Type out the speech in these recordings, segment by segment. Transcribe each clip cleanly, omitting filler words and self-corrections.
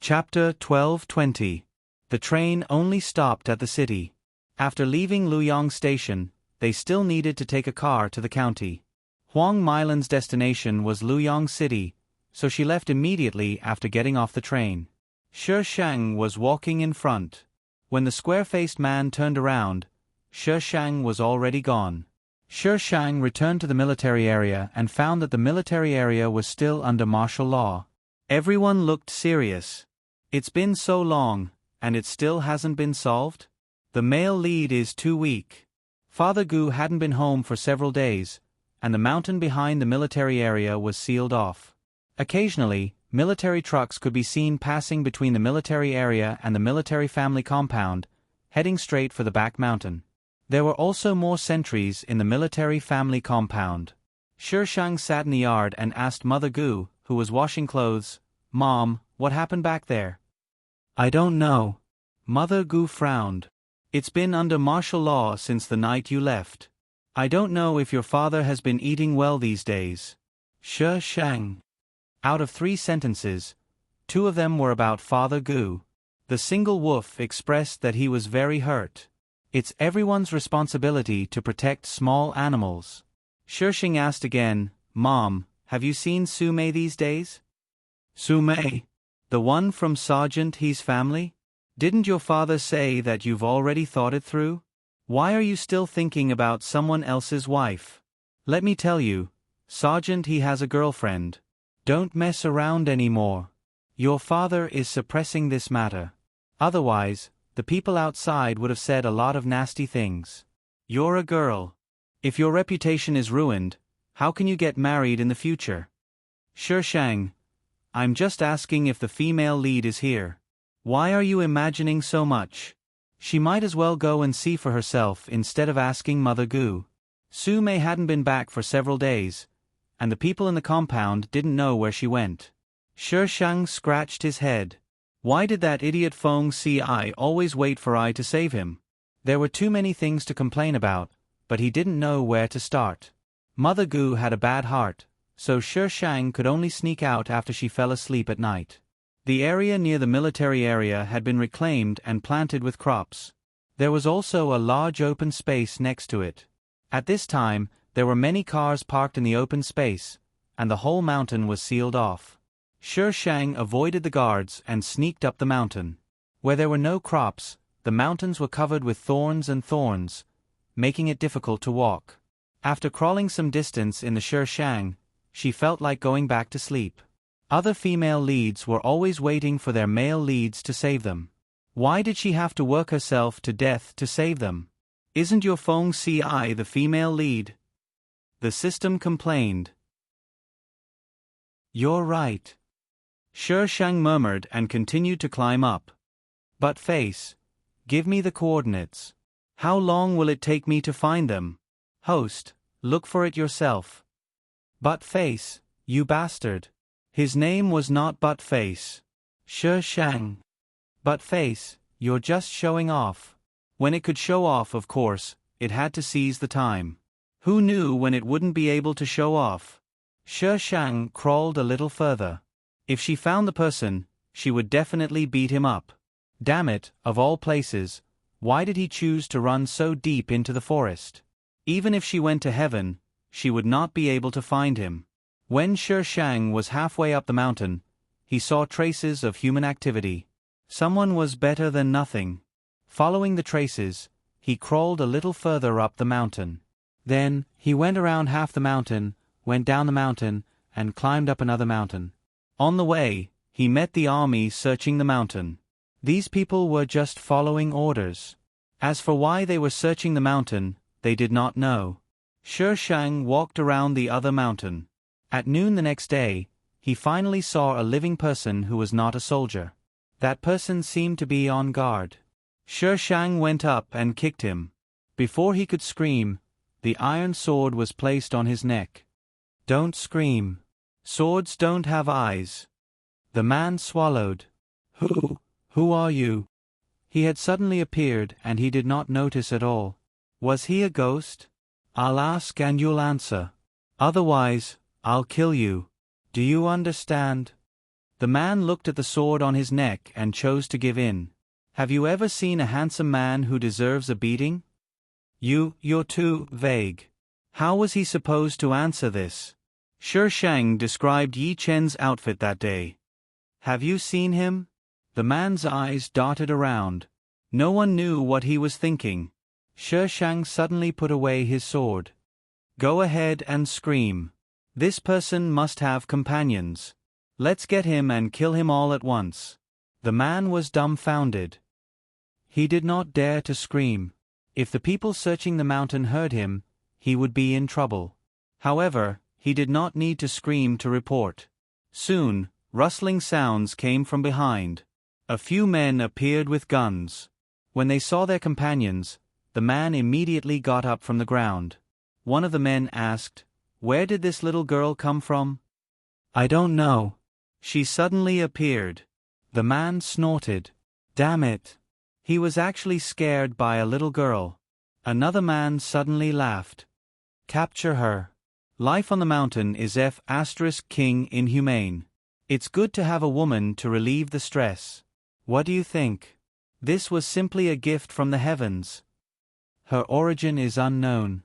Chapter 12:20. The train only stopped at the city. After leaving Luoyang Station, they still needed to take a car to the county. Huang Mailan's destination was Luoyang City, so she left immediately after getting off the train. Shi Shang was walking in front. When the square-faced man turned around, Shi Shang was already gone. Shi Shang returned to the military area and found that the military area was still under martial law. Everyone looked serious. It's been so long, and it still hasn't been solved? The male lead is too weak. Father Gu hadn't been home for several days, and the mountain behind the military area was sealed off. Occasionally, military trucks could be seen passing between the military area and the military family compound, heading straight for the back mountain. There were also more sentries in the military family compound. Shi Shang sat in the yard and asked Mother Gu, who was washing clothes, "Mom, what happened back there?" "I don't know." Mother Gu frowned. "It's been under martial law since the night you left. I don't know if your father has been eating well these days." Shi Shang. Out of 3 sentences, 2 of them were about Father Gu. The single wolf expressed that he was very hurt. It's everyone's responsibility to protect small animals. Shi Shang asked again, "Mom, have you seen Su Mei these days?" "Su Mei? The one from Sergeant He's family? Didn't your father say that you've already thought it through? Why are you still thinking about someone else's wife? Let me tell you, Sergeant He has a girlfriend. Don't mess around anymore. Your father is suppressing this matter. Otherwise, the people outside would have said a lot of nasty things. You're a girl. If your reputation is ruined, how can you get married in the future?" Shi Shang. "I'm just asking if the female lead is here. Why are you imagining so much? She might as well go and see for herself instead of asking Mother Gu." Su Mei hadn't been back for several days, and the people in the compound didn't know where she went. Shi Shang scratched his head. Why did that idiot Feng Si always wait for I to save him? There were too many things to complain about, but he didn't know where to start. Mother Gu had a bad heart, so Shi Shang could only sneak out after she fell asleep at night. The area near the military area had been reclaimed and planted with crops. There was also a large open space next to it. At this time, there were many cars parked in the open space, and the whole mountain was sealed off. Shi Shang avoided the guards and sneaked up the mountain. Where there were no crops, the mountains were covered with thorns, making it difficult to walk. After crawling some distance in the Shi Shang, she felt like going back to sleep. Other female leads were always waiting for their male leads to save them. Why did she have to work herself to death to save them? "Isn't your Feng Si the female lead?" The system complained. "You're right." Shi Shang murmured and continued to climb up. "But face, give me the coordinates. How long will it take me to find them? Host, look for it yourself." "But face, you bastard." His name was not Butt Face. Shi Shang. "Butt Face, you're just showing off." When it could show off, of course, it had to seize the time. Who knew when it wouldn't be able to show off? Shi Shang crawled a little further. If she found the person, she would definitely beat him up. Damn it, of all places, why did he choose to run so deep into the forest? Even if she went to heaven, she would not be able to find him. When Shi Shang was halfway up the mountain, he saw traces of human activity. Someone was better than nothing. Following the traces, he crawled a little further up the mountain. Then, he went around half the mountain, went down the mountain, and climbed up another mountain. On the way, he met the army searching the mountain. These people were just following orders. As for why they were searching the mountain, they did not know. Shi Shang walked around the other mountain. At noon the next day, he finally saw a living person who was not a soldier. That person seemed to be on guard. Shi Shang went up and kicked him. Before he could scream, the iron sword was placed on his neck. "Don't scream. Swords don't have eyes." The man swallowed. Who are you?" He had suddenly appeared and he did not notice at all. Was he a ghost? "I'll ask and you'll answer. Otherwise, I'll kill you. Do you understand?" The man looked at the sword on his neck and chose to give in. Have you ever seen a handsome man who deserves a beating? You're too vague. How was he supposed to answer this? Shi Shang described Yi Chen's outfit that day. Have you seen him? The man's eyes darted around. No one knew what he was thinking. Shi Shang suddenly put away his sword. Go ahead and scream. This person must have companions. Let's get him and kill him all at once. The man was dumbfounded. He did not dare to scream. If the people searching the mountain heard him, he would be in trouble. However, he did not need to scream to report. Soon, rustling sounds came from behind. A few men appeared with guns. When they saw their companions, the man immediately got up from the ground. One of the men asked, "Where did this little girl come from?" "I don't know. She suddenly appeared." The man snorted. Damn it. He was actually scared by a little girl. Another man suddenly laughed. Capture her. Life on the mountain is F*king inhumane. It's good to have a woman to relieve the stress. What do you think? This was simply a gift from the heavens. Her origin is unknown.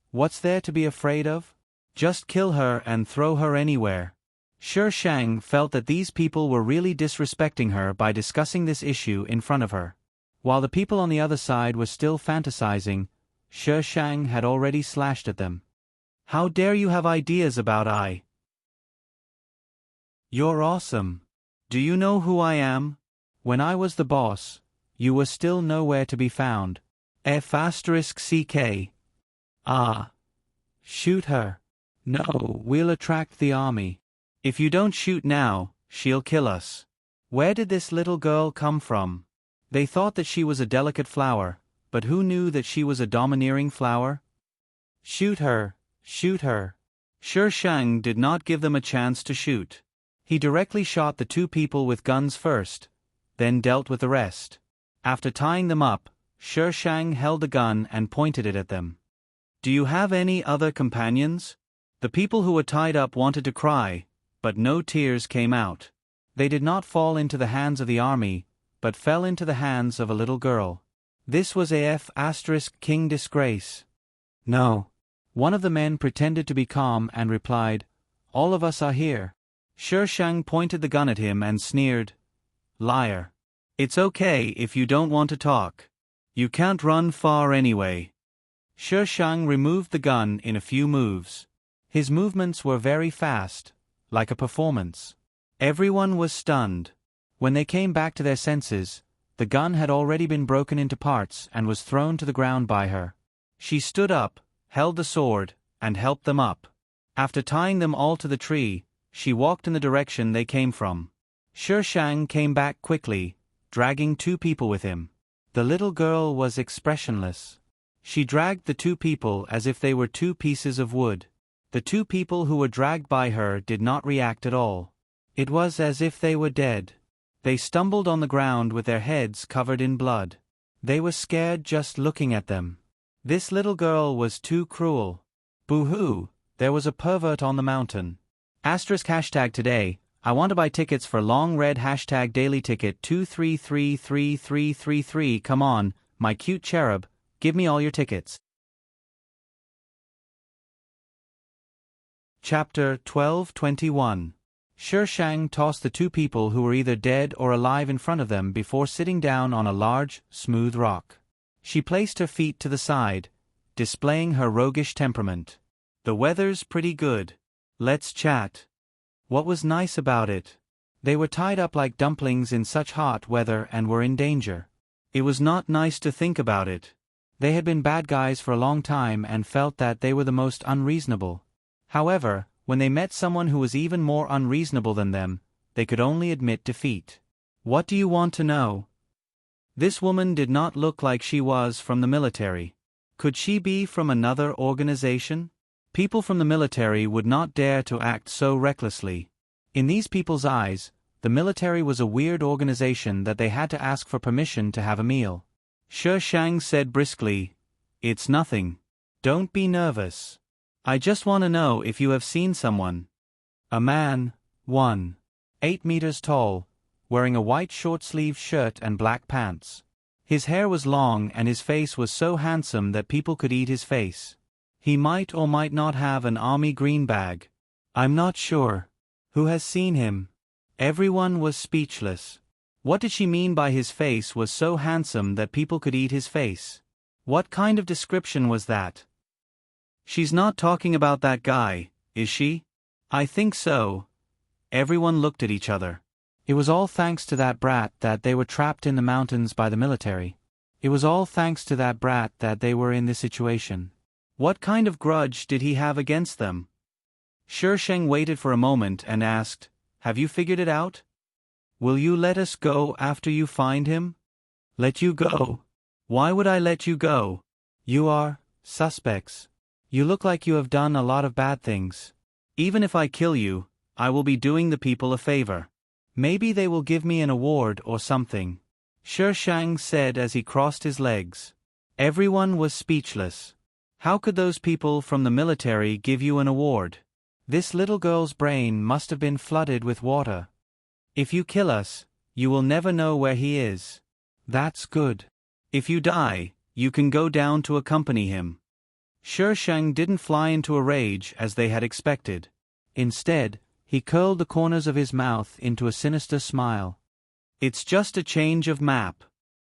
What's there to be afraid of? Just kill her and throw her anywhere. Shi Shang felt that these people were really disrespecting her by discussing this issue in front of her. While the people on the other side were still fantasizing, Shi Shang had already slashed at them. How dare you have ideas about I? You're awesome. Do you know who I am? When I was the boss, you were still nowhere to be found. F*ck. Ah. Shoot her. No, we'll attract the army. If you don't shoot now, she'll kill us. Where did this little girl come from? They thought that she was a delicate flower, but who knew that she was a domineering flower? Shoot her, shoot her. Shi Shang did not give them a chance to shoot. He directly shot the two people with guns first, then dealt with the rest. After tying them up, Shi Shang held the gun and pointed it at them. Do you have any other companions? The people who were tied up wanted to cry, but no tears came out. They did not fall into the hands of the army, but fell into the hands of a little girl. This was a F*king disgrace. No. One of the men pretended to be calm and replied, All of us are here. Shi Shang pointed the gun at him and sneered, Liar. It's okay if you don't want to talk. You can't run far anyway. Shi Shang removed the gun in a few moves. His movements were very fast, like a performance. Everyone was stunned. When they came back to their senses, the gun had already been broken into parts and was thrown to the ground by her. She stood up, held the sword, and helped them up. After tying them all to the tree, she walked in the direction they came from. Shi Shang came back quickly, dragging two people with him. The little girl was expressionless. She dragged the two people as if they were two pieces of wood. The two people who were dragged by her did not react at all. It was as if they were dead. They stumbled on the ground with their heads covered in blood. They were scared just looking at them. This little girl was too cruel. Boo-hoo, there was a pervert on the mountain. #today, I want to buy tickets for long red #daily ticket 2333333. Come on, my cute cherub, give me all your tickets. Chapter 12:21. Shi Shang tossed the two people who were either dead or alive in front of them before sitting down on a large, smooth rock. She placed her feet to the side, displaying her roguish temperament. The weather's pretty good. Let's chat. What was nice about it? They were tied up like dumplings in such hot weather and were in danger. It was not nice to think about it. They had been bad guys for a long time and felt that they were the most unreasonable. However, when they met someone who was even more unreasonable than them, they could only admit defeat. What do you want to know? This woman did not look like she was from the military. Could she be from another organization? People from the military would not dare to act so recklessly. In these people's eyes, the military was a weird organization that they had to ask for permission to have a meal. Shi Shang said briskly, It's nothing. Don't be nervous. I just want to know if you have seen someone. A man, one. 8 meters tall, wearing a white short-sleeved shirt and black pants. His hair was long and his face was so handsome that people could eat his face. He might or might not have an army green bag. I'm not sure. Who has seen him? Everyone was speechless. What did she mean by his face was so handsome that people could eat his face? What kind of description was that? She's not talking about that guy, is she? I think so. Everyone looked at each other. It was all thanks to that brat that they were trapped in the mountains by the military. It was all thanks to that brat that they were in this situation. What kind of grudge did he have against them? Shi Sheng waited for a moment and asked, "Have you figured it out? Will you let us go after you find him?" "Let you go? Why would I let you go? You are suspects. You look like you have done a lot of bad things. Even if I kill you, I will be doing the people a favor. Maybe they will give me an award or something," Shi Sheng said as he crossed his legs. Everyone was speechless. How could those people from the military give you an award? This little girl's brain must have been flooded with water. "If you kill us, you will never know where he is." "That's good. If you die, you can go down to accompany him." Shi Sheng didn't fly into a rage as they had expected. Instead, he curled the corners of his mouth into a sinister smile. "It's just a change of map.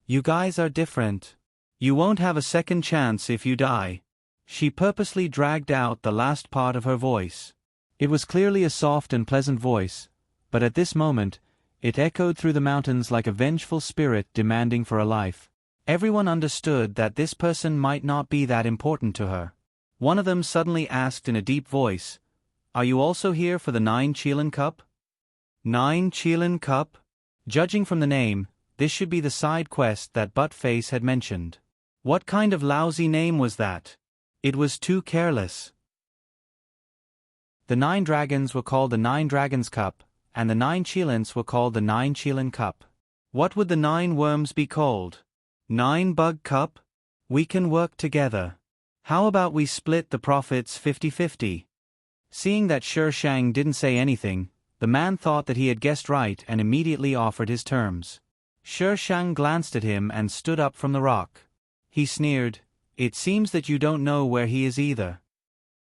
You guys are different. You won't have a second chance if you die." She purposely dragged out the last part of her voice. It was clearly a soft and pleasant voice, but at this moment, it echoed through the mountains like a vengeful spirit demanding for a life. Everyone understood that this person might not be that important to her. One of them suddenly asked in a deep voice, "Are you also here for the 9 Qilin Cup?" 9 Qilin Cup? Judging from the name, this should be the side quest that Buttface had mentioned. What kind of lousy name was that? It was too careless. The 9 dragons were called the 9 Dragons Cup, and the 9 Qilins were called the 9 Qilin Cup. What would the 9 worms be called? 9 Bug Cup? We can work together. How about we split the profits 50-50? Seeing that Shi Sheng didn't say anything, the man thought that he had guessed right and immediately offered his terms. Shi Sheng glanced at him and stood up from the rock. He sneered, "It seems that you don't know where he is either."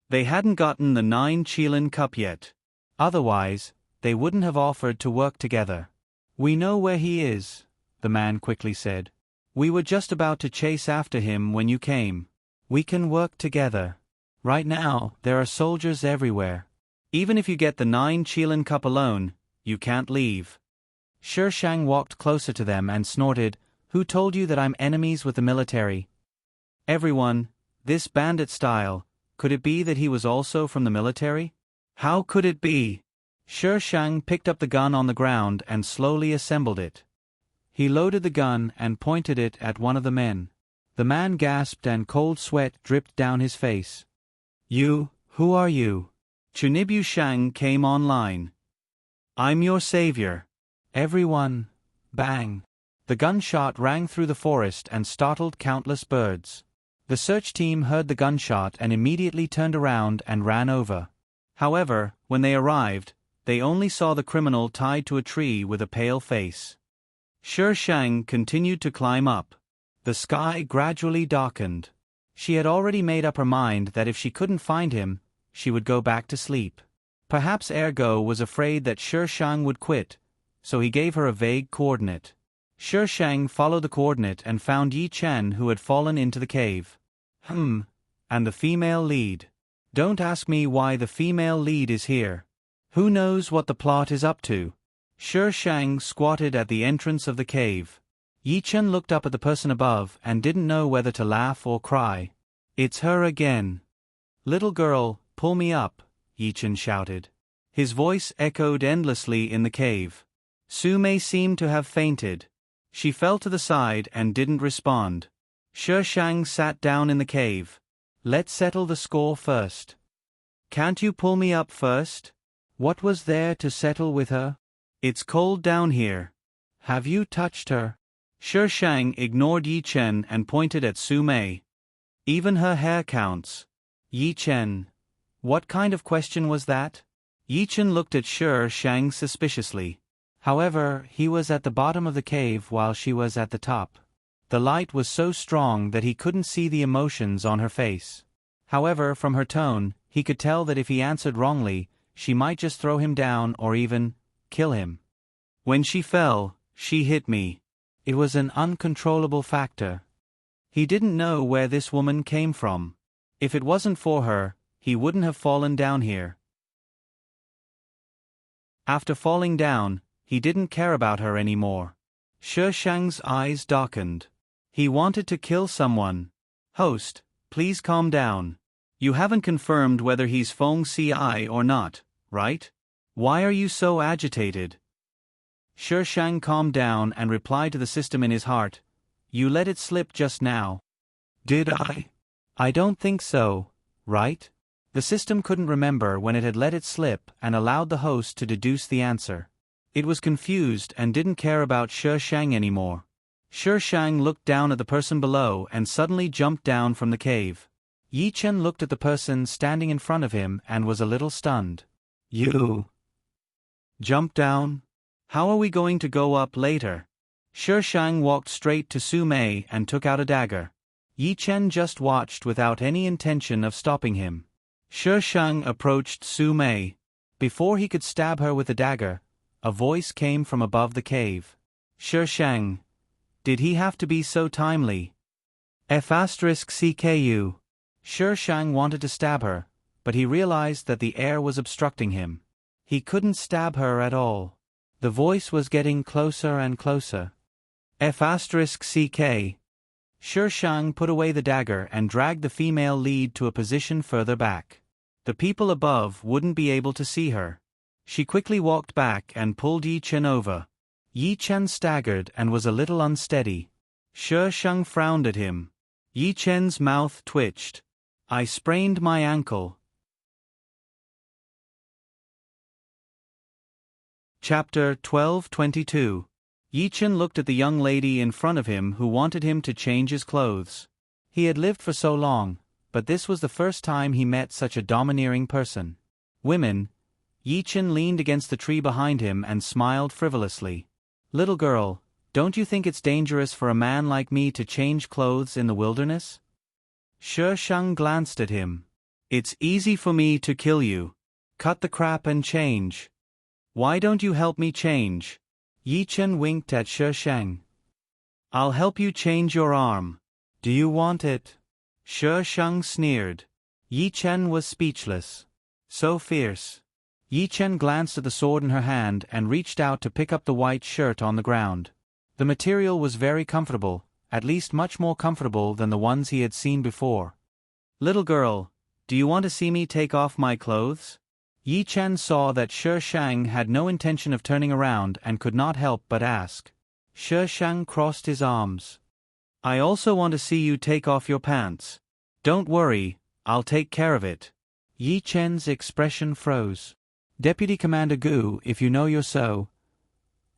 They hadn't gotten the 9 Qilin Cup yet. Otherwise, they wouldn't have offered to work together. "We know where he is," the man quickly said. "We were just about to chase after him when you came. We can work together. Right now, there are soldiers everywhere. Even if you get the 9 Qilin Cup alone, you can't leave." Shi Sheng walked closer to them and snorted, "Who told you that I'm enemies with the military?" Everyone, this bandit style, could it be that he was also from the military? How could it be? Shi Sheng picked up the gun on the ground and slowly assembled it. He loaded the gun and pointed it at one of the men. The man gasped and cold sweat dripped down his face. Who are you?" Chunibyu Shang came online. "I'm your savior." Everyone, bang. The gunshot rang through the forest and startled countless birds. The search team heard the gunshot and immediately turned around and ran over. However, when they arrived, they only saw the criminal tied to a tree with a pale face. Shi Sheng continued to climb up. The sky gradually darkened. She had already made up her mind that if she couldn't find him, she would go back to sleep. Perhaps Ergo was afraid that Shi Sheng would quit, so he gave her a vague coordinate. Shi Sheng followed the coordinate and found Yi Chen, who had fallen into the cave. And the female lead. Don't ask me why the female lead is here. Who knows what the plot is up to? Shi Sheng squatted at the entrance of the cave. Yi Chen looked up at the person above and didn't know whether to laugh or cry. "It's her again." "Little girl, pull me up," Yi Chen shouted. His voice echoed endlessly in the cave. Sumei seemed to have fainted. She fell to the side and didn't respond. Shi Sheng sat down in the cave. "Let's settle the score first." "Can't you pull me up first?" What was there to settle with her? "It's cold down here." "Have you touched her?" Shi Sheng ignored Yi Chen and pointed at Sumei. "Even her hair counts." Yi Chen. What kind of question was that? Yi Chen looked at Shi Sheng suspiciously. However, he was at the bottom of the cave while she was at the top. The light was so strong that he couldn't see the emotions on her face. However, from her tone, he could tell that if he answered wrongly, she might just throw him down or even kill him. When she fell, she hit me. It was an uncontrollable factor. He didn't know where this woman came from. If it wasn't for her, he wouldn't have fallen down here. After falling down, he didn't care about her anymore. Shi Shang's eyes darkened. He wanted to kill someone. Host, please calm down. You haven't confirmed whether he's Feng Ci or not, right? Why are you so agitated? Shi Shang calmed down and replied to the system in his heart, You let it slip just now. Did I? I don't think so, right? The system couldn't remember when it had let it slip and allowed the host to deduce the answer. It was confused and didn't care about Shi Shang anymore. Shi Shang looked down at the person below and suddenly jumped down from the cave. Yi Chen looked at the person standing in front of him and was a little stunned. You jumped down? How are we going to go up later? Shi Shang walked straight to Su Mei and took out a dagger. Yi Chen just watched without any intention of stopping him. Shi Shang approached Su Mei. Before he could stab her with the dagger, a voice came from above the cave. Shi Shang. Did he have to be so timely? F*CKU. Shi Shang wanted to stab her, but he realized that the air was obstructing him. He couldn't stab her at all. The voice was getting closer and closer. F*CK. Shi Shang put away the dagger and dragged the female lead to a position further back. The people above wouldn't be able to see her. She quickly walked back and pulled Yi Chen over. Yi Chen staggered and was a little unsteady. Shi Shang frowned at him. Yi Chen's mouth twitched. I sprained my ankle. Chapter 12:22. Yi Chen looked at the young lady in front of him who wanted him to change his clothes. He had lived for so long, but this was the first time he met such a domineering person. Women. Yi Chen leaned against the tree behind him and smiled frivolously. Little girl, don't you think it's dangerous for a man like me to change clothes in the wilderness? Shi Shang glanced at him. It's easy for me to kill you. Cut the crap and change. Why don't you help me change? Yi Chen winked at Shi Shang. I'll help you change your arm. Do you want it? Shi Shang sneered. Yi Chen was speechless. So fierce. Yi Chen glanced at the sword in her hand and reached out to pick up the white shirt on the ground. The material was very comfortable, at least much more comfortable than the ones he had seen before. Little girl, do you want to see me take off my clothes? Yi Chen saw that Shi Shang had no intention of turning around and could not help but ask. Shi Shang crossed his arms. I also want to see you take off your pants. Don't worry, I'll take care of it. Yi Chen's expression froze. Deputy Commander Gu, if you know you're so.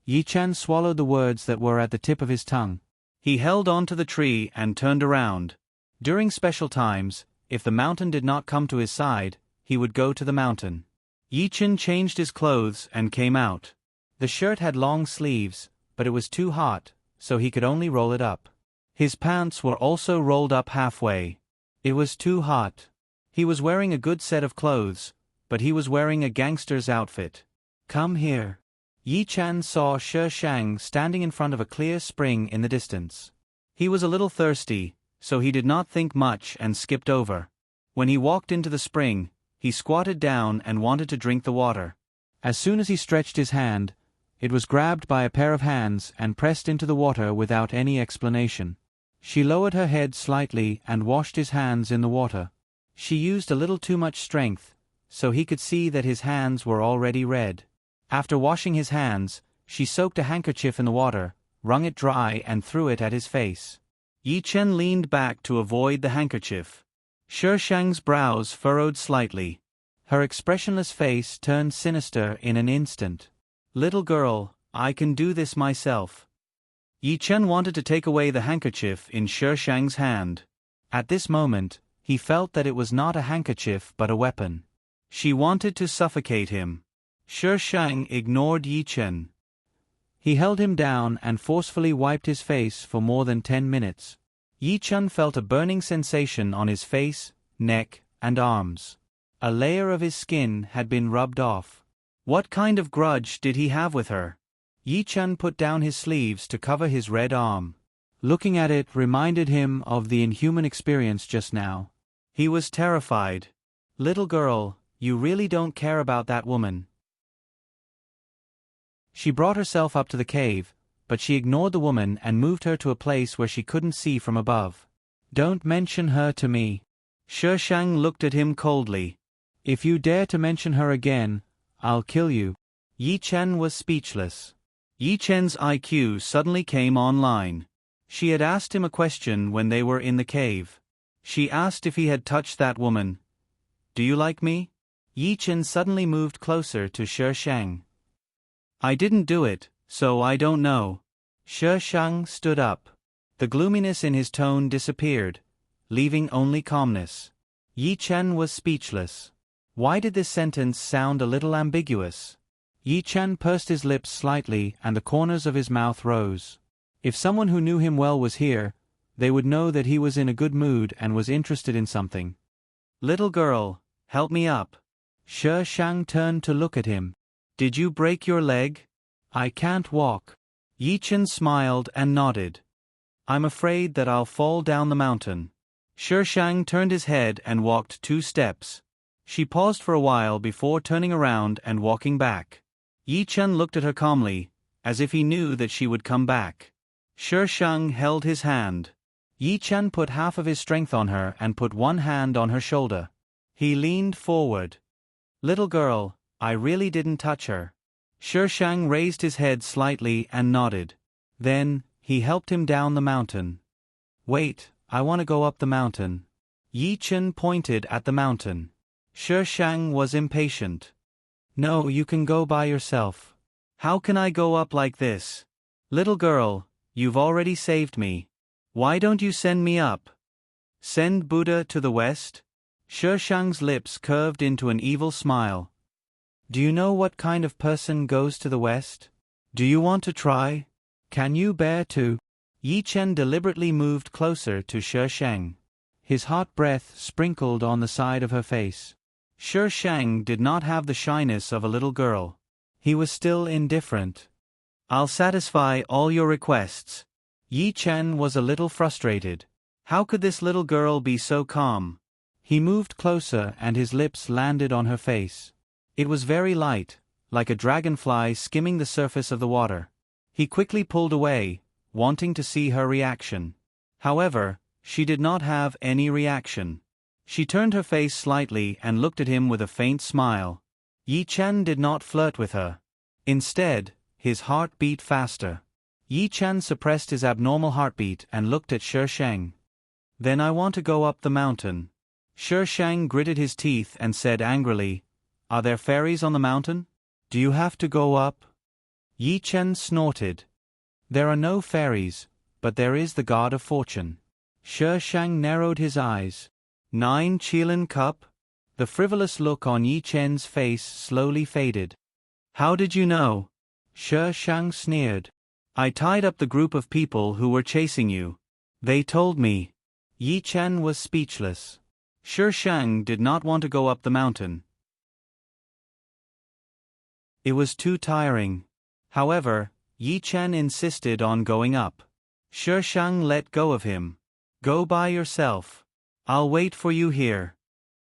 Yi Chen swallowed the words that were at the tip of his tongue. He held on to the tree and turned around. During special times, if the mountain did not come to his side, he would go to the mountain. Yi Chen changed his clothes and came out. The shirt had long sleeves, but it was too hot, so he could only roll it up. His pants were also rolled up halfway. It was too hot. He was wearing a good set of clothes, but he was wearing a gangster's outfit. Come here. Yi Chen saw Shi Shang standing in front of a clear spring in the distance. He was a little thirsty, so he did not think much and skipped over. When he walked into the spring, he squatted down and wanted to drink the water. As soon as he stretched his hand, it was grabbed by a pair of hands and pressed into the water without any explanation. She lowered her head slightly and washed his hands in the water. She used a little too much strength, so he could see that his hands were already red. After washing his hands, she soaked a handkerchief in the water, wrung it dry and threw it at his face. Yi Chen leaned back to avoid the handkerchief. Shi Shang's brows furrowed slightly. Her expressionless face turned sinister in an instant. Little girl, I can do this myself. Yi Chen wanted to take away the handkerchief in Shi Shang's hand. At this moment, he felt that it was not a handkerchief but a weapon. She wanted to suffocate him. Shi Shang ignored Yi Chen. He held him down and forcefully wiped his face for more than 10 minutes. Yi Chen felt a burning sensation on his face, neck, and arms. A layer of his skin had been rubbed off. What kind of grudge did he have with her? Yi Chen put down his sleeves to cover his red arm. Looking at it reminded him of the inhuman experience just now. He was terrified. Little girl, you really don't care about that woman. She brought herself up to the cave, but she ignored the woman and moved her to a place where she couldn't see from above. Don't mention her to me. Shi Shang looked at him coldly. If you dare to mention her again, I'll kill you. Yi Chen was speechless. Yi Chen's IQ suddenly came online. She had asked him a question when they were in the cave. She asked if he had touched that woman. Do you like me? Yi Chen suddenly moved closer to Shi Shang. I didn't do it, so I don't know. Shi Shang stood up. The gloominess in his tone disappeared, leaving only calmness. Yi Chen was speechless. Why did this sentence sound a little ambiguous? Yi Chen pursed his lips slightly and the corners of his mouth rose. If someone who knew him well was here, they would know that he was in a good mood and was interested in something. Little girl, help me up. Shi Shang turned to look at him. Did you break your leg? I can't walk. Yi Chen smiled and nodded. I'm afraid that I'll fall down the mountain. Shi Shang turned his head and walked 2 steps. She paused for a while before turning around and walking back. Yi Chen looked at her calmly, as if he knew that she would come back. Shi Shang held his hand. Yi Chen put half of his strength on her and put one hand on her shoulder. He leaned forward. Little girl, I really didn't touch her. Shi Shang raised his head slightly and nodded. Then, he helped him down the mountain. Wait, I want to go up the mountain. Yi Chen pointed at the mountain. Shi Shang was impatient. No, you can go by yourself. How can I go up like this? Little girl, you've already saved me. Why don't you send me up? Send Buddha to the west? Shi Shang's lips curved into an evil smile. Do you know what kind of person goes to the west? Do you want to try? Can you bear to? Yi Chen deliberately moved closer to Shi Shang. His hot breath sprinkled on the side of her face. Shi Shang did not have the shyness of a little girl. He was still indifferent. I'll satisfy all your requests. Yi Chen was a little frustrated. How could this little girl be so calm? He moved closer and his lips landed on her face. It was very light, like a dragonfly skimming the surface of the water. He quickly pulled away, wanting to see her reaction. However, she did not have any reaction. She turned her face slightly and looked at him with a faint smile. Yi Chen did not flirt with her. Instead, his heart beat faster. Yi Chen suppressed his abnormal heartbeat and looked at Shi Shang. Then I want to go up the mountain. Shi Shang gritted his teeth and said angrily, Are there fairies on the mountain? Do you have to go up? Yi Chen snorted. There are no fairies, but there is the god of fortune. Shi Shang narrowed his eyes. 9 Qilin cup? The frivolous look on Yi Chen's face slowly faded. How did you know? Shi Shang sneered. I tied up the group of people who were chasing you. They told me. Yi Chen was speechless. Shi Shang did not want to go up the mountain. It was too tiring. However, Yi Chen insisted on going up. Shi Shang let go of him. Go by yourself. I'll wait for you here.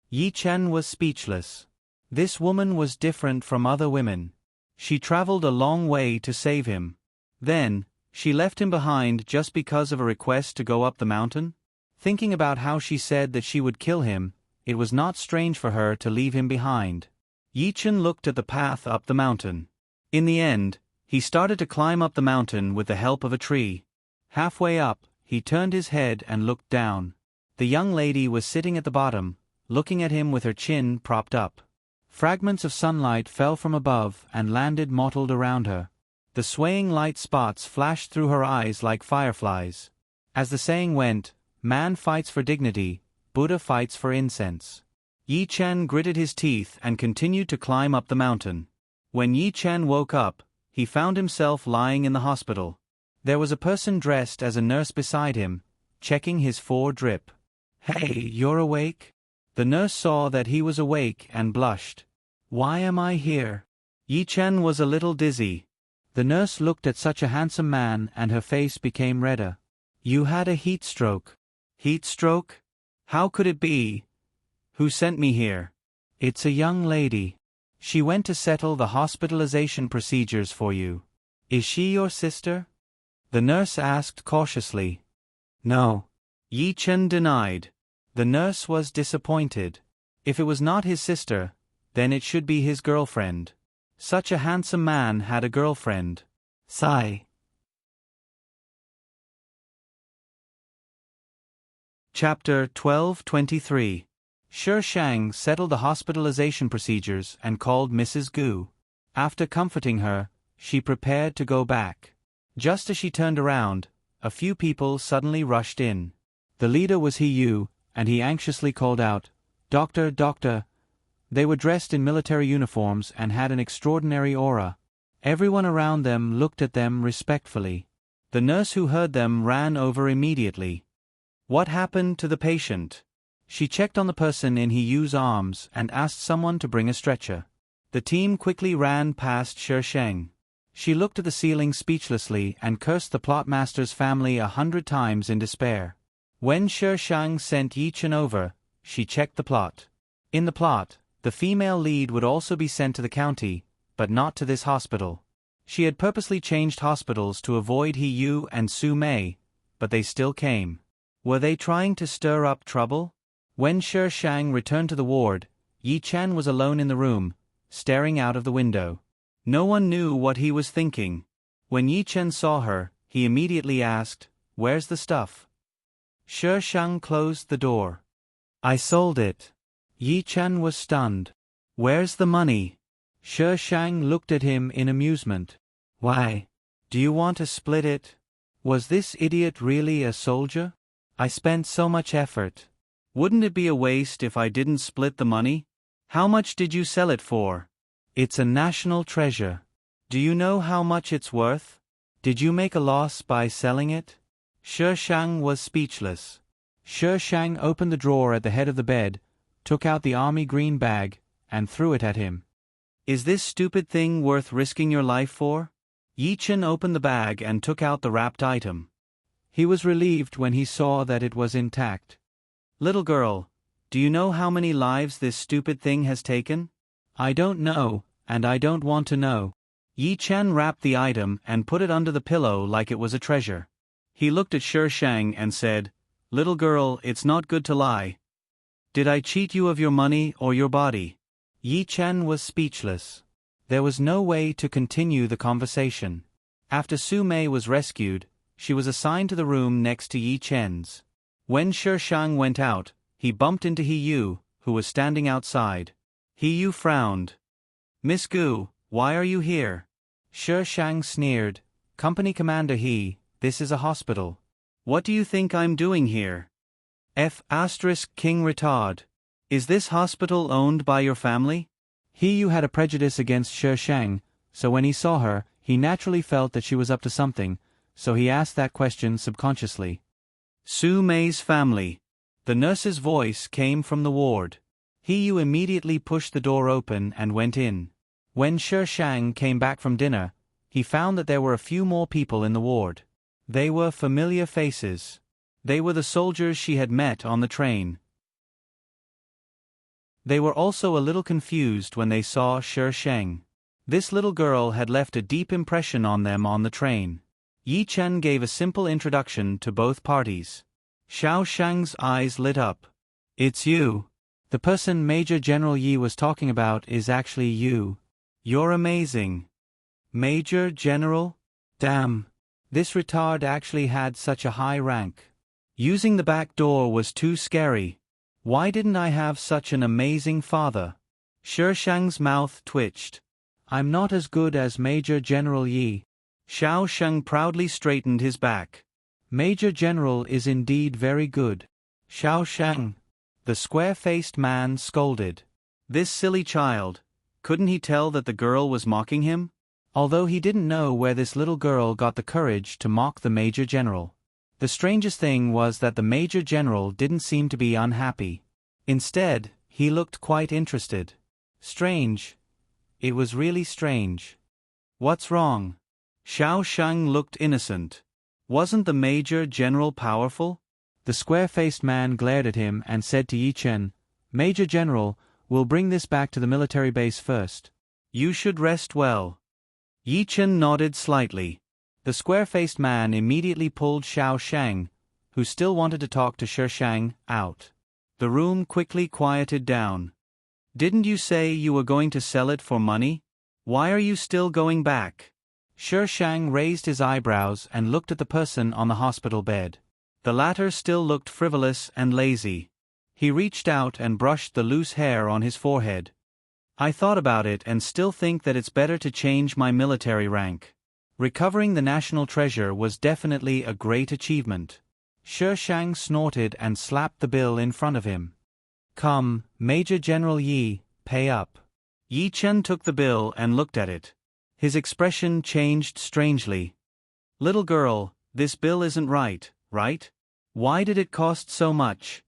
Yi Chen was speechless. This woman was different from other women. She traveled a long way to save him. Then, she left him behind just because of a request to go up the mountain? Thinking about how she said that she would kill him, it was not strange for her to leave him behind. Yi Chen looked at the path up the mountain. In the end, he started to climb up the mountain with the help of a tree. Halfway up, he turned his head and looked down. The young lady was sitting at the bottom, looking at him with her chin propped up. Fragments of sunlight fell from above and landed mottled around her. The swaying light spots flashed through her eyes like fireflies. As the saying went, man fights for dignity, Buddha fights for incense. Yi Chen gritted his teeth and continued to climb up the mountain. When Yi Chen woke up, he found himself lying in the hospital. There was a person dressed as a nurse beside him, checking his drip. "Hey, you're awake?" The nurse saw that he was awake and blushed. "Why am I here?" Yi Chen was a little dizzy. The nurse looked at such a handsome man and her face became redder. "You had a heat stroke." "Heat stroke? How could it be? Who sent me here?" "It's a young lady. She went to settle the hospitalization procedures for you." "Is she your sister?" the nurse asked cautiously. "No." Yi Chen denied. The nurse was disappointed. If it was not his sister, then it should be his girlfriend. Such a handsome man had a girlfriend. Sigh. Chapter 12:23. Shi Shang settled the hospitalization procedures and called Mrs. Gu. After comforting her, she prepared to go back. Just as she turned around, a few people suddenly rushed in. The leader was He Yu, and he anxiously called out, "Doctor, doctor!" They were dressed in military uniforms and had an extraordinary aura. Everyone around them looked at them respectfully. The nurse who heard them ran over immediately. What happened to the patient? She checked on the person in He Yu's arms and asked someone to bring a stretcher. The team quickly ran past Shi Sheng. She looked at the ceiling speechlessly and cursed the plotmaster's family 100 times in despair. When Shi Shang sent Yi Chen over, she checked the plot. In the plot, the female lead would also be sent to the county, but not to this hospital. She had purposely changed hospitals to avoid He Yu and Su Mei, but they still came. Were they trying to stir up trouble? When Shi Shang returned to the ward, Yi Chen was alone in the room, staring out of the window. No one knew what he was thinking. When Yi Chen saw her, he immediately asked, "Where's the stuff?" Shi Shang closed the door. "I sold it." Yi Chen was stunned. "Where's the money?" Shi Shang looked at him in amusement. "Why? Do you want to split it? Was this idiot really a soldier? I spent so much effort. Wouldn't it be a waste if I didn't split the money? How much did you sell it for?" "It's a national treasure." "Do you know how much it's worth? Did you make a loss by selling it?" Shi Shang was speechless. Shi Shang opened the drawer at the head of the bed, took out the army green bag, and threw it at him. "Is this stupid thing worth risking your life for?" Yi Chen opened the bag and took out the wrapped item. He was relieved when he saw that it was intact. "Little girl, do you know how many lives this stupid thing has taken?" "I don't know, and I don't want to know." Yi Chen wrapped the item and put it under the pillow like it was a treasure. He looked at Shi Shang and said, "Little girl, it's not good to lie. Did I cheat you of your money or your body?" Yi Chen was speechless. There was no way to continue the conversation. After Su Mei was rescued, she was assigned to the room next to Yi Chen's. When Shi Shang went out, he bumped into He Yu, who was standing outside. He Yu frowned. "Miss Gu, why are you here?" Shi Shang sneered. "Company Commander He, this is a hospital." "What do you think I'm doing here?" King retard. "Is this hospital owned by your family?" He Yu had a prejudice against Shi Shang, so when he saw her, he naturally felt that she was up to something, so he asked that question subconsciously. "Su Mei's family." The nurse's voice came from the ward. He Yu immediately pushed the door open and went in. When Shi Shang came back from dinner, he found that there were a few more people in the ward. They were familiar faces. They were the soldiers she had met on the train. They were also a little confused when they saw Shi Sheng. This little girl had left a deep impression on them on the train. Yi Chen gave a simple introduction to both parties. Xiao Shang's eyes lit up. "It's you. The person Major General Yi was talking about is actually you. You're amazing." "Major General? Damn. This retard actually had such a high rank. Using the back door was too scary. Why didn't I have such an amazing father?" Shi Shang's mouth twitched. "I'm not as good as Major General Yi." Xiao Sheng proudly straightened his back. "Major General is indeed very good." "Xiao Sheng," the square-faced man scolded. This silly child, couldn't he tell that the girl was mocking him? although he didn't know where this little girl got the courage to mock the Major General. The strangest thing was that the Major General didn't seem to be unhappy. Instead, he looked quite interested. Strange. It was really strange. What's wrong? Xiao Shang looked innocent. Wasn't the Major General powerful? The square-faced man glared at him and said to Yi Chen, "Major General, we'll bring this back to the military base first. You should rest well." Yi Chen nodded slightly. The square-faced man immediately pulled Xiao Shang, who still wanted to talk to Shi Shang, out. The room quickly quieted down. "Didn't you say you were going to sell it for money? Why are you still going back?" Shi Shang raised his eyebrows and looked at the person on the hospital bed. The latter still looked frivolous and lazy. He reached out and brushed the loose hair on his forehead. "I thought about it and still think that it's better to change my military rank. Recovering the national treasure was definitely a great achievement." Shi Shang snorted and slapped the bill in front of him. "Come, Major General Yi, pay up." Yi Chen took the bill and looked at it. His expression changed strangely. "Little girl, this bill isn't right, right? Why did it cost so much?"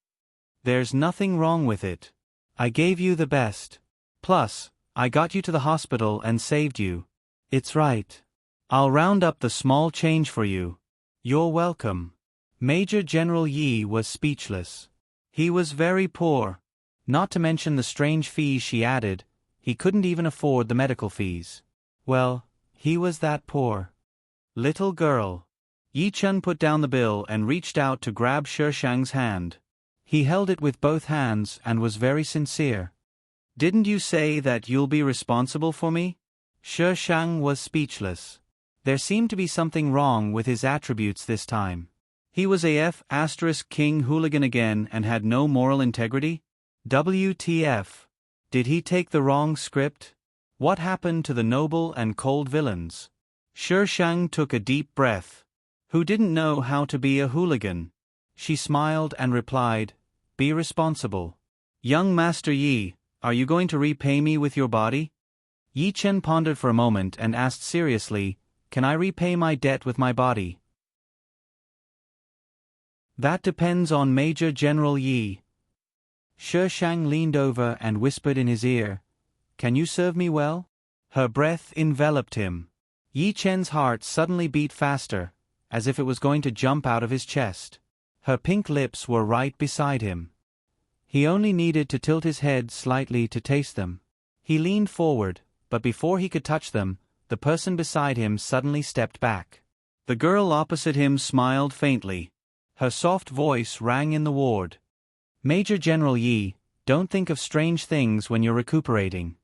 "There's nothing wrong with it. I gave you the best. Plus, I got you to the hospital and saved you. It's right. I'll round up the small change for you." "You're welcome." Major General Yi was speechless. He was very poor. Not to mention the strange fees she added, he couldn't even afford the medical fees. Well, he was that poor. "Little girl." Yi Chen put down the bill and reached out to grab Shi Shang's hand. He held it with both hands and was very sincere. "Didn't you say that you'll be responsible for me?" Shi Shang was speechless. There seemed to be something wrong with his attributes this time. He was a *King hooligan again and had no moral integrity? WTF? Did he take the wrong script? What happened to the noble and cold villains? Shi Shang took a deep breath. Who didn't know how to be a hooligan? She smiled and replied, "Be responsible." "Young Master Yi, are you going to repay me with your body?" Yi Chen pondered for a moment and asked seriously, "Can I repay my debt with my body?" "That depends on Major General Yi." Shi Shang leaned over and whispered in his ear, "Can you serve me well?" Her breath enveloped him. Yi Chen's heart suddenly beat faster, as if it was going to jump out of his chest. Her pink lips were right beside him. He only needed to tilt his head slightly to taste them. He leaned forward, but before he could touch them, the person beside him suddenly stepped back. The girl opposite him smiled faintly. Her soft voice rang in the ward. "Major General Yi, don't think of strange things when you're recuperating."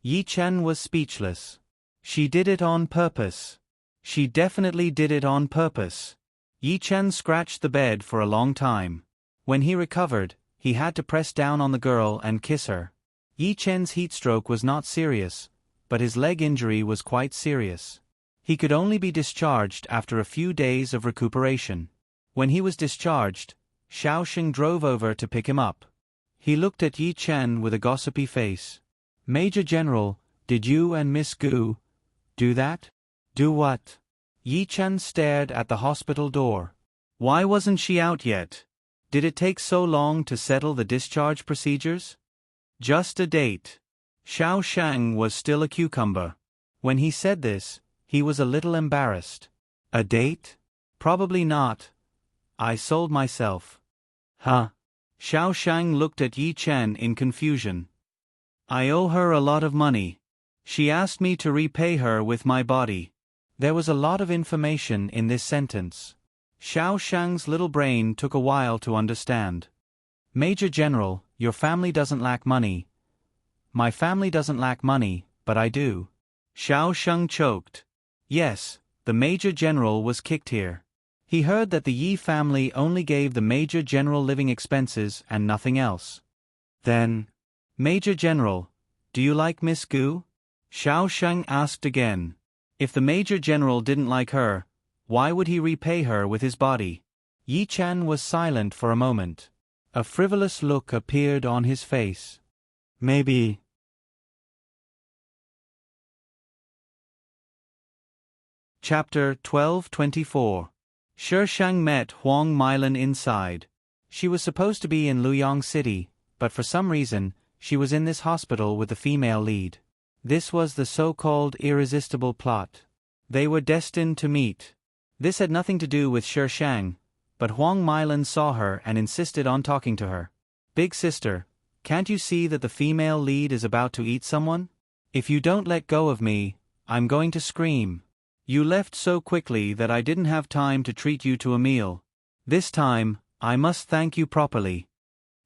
Yi Chen was speechless. She did it on purpose. She definitely did it on purpose. Yi Chen scratched the bed for a long time. When he recovered, he had to press down on the girl and kiss her. Yi Chen's heatstroke was not serious, but his leg injury was quite serious. He could only be discharged after a few days of recuperation. When he was discharged, Xiao Shang drove over to pick him up. He looked at Yi Chen with a gossipy face. "Major General, did you and Miss Gu do that?" "Do what?" Yi Chen stared at the hospital door. Why wasn't she out yet? Did it take so long to settle the discharge procedures? "Just a date." Xiao Shang was still a cucumber. When he said this, he was a little embarrassed. "A date? Probably not. I sold myself." "Huh?" Xiao Shang looked at Yi Chen in confusion. "I owe her a lot of money. She asked me to repay her with my body." There was a lot of information in this sentence. Xiao Shang's little brain took a while to understand. "Major General, your family doesn't lack money." "My family doesn't lack money, but I do." Xiao Shang choked. Yes, the Major General was kicked here. He heard that the Yi family only gave the Major General living expenses and nothing else. Then, "Major General, do you like Miss Gu?" Xiao Shang asked again. If the Major General didn't like her, why would he repay her with his body? Yi Chen was silent for a moment. A frivolous look appeared on his face. "Maybe Chapter 1224. Shi Shang met Huang Mailan inside. She was supposed to be in Luoyang City, but for some reason, she was in this hospital with the female lead. This was the so-called irresistible plot. They were destined to meet. This had nothing to do with Shi Shang, but Huang Mailan saw her and insisted on talking to her. Big sister, can't you see that the female lead is about to eat someone? If you don't let go of me, I'm going to scream. You left so quickly that I didn't have time to treat you to a meal. This time, I must thank you properly.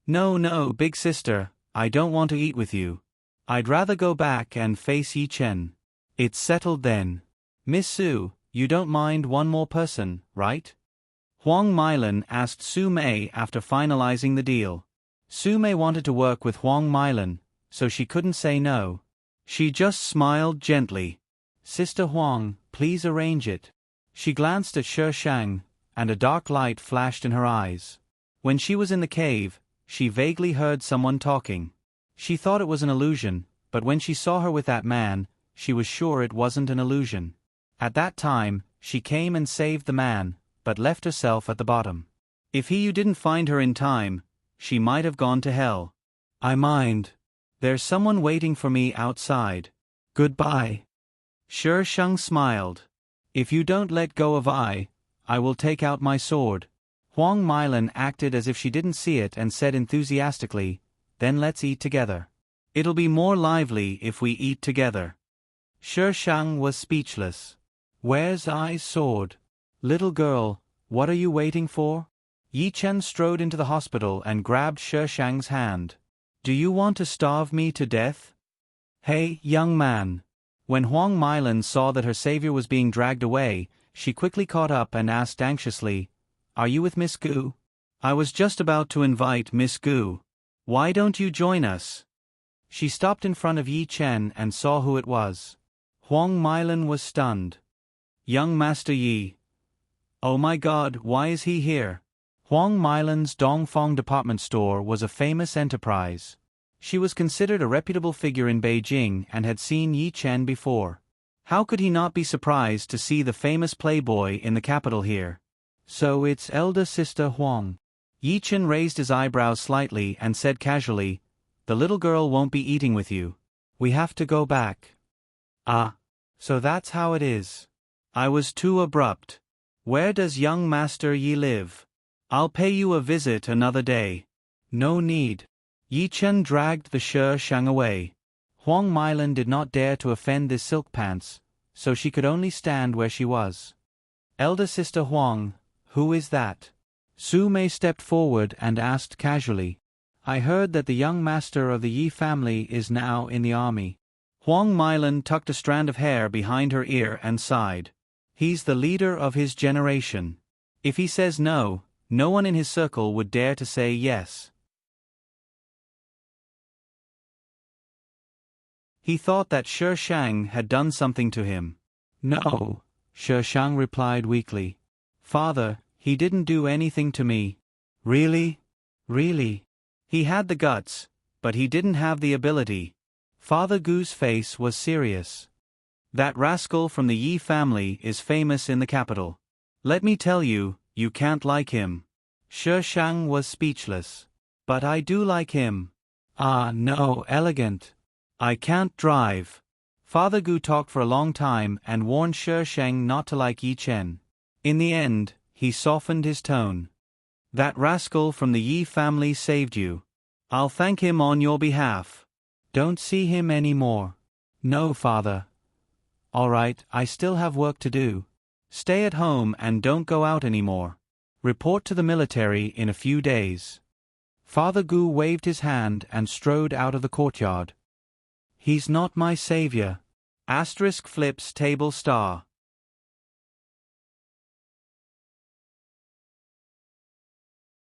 No, big sister, I don't want to eat with you. I'd rather go back and face Yi Chen. It's settled then. Miss Su, you don't mind one more person, right? Huang Mailan asked Su Mei after finalizing the deal. Su Mei wanted to work with Huang Mailan, so she couldn't say no. She just smiled gently. Sister Huang, please arrange it. She glanced at Shi Shang, and a dark light flashed in her eyes. When she was in the cave, she vaguely heard someone talking. She thought it was an illusion, but when she saw her with that man, she was sure it wasn't an illusion. At that time, she came and saved the man, but left herself at the bottom. If you didn't find her in time, she might have gone to hell. I mind. There's someone waiting for me outside. Goodbye. Shi Shang smiled. If you don't let go of I will take out my sword. Huang Mailan acted as if she didn't see it and said enthusiastically, then let's eat together. It'll be more lively if we eat together. Shi Shang was speechless. Where's I's sword? Little girl, what are you waiting for? Yi Chen strode into the hospital and grabbed Shi Shang's hand. Do you want to starve me to death? Hey, young man. When Huang Mailan saw that her savior was being dragged away, she quickly caught up and asked anxiously, Are you with Miss Gu? I was just about to invite Miss Gu. Why don't you join us? She stopped in front of Yi Chen and saw who it was. Huang Mailan was stunned. Young Master Yi. Oh my God, why is he here? Huang Mailan's Dongfang department store was a famous enterprise. She was considered a reputable figure in Beijing and had seen Yi Chen before. How could he not be surprised to see the famous playboy in the capital here? So it's elder sister Huang. Yi Chen raised his eyebrows slightly and said casually, The little girl won't be eating with you. We have to go back. Ah. So that's how it is. I was too abrupt. Where does young Master Yi live? I'll pay you a visit another day. No need. Yi Chen dragged the Shi Shang away. Huang Mailan did not dare to offend this silk pants, so she could only stand where she was. Elder sister Huang, who is that? Su Mei stepped forward and asked casually. I heard that the young master of the Yi family is now in the army. Huang Mailan tucked a strand of hair behind her ear and sighed. He's the leader of his generation. If he says no, no one in his circle would dare to say yes. He thought that Shi Shang had done something to him. No, Shi Shang replied weakly. Father, he didn't do anything to me. Really? Really? He had the guts, but he didn't have the ability. Father Gu's face was serious. That rascal from the Yi family is famous in the capital. Let me tell you, you can't like him. Shi Shang was speechless. But I do like him. Ah, no, elegant. I can't drive. Father Gu talked for a long time and warned Shi Shang not to like Yi Chen. In the end, he softened his tone. That rascal from the Yi family saved you. I'll thank him on your behalf. Don't see him anymore. No, father. All right, I still have work to do. Stay at home and don't go out anymore. Report to the military in a few days. Father Gu waved his hand and strode out of the courtyard. He's not my savior. Asterisk flips table star.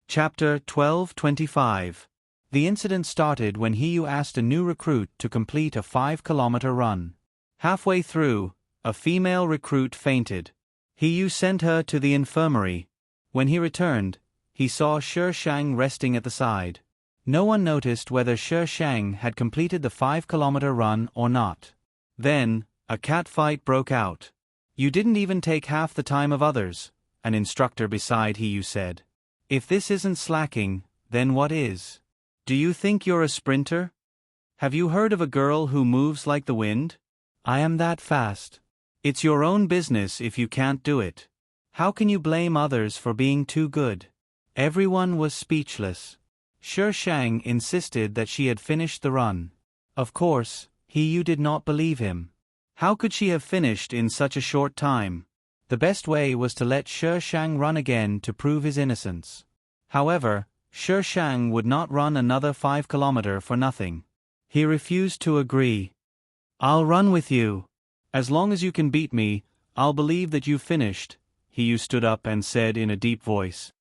Chapter 1225. The incident started when Hiyu asked a new recruit to complete a 5-kilometer run. Halfway through, a female recruit fainted. Hiyu sent her to the infirmary. When he returned, he saw Shi Shang resting at the side. No one noticed whether Shi Shang had completed the 5-kilometer run or not. Then, a catfight broke out. You didn't even take half the time of others, an instructor beside He Yu said. If this isn't slacking, then what is? Do you think you're a sprinter? Have you heard of a girl who moves like the wind? I am that fast. It's your own business if you can't do it. How can you blame others for being too good? Everyone was speechless. Shi Shang insisted that she had finished the run. Of course, He Yu did not believe him. How could she have finished in such a short time? The best way was to let Shi Shang run again to prove his innocence. However, Shi Shang would not run another 5 kilometers for nothing. He refused to agree. I'll run with you. As long as you can beat me, I'll believe that you've finished. He Yu stood up and said in a deep voice.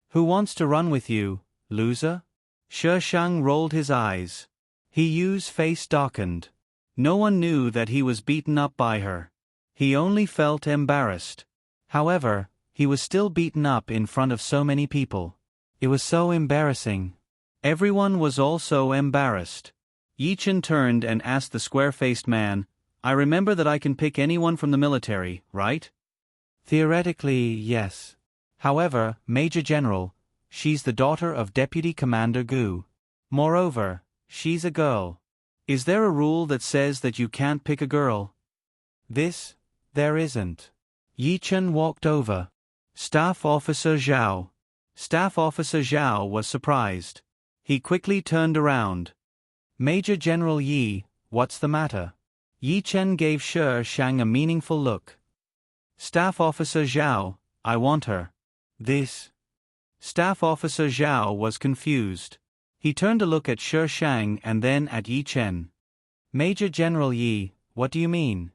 Who wants to run with you, loser? Shi Shang rolled his eyes. He Yu's face darkened. No one knew that he was beaten up by her. He only felt embarrassed. However, he was still beaten up in front of so many people. It was so embarrassing. Everyone was also embarrassed. Yi Chen turned and asked the square-faced man, I remember that I can pick anyone from the military, right? Theoretically, yes. However, Major General, she's the daughter of Deputy Commander Gu. Moreover, she's a girl. Is there a rule that says that you can't pick a girl? There isn't. Yi Chen walked over. Staff Officer Zhao. Staff Officer Zhao was surprised. He quickly turned around. Major General Yi, what's the matter? Yi Chen gave Shi Shang a meaningful look. Staff Officer Zhao, I want her. Staff Officer Zhao was confused. He turned to look at Shi Shang and then at Yi Chen. Major General Yi, what do you mean?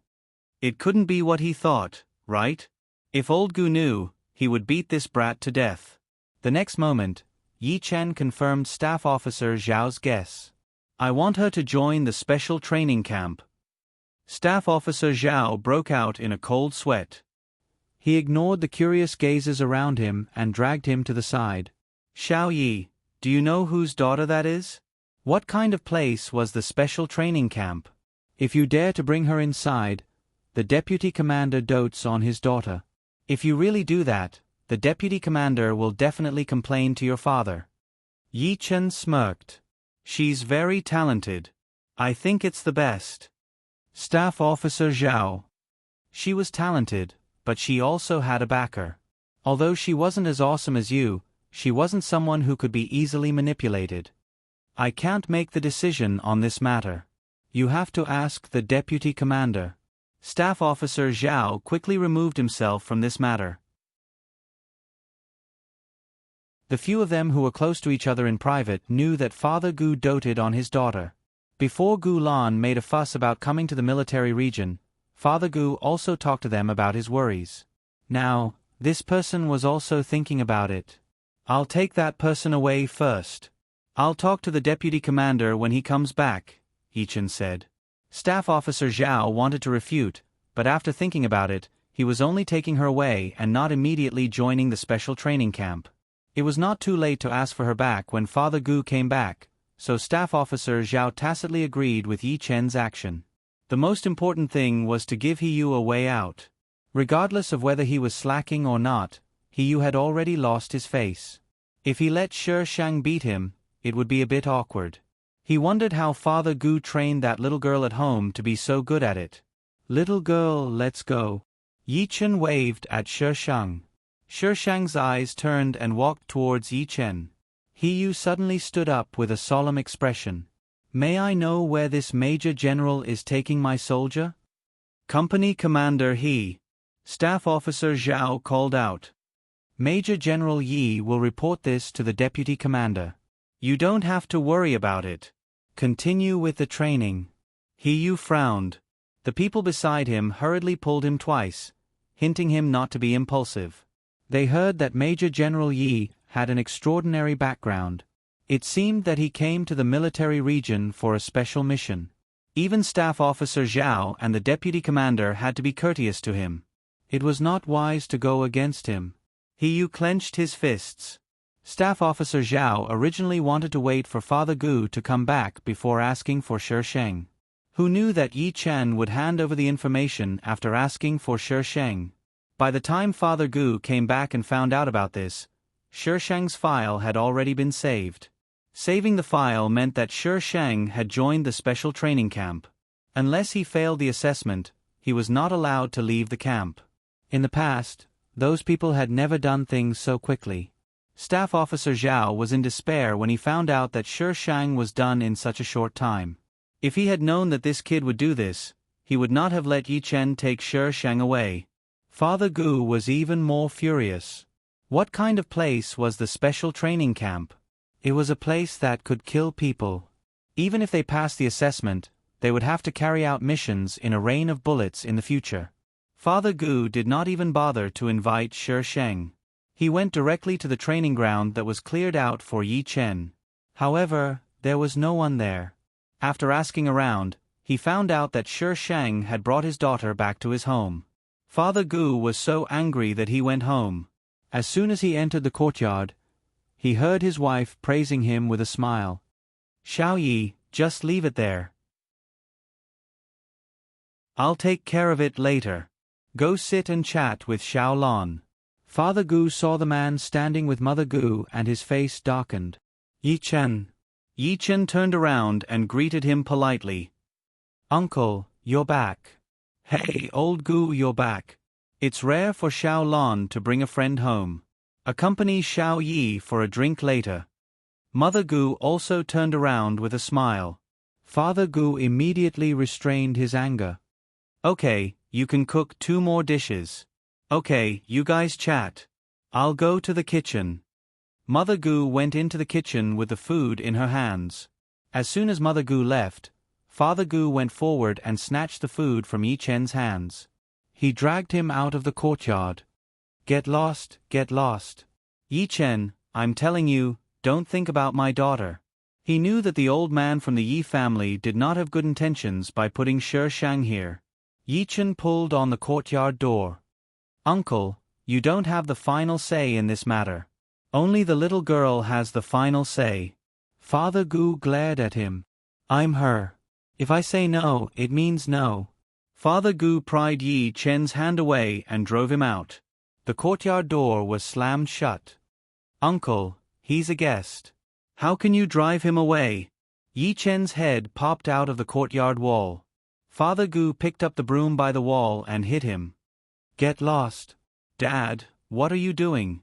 It couldn't be what he thought, right? If old Gu knew, he would beat this brat to death. The next moment, Yi Chen confirmed Staff Officer Zhao's guess. I want her to join the special training camp. Staff Officer Zhao broke out in a cold sweat. He ignored the curious gazes around him and dragged him to the side. Xiao Yi, do you know whose daughter that is? What kind of place was the special training camp? If you dare to bring her inside, the deputy commander dotes on his daughter. If you really do that, the deputy commander will definitely complain to your father. Yi Chen smirked. She's very talented. I think it's the best. Staff Officer Zhao. She was talented, but she also had a backer. Although she wasn't as awesome as you, she wasn't someone who could be easily manipulated. I can't make the decision on this matter. You have to ask the deputy commander. Staff Officer Zhao quickly removed himself from this matter. The few of them who were close to each other in private knew that Father Gu doted on his daughter. Before Gu Lan made a fuss about coming to the military region, Father Gu also talked to them about his worries. Now, this person was also thinking about it. I'll take that person away first. I'll talk to the deputy commander when he comes back, Yi Chen said. Staff Officer Zhao wanted to refute, but after thinking about it, he was only taking her away and not immediately joining the special training camp. It was not too late to ask for her back when Father Gu came back, so Staff Officer Zhao tacitly agreed with Yi Chen's action. The most important thing was to give He Yu a way out. Regardless of whether he was slacking or not, He Yu had already lost his face. If he let Shi Shang beat him, it would be a bit awkward. He wondered how Father Gu trained that little girl at home to be so good at it. Little girl, let's go. Yi Chen waved at Shi Shang. Shi Shang's eyes turned and walked towards Yi Chen. He Yu suddenly stood up with a solemn expression. May I know where this Major General is taking my soldier? Company Commander He. Staff Officer Zhao called out. Major General Yi will report this to the Deputy Commander. You don't have to worry about it. Continue with the training. He Yu frowned. The people beside him hurriedly pulled him twice, hinting him not to be impulsive. They heard that Major General Yi had an extraordinary background. It seemed that he came to the military region for a special mission. Even Staff Officer Zhao and the Deputy Commander had to be courteous to him. It was not wise to go against him. He Yu clenched his fists. Staff Officer Zhao originally wanted to wait for Father Gu to come back before asking for Shi Shang. who knew that Yi Chen would hand over the information after asking for Shi Sheng. By the time Father Gu came back and found out about this, Shi Sheng's file had already been saved. Saving the file meant that Shi Sheng had joined the special training camp. Unless he failed the assessment, he was not allowed to leave the camp. In the past, those people had never done things so quickly. Staff Officer Zhao was in despair when he found out that Shi Sheng was done in such a short time. If he had known that this kid would do this, he would not have let Yi Chen take Shi Sheng away. Father Gu was even more furious. What kind of place was the special training camp? It was a place that could kill people. Even if they passed the assessment, they would have to carry out missions in a rain of bullets in the future. Father Gu did not even bother to invite Shi Sheng. He went directly to the training ground that was cleared out for Yi Chen. However, there was no one there. After asking around, he found out that Shi Sheng had brought his daughter back to his home. Father Gu was so angry that he went home. As soon as he entered the courtyard, he heard his wife praising him with a smile. "Xiao Yi, just leave it there. I'll take care of it later. Go sit and chat with Xiao Lan." Father Gu saw the man standing with Mother Gu and his face darkened. "Yi Chen." Yi Chen turned around and greeted him politely. "Uncle, you're back." "Hey, old Gu, you're back. It's rare for Xiao Lan to bring a friend home. Accompany Xiao Yi for a drink later." Mother Gu also turned around with a smile. Father Gu immediately restrained his anger. "Okay, you can cook 2 more dishes. Okay, you guys chat. I'll go to the kitchen." Mother Gu went into the kitchen with the food in her hands. As soon as Mother Gu left, Father Gu went forward and snatched the food from Yi Chen's hands. He dragged him out of the courtyard. Get lost, get lost. Yi Chen, I'm telling you, don't think about my daughter." He knew that the old man from the Yi family did not have good intentions by putting Shi Sheng here. Yi Chen pulled on the courtyard door. "Uncle, you don't have the final say in this matter. Only the little girl has the final say." Father Gu glared at him. "I'm her. If I say no, it means no." Father Gu pried Yi Chen's hand away and drove him out. The courtyard door was slammed shut. "Uncle, he's a guest. How can you drive him away?" Yi Chen's head popped out of the courtyard wall. Father Gu picked up the broom by the wall and hit him. "Get lost." "Dad, what are you doing?"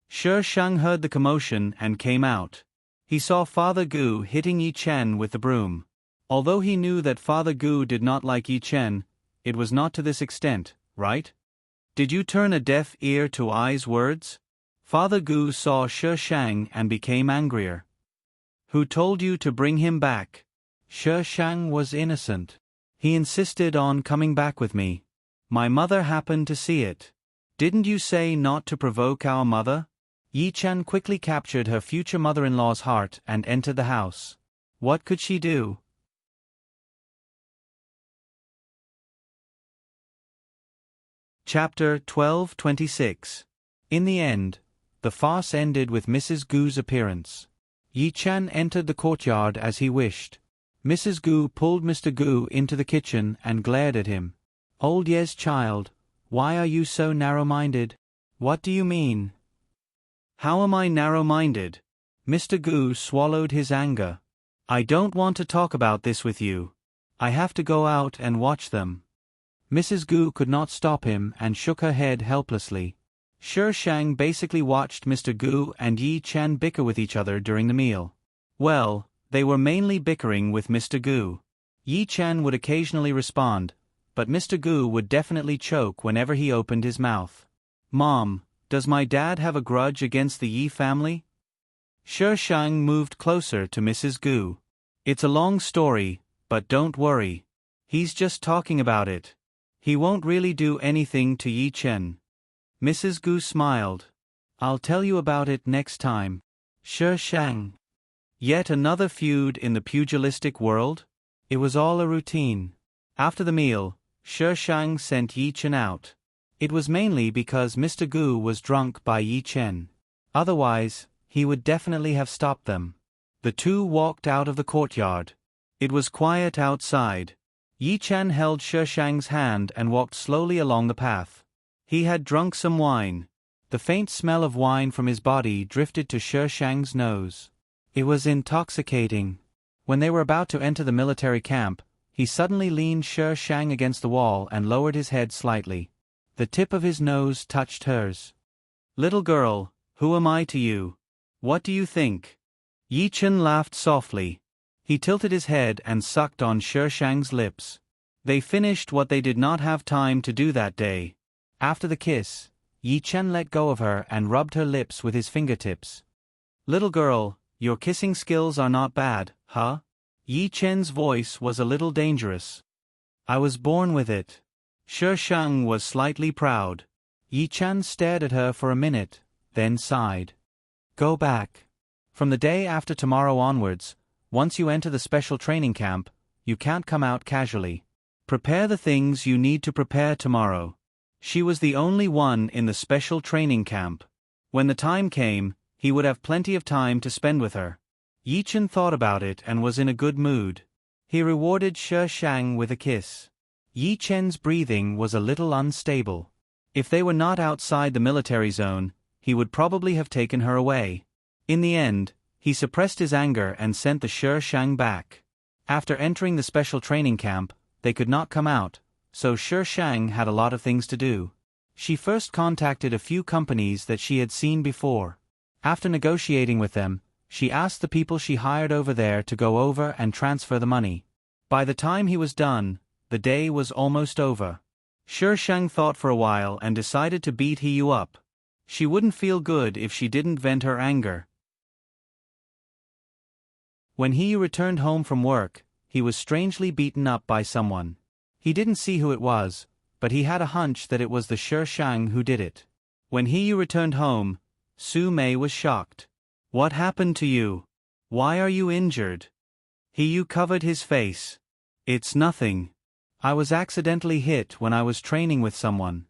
Shi Sheng heard the commotion and came out. He saw Father Gu hitting Yi Chen with the broom. Although he knew that Father Gu did not like Yi Chen, it was not to this extent, right? Did you turn a deaf ear to I's words? Father Gu saw Shi Sheng and became angrier. "Who told you to bring him back?" Shi Sheng was innocent. "He insisted on coming back with me. My mother happened to see it." "Didn't you say not to provoke our mother?" Yi Chen quickly captured her future mother-in-law's heart and entered the house. What could she do? Chapter 12:26. In the end, the farce ended with Mrs. Gu's appearance. Yi Chen entered the courtyard as he wished. Mrs. Gu pulled Mr. Gu into the kitchen and glared at him. "Old Ye's child, why are you so narrow-minded?" "What do you mean?" "How am I narrow-minded?" Mr. Gu swallowed his anger. "I don't want to talk about this with you. I have to go out and watch them." Mrs. Gu could not stop him and shook her head helplessly. Shi Sheng basically watched Mr. Gu and Yi Chen bicker with each other during the meal. Well, they were mainly bickering with Mr. Gu. Yi Chen would occasionally respond, but Mr. Gu would definitely choke whenever he opened his mouth. "Mom, does my dad have a grudge against the Yi family?" Shi Sheng moved closer to Mrs. Gu. "It's a long story, but don't worry. He's just talking about it. He won't really do anything to Yi Chen." Mrs. Gu smiled. "I'll tell you about it next time." Shi Sheng. Yet another feud in the pugilistic world? It was all a routine. After the meal, Shi Sheng sent Yi Chen out. It was mainly because Mr. Gu was drunk by Yi Chen. Otherwise, he would definitely have stopped them. The two walked out of the courtyard. It was quiet outside. Yi Chen held Shi Shang's hand and walked slowly along the path. He had drunk some wine. The faint smell of wine from his body drifted to Shi Shang's nose. It was intoxicating. When they were about to enter the military camp, he suddenly leaned Shi Shang against the wall and lowered his head slightly. The tip of his nose touched hers. "Little girl, who am I to you? What do you think?" Yi Chen laughed softly. He tilted his head and sucked on Shi Shang's lips. They finished what they did not have time to do that day. After the kiss, Yi Chen let go of her and rubbed her lips with his fingertips. "Little girl, your kissing skills are not bad, huh?" Yi Chen's voice was a little dangerous. "I was born with it." Shi Shang was slightly proud. Yi Chen stared at her for a minute, then sighed. "Go back. From the day after tomorrow onwards, once you enter the special training camp, you can't come out casually. Prepare the things you need to prepare tomorrow." She was the only one in the special training camp. When the time came, he would have plenty of time to spend with her. Yi Chen thought about it and was in a good mood. He rewarded Shi Shang with a kiss. Yi Chen's breathing was a little unstable. If they were not outside the military zone, he would probably have taken her away. In the end, he suppressed his anger and sent the Shi Shang back. After entering the special training camp, they could not come out, so Shi Shang had a lot of things to do. She first contacted a few companies that she had seen before. After negotiating with them, she asked the people she hired over there to go over and transfer the money. By the time he was done, the day was almost over. Shi Shang thought for a while and decided to beat Hiyu up. She wouldn't feel good if she didn't vent her anger. When Hiyu returned home from work, he was strangely beaten up by someone. He didn't see who it was, but he had a hunch that it was the Shi Shang who did it. When Hiyu returned home, Su Mei was shocked. "What happened to you? Why are you injured?" Hiyu covered his face. "It's nothing. I was accidentally hit when I was training with someone."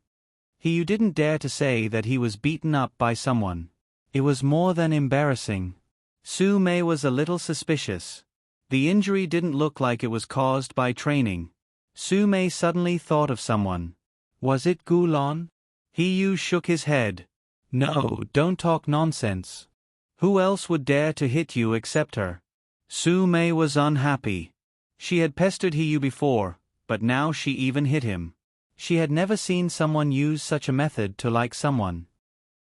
Hiyu didn't dare to say that he was beaten up by someone. It was more than embarrassing. Su Mei was a little suspicious. The injury didn't look like it was caused by training. Su Mei suddenly thought of someone. Was it Gu Lon? Hiyu shook his head. "No, don't talk nonsense. Who else would dare to hit you except her?" Su Mei was unhappy. She had pestered Hiyu before, but now she even hit him. She had never seen someone use such a method to like someone.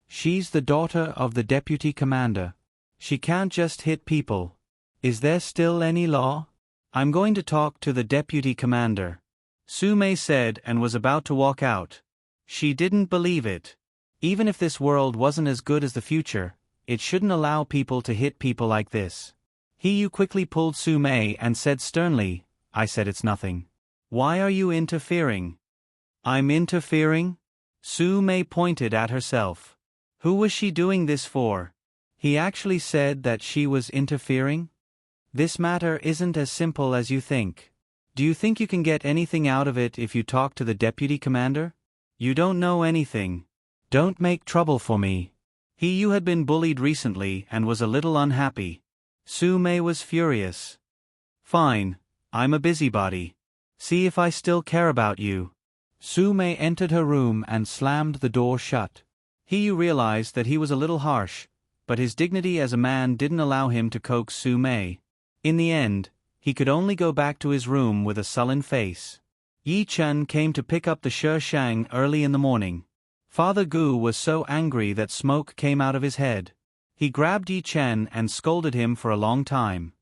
She's the daughter of the deputy commander. She can't just hit people. Is there still any law? "I'm going to talk to the deputy commander," Su Mei said and was about to walk out. She didn't believe it. Even if this world wasn't as good as the future, it shouldn't allow people to hit people like this. Hiyu quickly pulled Su Mei and said sternly, "I said it's nothing. Why are you interfering?" "I'm interfering?" Su Mei pointed at herself. Who was she doing this for? He actually said that she was interfering? This matter isn't as simple as you think. Do you think you can get anything out of it if you talk to the deputy commander? You don't know anything. Don't make trouble for me. Hiyu had been bullied recently and was a little unhappy. Su Mei was furious. "Fine, I'm a busybody. See if I still care about you." Su Mei entered her room and slammed the door shut. Hiyu realized that he was a little harsh, but his dignity as a man didn't allow him to coax Su Mei. In the end, he could only go back to his room with a sullen face. Yi Chen came to pick up the Shi Shang early in the morning. Father Gu was so angry that smoke came out of his head. He grabbed Yi Chen and scolded him for a long time.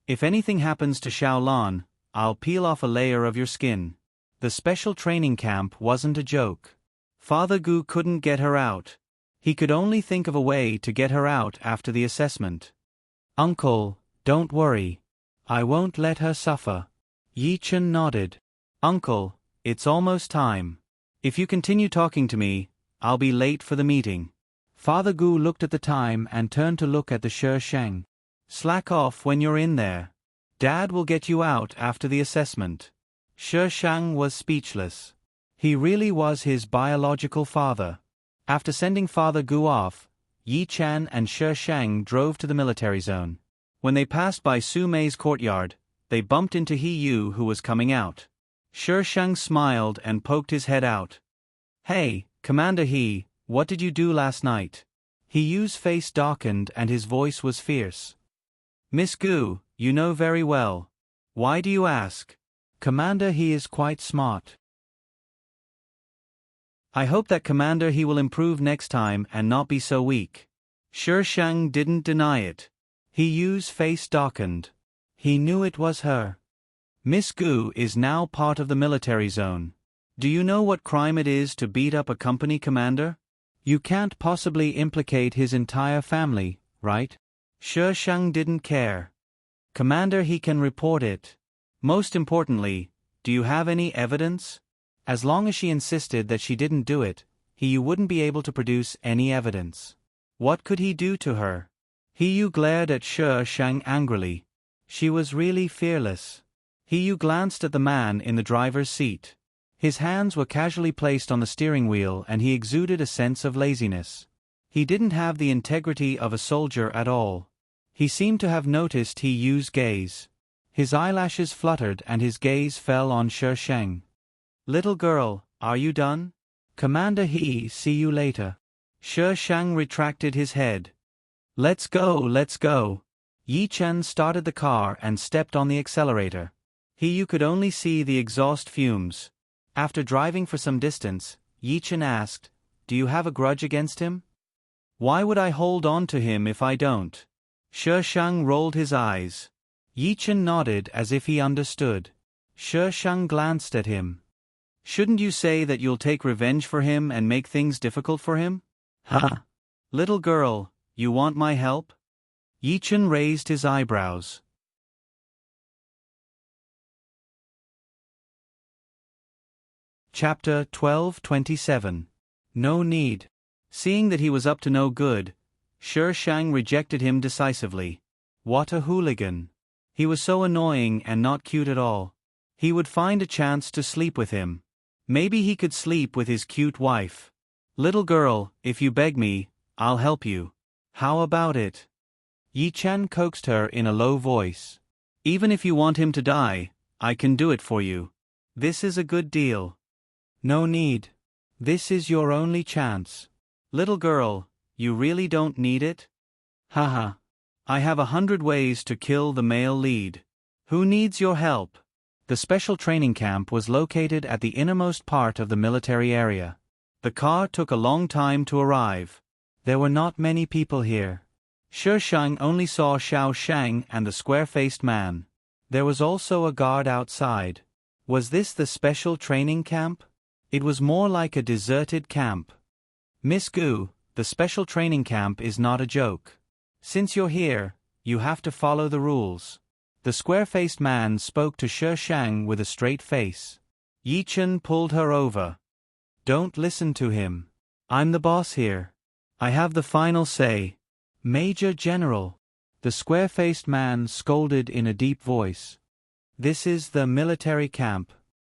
"If anything happens to Xiaolan, I'll peel off a layer of your skin." The special training camp wasn't a joke. Father Gu couldn't get her out. He could only think of a way to get her out after the assessment. "Uncle, don't worry. I won't let her suffer." Yi Chen nodded. "Uncle, it's almost time. If you continue talking to me, I'll be late for the meeting." Father Gu looked at the time and turned to look at the Shi Shang. "Slack off when you're in there. Dad will get you out after the assessment." Shi Shang was speechless. He really was his biological father. After sending Father Gu off, Yi Chen and Shi Shang drove to the military zone. When they passed by Su Mei's courtyard, they bumped into Hiyu who was coming out. Shi Shang smiled and poked his head out. Hey, Commander He, what did you do last night? He Yu's face darkened and his voice was fierce. Miss Gu, you know very well. Why do you ask? Commander He is quite smart. I hope that Commander He will improve next time and not be so weak. Shi Shang didn't deny it. He Yu's face darkened. He knew it was her. Miss Gu is now part of the military zone. Do you know what crime it is to beat up a company commander? You can't possibly implicate his entire family, right? Shi Shang didn't care. Commander, he can report it. Most importantly, do you have any evidence? As long as she insisted that she didn't do it, you wouldn't be able to produce any evidence. What could he do to her? Yu glared at Shi Shang angrily. She was really fearless. Yu glanced at the man in the driver's seat. His hands were casually placed on the steering wheel and he exuded a sense of laziness. He didn't have the integrity of a soldier at all. He seemed to have noticed Yu's gaze. His eyelashes fluttered and his gaze fell on Shi Shang. Little girl, are you done? Commander He, see you later. Shi Shang retracted his head. Let's go, let's go. Yi Chen started the car and stepped on the accelerator. Yu could only see the exhaust fumes. After driving for some distance, Yi Chen asked, do you have a grudge against him? Why would I hold on to him if I don't? Shi Shang rolled his eyes. Yi Chen nodded as if he understood. Shi Shang glanced at him. Shouldn't you say that you'll take revenge for him and make things difficult for him? Ha! Little girl, you want my help? Yi Chen raised his eyebrows. Chapter 12:27. No need. Seeing that he was up to no good, Shi Shang rejected him decisively. What a hooligan. He was so annoying and not cute at all. He would find a chance to sleep with him. Maybe he could sleep with his cute wife. Little girl, if you beg me, I'll help you. How about it? Yi Chen coaxed her in a low voice. Even if you want him to die, I can do it for you. This is a good deal. No need. This is your only chance. Little girl, you really don't need it? Haha. I have 100 ways to kill the male lead. Who needs your help? The special training camp was located at the innermost part of the military area. The car took a long time to arrive. There were not many people here. Shi Shang only saw Xiao Shang and the square-faced man. There was also a guard outside. Was this the special training camp? It was more like a deserted camp. Miss Gu, the special training camp is not a joke. Since you're here, you have to follow the rules. The square-faced man spoke to Shi Shang with a straight face. Yi Chen pulled her over. Don't listen to him. I'm the boss here. I have the final say. Major General. The square-faced man scolded in a deep voice. This is the military camp.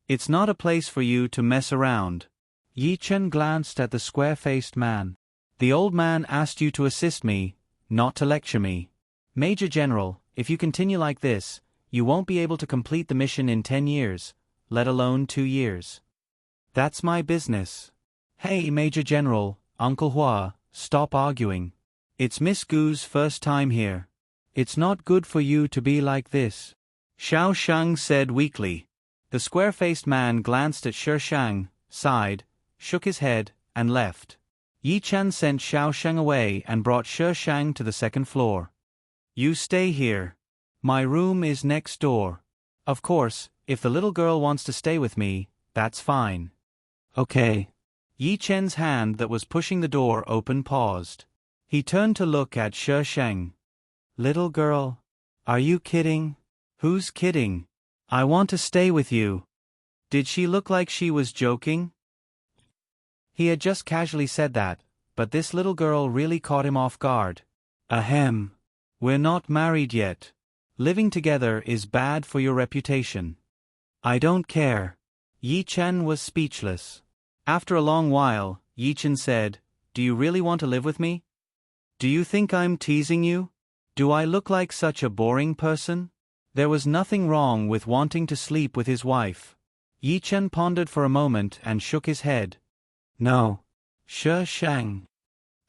It's not a place for you to mess around. Yi Chen glanced at the square-faced man. The old man asked you to assist me, not to lecture me. Major General, if you continue like this, you won't be able to complete the mission in 10 years, let alone 2 years. That's my business. Hey Major General, Uncle Hua, stop arguing. It's Miss Gu's first time here. It's not good for you to be like this. Xiao Shang said weakly. The square-faced man glanced at Shi Shang, sighed, shook his head, and left. Yi Chen sent Xiao Shang away and brought Shi Shang to the second floor. You stay here. My room is next door. Of course, if the little girl wants to stay with me, that's fine. Okay. Yi Chen's hand that was pushing the door open paused. He turned to look at Shi Shang. Little girl, are you kidding? Who's kidding? I want to stay with you. Did she look like she was joking? He had just casually said that, but this little girl really caught him off guard. Ahem. We're not married yet. Living together is bad for your reputation. I don't care. Yi Chen was speechless. After a long while, Yi Chen said, Do you really want to live with me? Do you think I'm teasing you? Do I look like such a boring person? There was nothing wrong with wanting to sleep with his wife. Yi Chen pondered for a moment and shook his head. No. Shi Shang.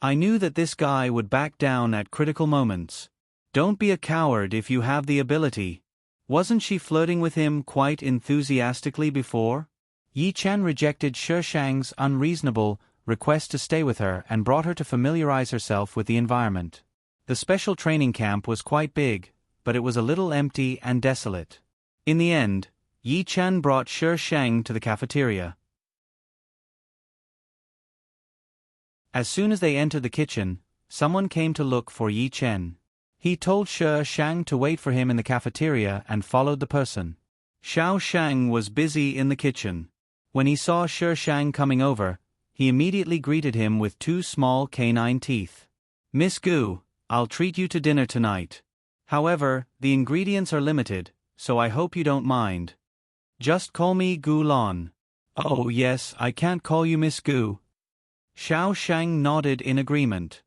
I knew that this guy would back down at critical moments. Don't be a coward if you have the ability. Wasn't she flirting with him quite enthusiastically before? Yi Chen rejected Shi Shang's unreasonable request to stay with her and brought her to familiarize herself with the environment. The special training camp was quite big, but it was a little empty and desolate. In the end, Yi Chen brought Shi Shang to the cafeteria. As soon as they entered the kitchen, someone came to look for Yi Chen. He told Shi Shang to wait for him in the cafeteria and followed the person. Xiao Shang was busy in the kitchen. When he saw Shi Shang coming over, he immediately greeted him with two small canine teeth. Miss Gu, I'll treat you to dinner tonight. However, the ingredients are limited, so I hope you don't mind. Just call me Gu Lon. Oh yes, I can't call you Miss Gu. Xiao Shang nodded in agreement.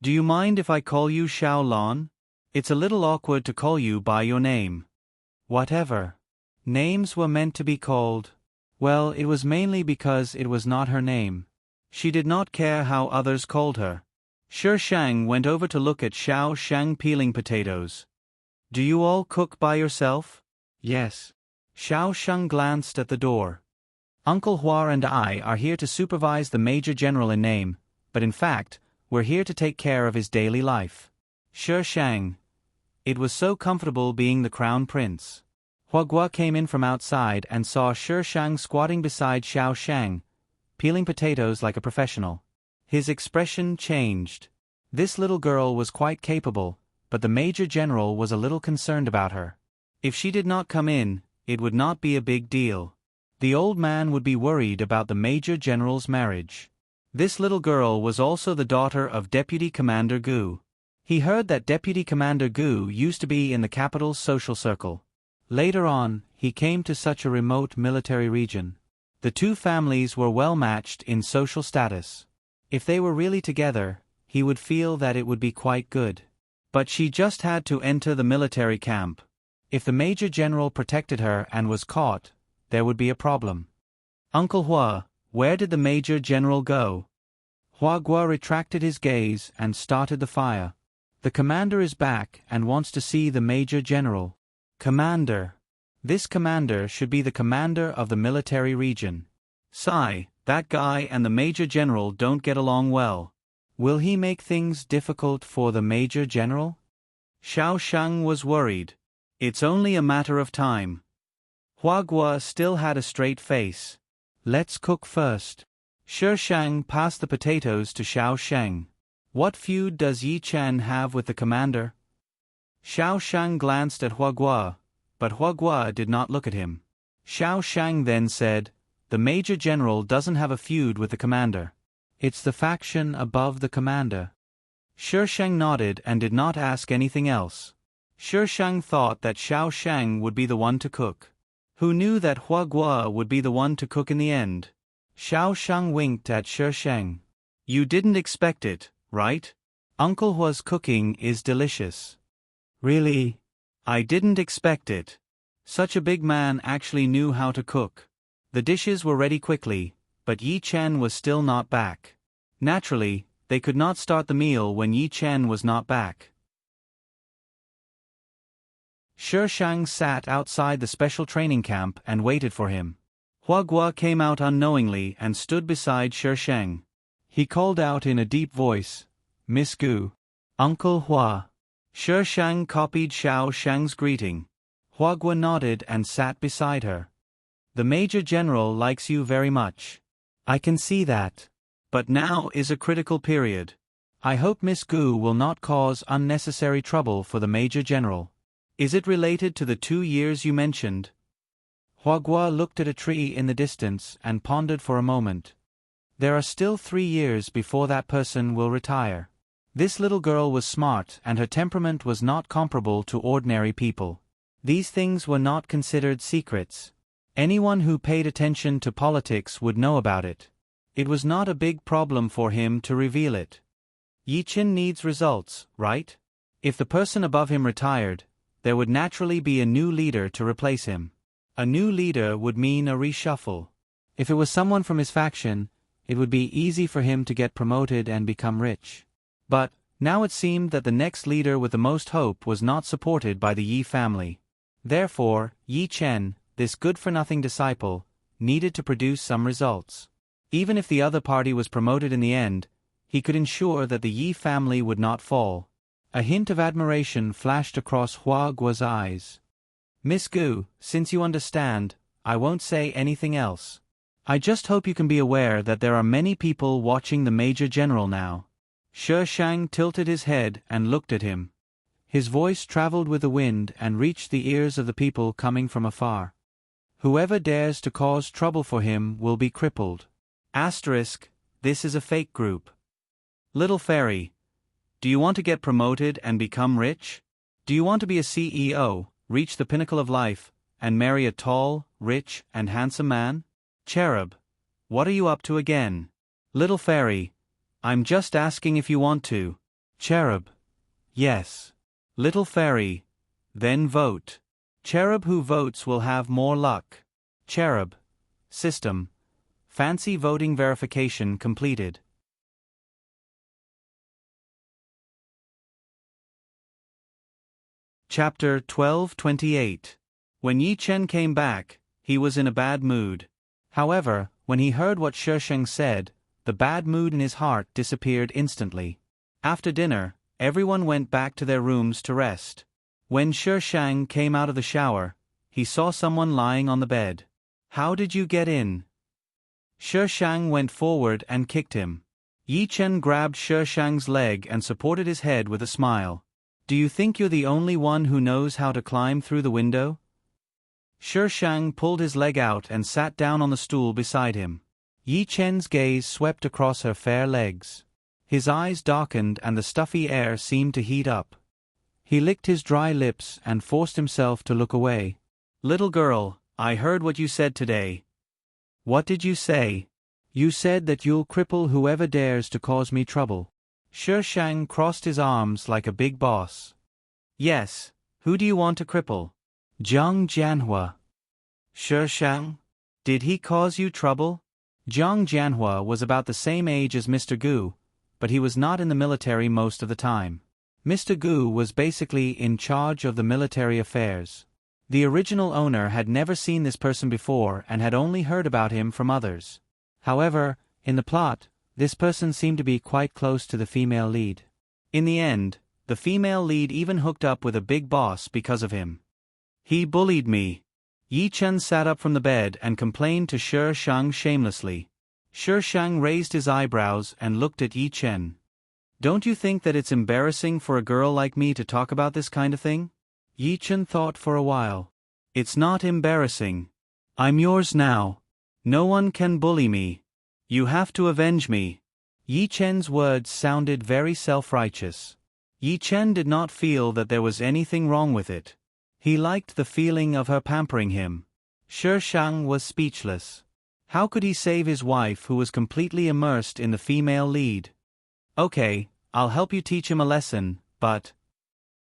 Do you mind if I call you Xiao Lon? It's a little awkward to call you by your name. Whatever. Names were meant to be called. Well, it was mainly because it was not her name. She did not care how others called her. Shi Shang went over to look at Xiao Shang peeling potatoes. Do you all cook by yourself? Yes. Xiao Shang glanced at the door. Uncle Hua and I are here to supervise the Major General in name, but in fact, we're here to take care of his daily life. Shi Shang. It was so comfortable being the crown prince. Hua Guo came in from outside and saw Shi Shang squatting beside Xiao Shang, peeling potatoes like a professional. His expression changed. This little girl was quite capable, but the Major General was a little concerned about her. If she did not come in, it would not be a big deal. The old man would be worried about the Major General's marriage. This little girl was also the daughter of Deputy Commander Gu. He heard that Deputy Commander Gu used to be in the capital's social circle. Later on, he came to such a remote military region. The two families were well matched in social status. If they were really together, he would feel that it would be quite good. But she just had to enter the military camp. If the Major General protected her and was caught, there would be a problem. Uncle Hua, where did the Major General go? Hua Guo retracted his gaze and started the fire. The commander is back and wants to see the Major General. Commander. This commander should be the commander of the military region. Sigh, that guy and the Major General don't get along well. Will he make things difficult for the Major General? Xiao Shang was worried. It's only a matter of time. Hua Guo still had a straight face. Let's cook first. Shi Shang passed the potatoes to Xiao Shang. What feud does Yi Chen have with the commander? Xiao Shang glanced at Hua Guo, but Hua Guo did not look at him. Xiao Shang then said, the Major General doesn't have a feud with the commander. It's the faction above the commander. Shi Shang nodded and did not ask anything else. Shi Shang thought that Xiao Shang would be the one to cook. Who knew that Hua Guo would be the one to cook in the end? Xiao Shang winked at Shi Shang. You didn't expect it, right? Uncle Hua's cooking is delicious. Really? I didn't expect it. Such a big man actually knew how to cook. The dishes were ready quickly, but Yi Chen was still not back. Naturally, they could not start the meal when Yi Chen was not back. Shi Shang sat outside the special training camp and waited for him. Hua Guo came out unknowingly and stood beside Shi Shang. He called out in a deep voice, Miss Gu. Uncle Hua. Shi Shang copied Xiao Shang's greeting. Hua Guo nodded and sat beside her. The Major General likes you very much. I can see that. But now is a critical period. I hope Miss Gu will not cause unnecessary trouble for the Major General. Is it related to the 2 years you mentioned? Hua Guo looked at a tree in the distance and pondered for a moment. There are still 3 years before that person will retire. This little girl was smart and her temperament was not comparable to ordinary people. These things were not considered secrets. Anyone who paid attention to politics would know about it. It was not a big problem for him to reveal it. Yi Chen needs results, right? If the person above him retired, there would naturally be a new leader to replace him. A new leader would mean a reshuffle. If it was someone from his faction, it would be easy for him to get promoted and become rich. But now it seemed that the next leader with the most hope was not supported by the Yi family. Therefore, Yi Chen, this good-for-nothing disciple, needed to produce some results. Even if the other party was promoted in the end, he could ensure that the Yi family would not fall. A hint of admiration flashed across Hua Guo's eyes. Miss Gu, since you understand, I won't say anything else. I just hope you can be aware that there are many people watching the Major General now. Shi Shang tilted his head and looked at him. His voice traveled with the wind and reached the ears of the people coming from afar. Whoever dares to cause trouble for him will be crippled. Asterisk, this is a fake group. Little Fairy, do you want to get promoted and become rich? Do you want to be a CEO, reach the pinnacle of life, and marry a tall, rich, and handsome man? Cherub, what are you up to again? Little Fairy, I'm just asking if you want to. Cherub, yes. Little Fairy, then vote. Cherub who votes will have more luck. Cherub, system. Fancy voting verification completed. Chapter 12:28. When Yi Chen came back, he was in a bad mood. However, when he heard what Shi Sheng said, the bad mood in his heart disappeared instantly. After dinner, everyone went back to their rooms to rest. When Shi Shang came out of the shower, he saw someone lying on the bed. How did you get in? Shi Shang went forward and kicked him. Yi Chen grabbed Shi Shang's leg and supported his head with a smile. Do you think you're the only one who knows how to climb through the window? Shi Shang pulled his leg out and sat down on the stool beside him. Yi Chen's gaze swept across her fair legs. His eyes darkened and the stuffy air seemed to heat up. He licked his dry lips and forced himself to look away. Little girl, I heard what you said today. What did you say? You said that you'll cripple whoever dares to cause me trouble. Shi Shang crossed his arms like a big boss. Yes, who do you want to cripple? Zhang Jianhua. Shi Shang? Did he cause you trouble? Zhang Jianhua was about the same age as Mr. Gu, but he was not in the military most of the time. Mr. Gu was basically in charge of the military affairs. The original owner had never seen this person before and had only heard about him from others. However, in the plot, this person seemed to be quite close to the female lead. In the end, the female lead even hooked up with a big boss because of him. He bullied me. Yi Chen sat up from the bed and complained to Shi Shang shamelessly. Shi Shang raised his eyebrows and looked at Yi Chen. Don't you think that it's embarrassing for a girl like me to talk about this kind of thing? Yi Chen thought for a while. It's not embarrassing. I'm yours now. No one can bully me. You have to avenge me. Yi Chen's words sounded very self-righteous. Yi Chen did not feel that there was anything wrong with it. He liked the feeling of her pampering him. Shi Shang was speechless. How could he save his wife who was completely immersed in the female lead? Okay, I'll help you teach him a lesson, but...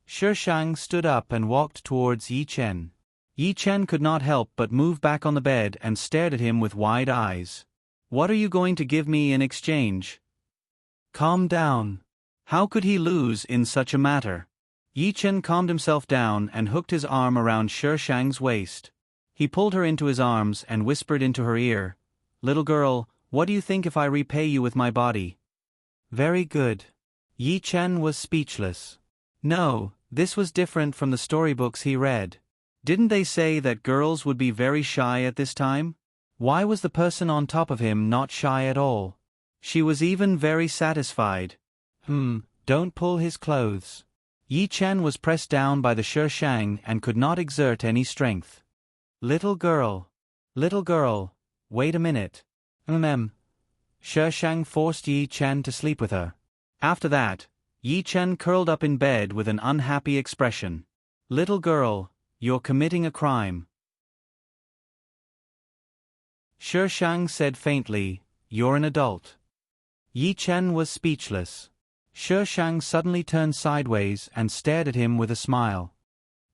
Shi Shang stood up and walked towards Yi Chen. Yi Chen could not help but move back on the bed and stared at him with wide eyes. What are you going to give me in exchange? Calm down. How could he lose in such a matter? Yi Chen calmed himself down and hooked his arm around Shi Shang's waist. He pulled her into his arms and whispered into her ear, Little girl, what do you think if I repay you with my body? Very good. Yi Chen was speechless. No, this was different from the storybooks he read. Didn't they say that girls would be very shy at this time? Why was the person on top of him not shy at all? She was even very satisfied. Don't pull his clothes. Yi Chen was pressed down by the Shi Shang and could not exert any strength. Little girl, wait a minute. Shi Shang forced Yi Chen to sleep with her. After that, Yi Chen curled up in bed with an unhappy expression. Little girl, you're committing a crime. Shi Shang said faintly, You're an adult. Yi Chen was speechless. Shi Shang suddenly turned sideways and stared at him with a smile.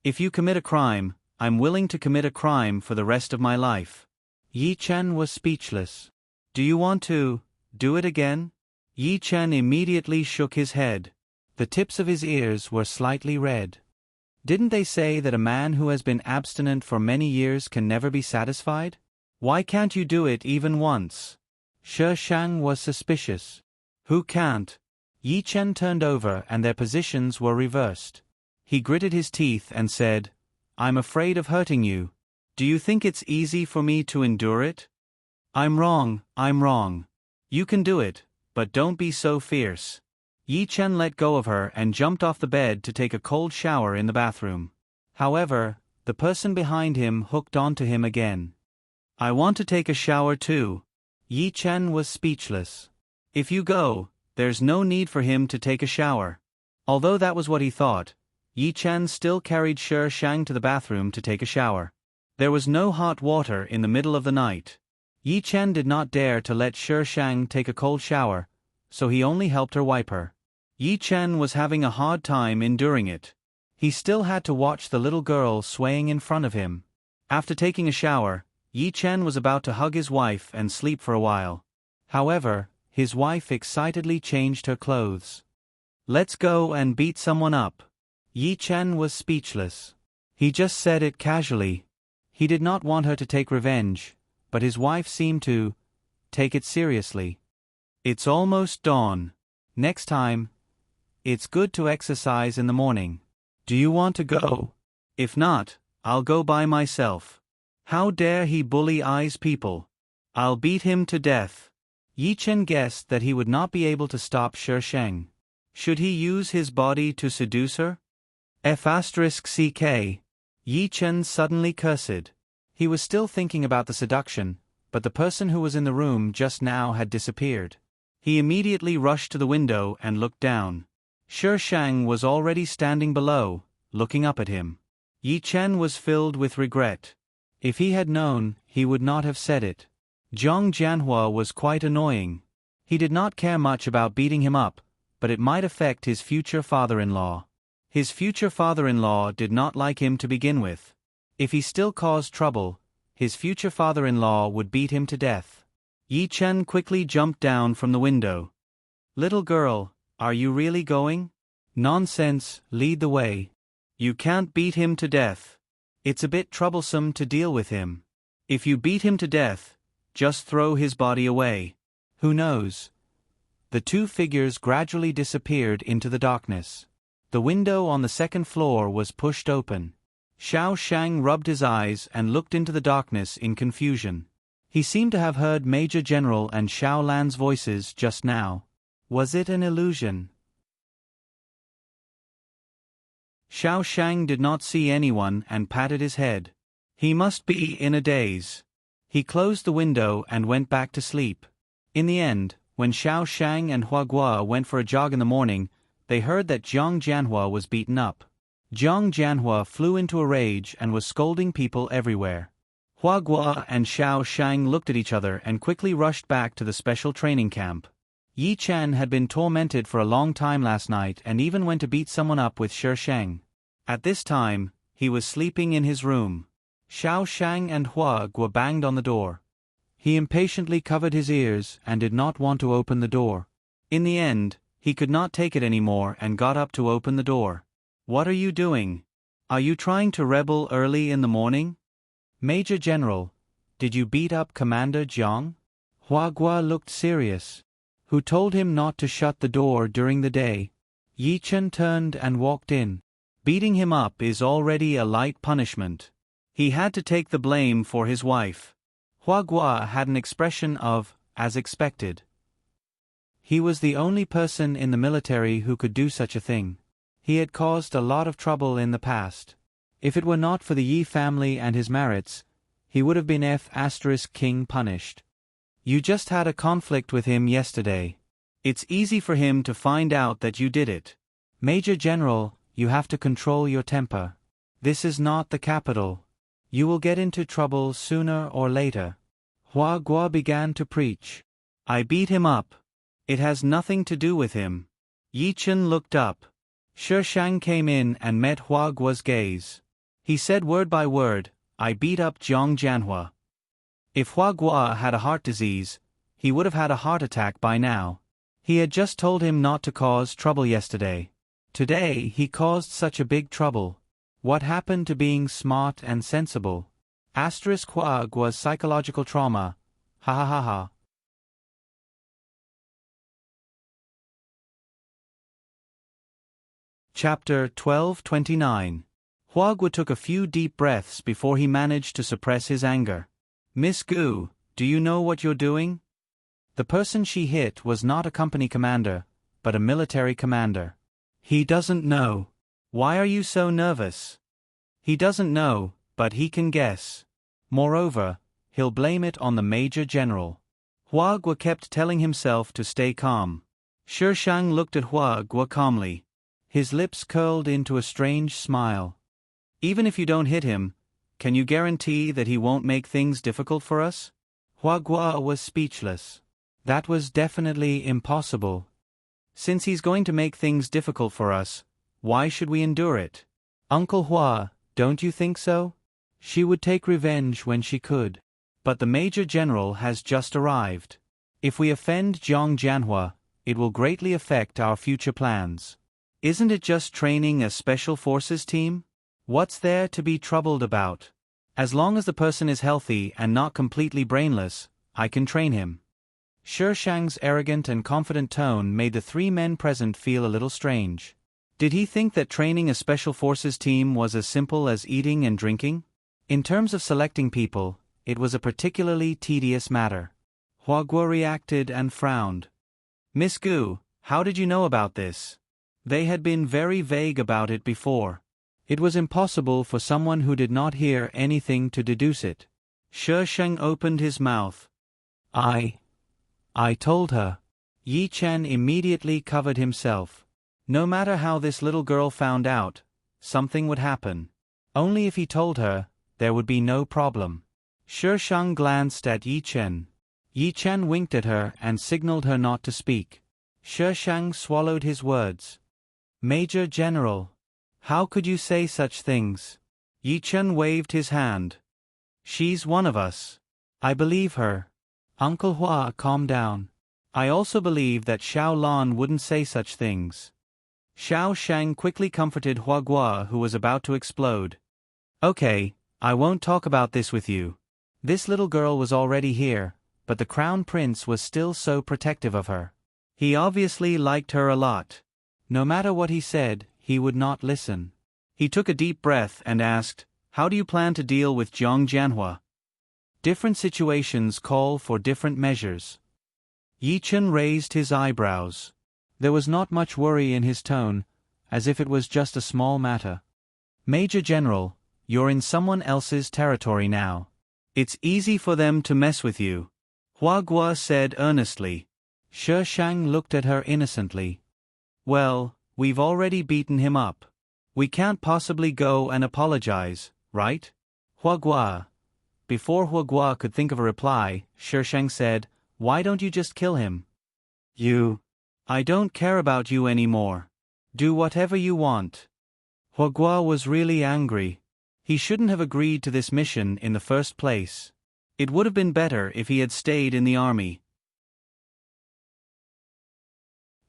If you commit a crime, I'm willing to commit a crime for the rest of my life. Yi Chen was speechless. Do you want to do it again? Yi Chen immediately shook his head. The tips of his ears were slightly red. Didn't they say that a man who has been abstinent for many years can never be satisfied? Why can't you do it even once? Shi Shang was suspicious. Who can't? Yi Chen turned over and their positions were reversed. He gritted his teeth and said, I'm afraid of hurting you. Do you think it's easy for me to endure it? I'm wrong. You can do it, but don't be so fierce. Yi Chen let go of her and jumped off the bed to take a cold shower in the bathroom. However, the person behind him hooked onto him again. I want to take a shower too. Yi Chen was speechless. If you go, there's no need for him to take a shower. Although that was what he thought, Yi Chen still carried Shi Shang to the bathroom to take a shower. There was no hot water in the middle of the night. Yi Chen did not dare to let Shi Shang take a cold shower, so he only helped her wipe her. Yi Chen was having a hard time enduring it. He still had to watch the little girl swaying in front of him. After taking a shower, Yi Chen was about to hug his wife and sleep for a while. However, his wife excitedly changed her clothes. Let's go and beat someone up. Yi Chen was speechless. He just said it casually. He did not want her to take revenge, but his wife seemed to take it seriously. It's almost dawn. Next time, it's good to exercise in the morning. Do you want to go? If not, I'll go by myself. How dare he bully I's people? I'll beat him to death. Yi Chen guessed that he would not be able to stop Shi Shang. Should he use his body to seduce her? F***ck. Yi Chen suddenly cursed. He was still thinking about the seduction, but the person who was in the room just now had disappeared. He immediately rushed to the window and looked down. Shi Shang was already standing below, looking up at him. Yi Chen was filled with regret. If he had known, he would not have said it. Zhang Jianhua was quite annoying. He did not care much about beating him up, but it might affect his future father-in-law. His future father-in-law did not like him to begin with. If he still caused trouble, his future father-in-law would beat him to death. Yi Chen quickly jumped down from the window. Little girl, are you really going? Nonsense, lead the way. You can't beat him to death. It's a bit troublesome to deal with him. If you beat him to death, just throw his body away. Who knows? The two figures gradually disappeared into the darkness. The window on the second floor was pushed open. Xiao Shang rubbed his eyes and looked into the darkness in confusion. He seemed to have heard Major General and Xiao Lan's voices just now. Was it an illusion? Xiao Shang did not see anyone and patted his head. He must be in a daze. He closed the window and went back to sleep. In the end, when Xiao Shang and Hua Guo went for a jog in the morning, they heard that Zhang Jianhua was beaten up. Zhang Jianhua flew into a rage and was scolding people everywhere. Hua Guo and Xiao Shang looked at each other and quickly rushed back to the special training camp. Yi Chen had been tormented for a long time last night and even went to beat someone up with Shi Shang. At this time, he was sleeping in his room. Xiao Shang and Hua Guo banged on the door. He impatiently covered his ears and did not want to open the door. In the end, he could not take it anymore and got up to open the door. What are you doing? Are you trying to rebel early in the morning? Major General, did you beat up Commander Jiang? Hua Guo looked serious. Who told him not to shut the door during the day? Yi Chen turned and walked in. Beating him up is already a light punishment. He had to take the blame for his wife. Hua Guo had an expression of, as expected. He was the only person in the military who could do such a thing. He had caused a lot of trouble in the past. If it were not for the Yi family and his merits, he would have been F***king punished. You just had a conflict with him yesterday. It's easy for him to find out that you did it. Major General, you have to control your temper. This is not the capital. You will get into trouble sooner or later. Hua Guo began to preach. I beat him up. It has nothing to do with him. Yi Chen looked up. Shi Shang came in and met Hua Guo's gaze. He said word by word, "I beat up Jiang Jianhua." If Hua Guo had a heart disease, he would have had a heart attack by now. He had just told him not to cause trouble yesterday. Today he caused such a big trouble. What happened to being smart and sensible? Hua Guo's psychological trauma. Ha ha ha ha. Chapter 12:29. Hua Guo took a few deep breaths before he managed to suppress his anger. "Miss Gu, do you know what you're doing?" The person she hit was not a company commander, but a military commander. "He doesn't know." "Why are you so nervous?" "He doesn't know, but he can guess. Moreover, he'll blame it on the Major General." Hua Guo kept telling himself to stay calm. Shi Shang looked at Hua Guo calmly. His lips curled into a strange smile. "Even if you don't hit him, can you guarantee that he won't make things difficult for us?" Hua Guo was speechless. That was definitely impossible. Since he's going to make things difficult for us, why should we endure it? "Uncle Hua, don't you think so?" She would take revenge when she could. But the Major General has just arrived. If we offend Jiang Jianhua, it will greatly affect our future plans. Isn't it just training a special forces team? What's there to be troubled about? As long as the person is healthy and not completely brainless, I can train him. Shi Shang's arrogant and confident tone made the three men present feel a little strange. Did he think that training a special forces team was as simple as eating and drinking? In terms of selecting people, it was a particularly tedious matter. Hua Guo reacted and frowned. "Miss Gu, how did you know about this?" They had been very vague about it before. It was impossible for someone who did not hear anything to deduce it. Shi Sheng opened his mouth. I told her." Yi Chen immediately covered himself. No matter how this little girl found out, something would happen. Only if he told her, there would be no problem. Shi Shang glanced at Yi Chen. Yi Chen winked at her and signaled her not to speak. Shi Shang swallowed his words. "Major General, how could you say such things?" Yi Chen waved his hand. "She's one of us. I believe her." "Uncle Hua, calm down. I also believe that Xiao Lan wouldn't say such things." Xiao Shang quickly comforted Hua Guo, who was about to explode. "Okay, I won't talk about this with you." This little girl was already here, but the Crown Prince was still so protective of her. He obviously liked her a lot. No matter what he said, he would not listen. He took a deep breath and asked, "How do you plan to deal with Jiang Jianhua?" "Different situations call for different measures." Yi Chen raised his eyebrows. There was not much worry in his tone, as if it was just a small matter. "Major General, you're in someone else's territory now. It's easy for them to mess with you," Hua Guo said earnestly. Shi Shang looked at her innocently. "Well, we've already beaten him up. We can't possibly go and apologize, right?" Hua Guo. Before Hua Guo could think of a reply, Shi Shang said, "Why don't you just kill him?" I don't care about you anymore. Do whatever you want." Hua Guo was really angry. He shouldn't have agreed to this mission in the first place. It would have been better if he had stayed in the army.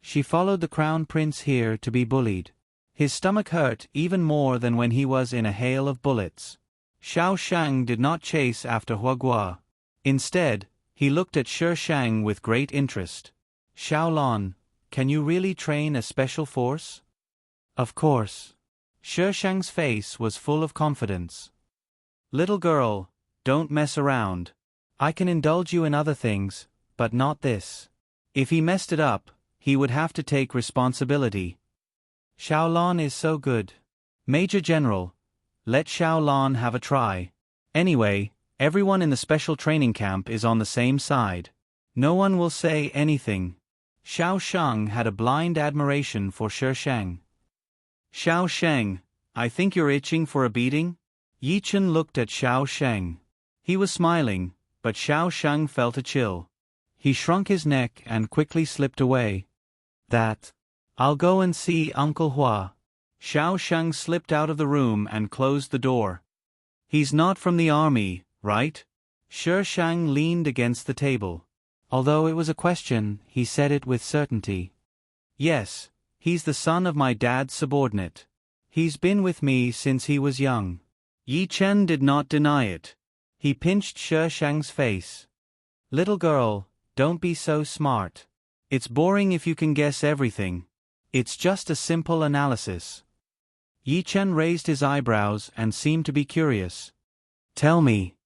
She followed the Crown Prince here to be bullied. His stomach hurt even more than when he was in a hail of bullets. Xiao Shang did not chase after Hua Guo. Instead, he looked at Shi Shang with great interest. "Xiao Lan, can you really train a special force?" "Of course." Shi Shang's face was full of confidence. "Little girl, don't mess around. I can indulge you in other things, but not this." If he messed it up, he would have to take responsibility. "Xiao Lan is so good. Major General, let Xiao Lan have a try. Anyway, everyone in the special training camp is on the same side. No one will say anything." Xiao Shang had a blind admiration for Shi Shang. "Xiao Shang, I think you're itching for a beating?" Yi Chen looked at Xiao Shang. He was smiling, but Xiao Shang felt a chill. He shrunk his neck and quickly slipped away. "I'll go and see Uncle Hua." Xiao Shang slipped out of the room and closed the door. He's not from the army, right? Shi Shang leaned against the table. Although it was a question, he said it with certainty. Yes, he's the son of my dad's subordinate. He's been with me since he was young. Yi Chen did not deny it. He pinched Shi Shang's face. Little girl, don't be so smart. It's boring if you can guess everything. It's just a simple analysis. Yi Chen raised his eyebrows and seemed to be curious. Tell me.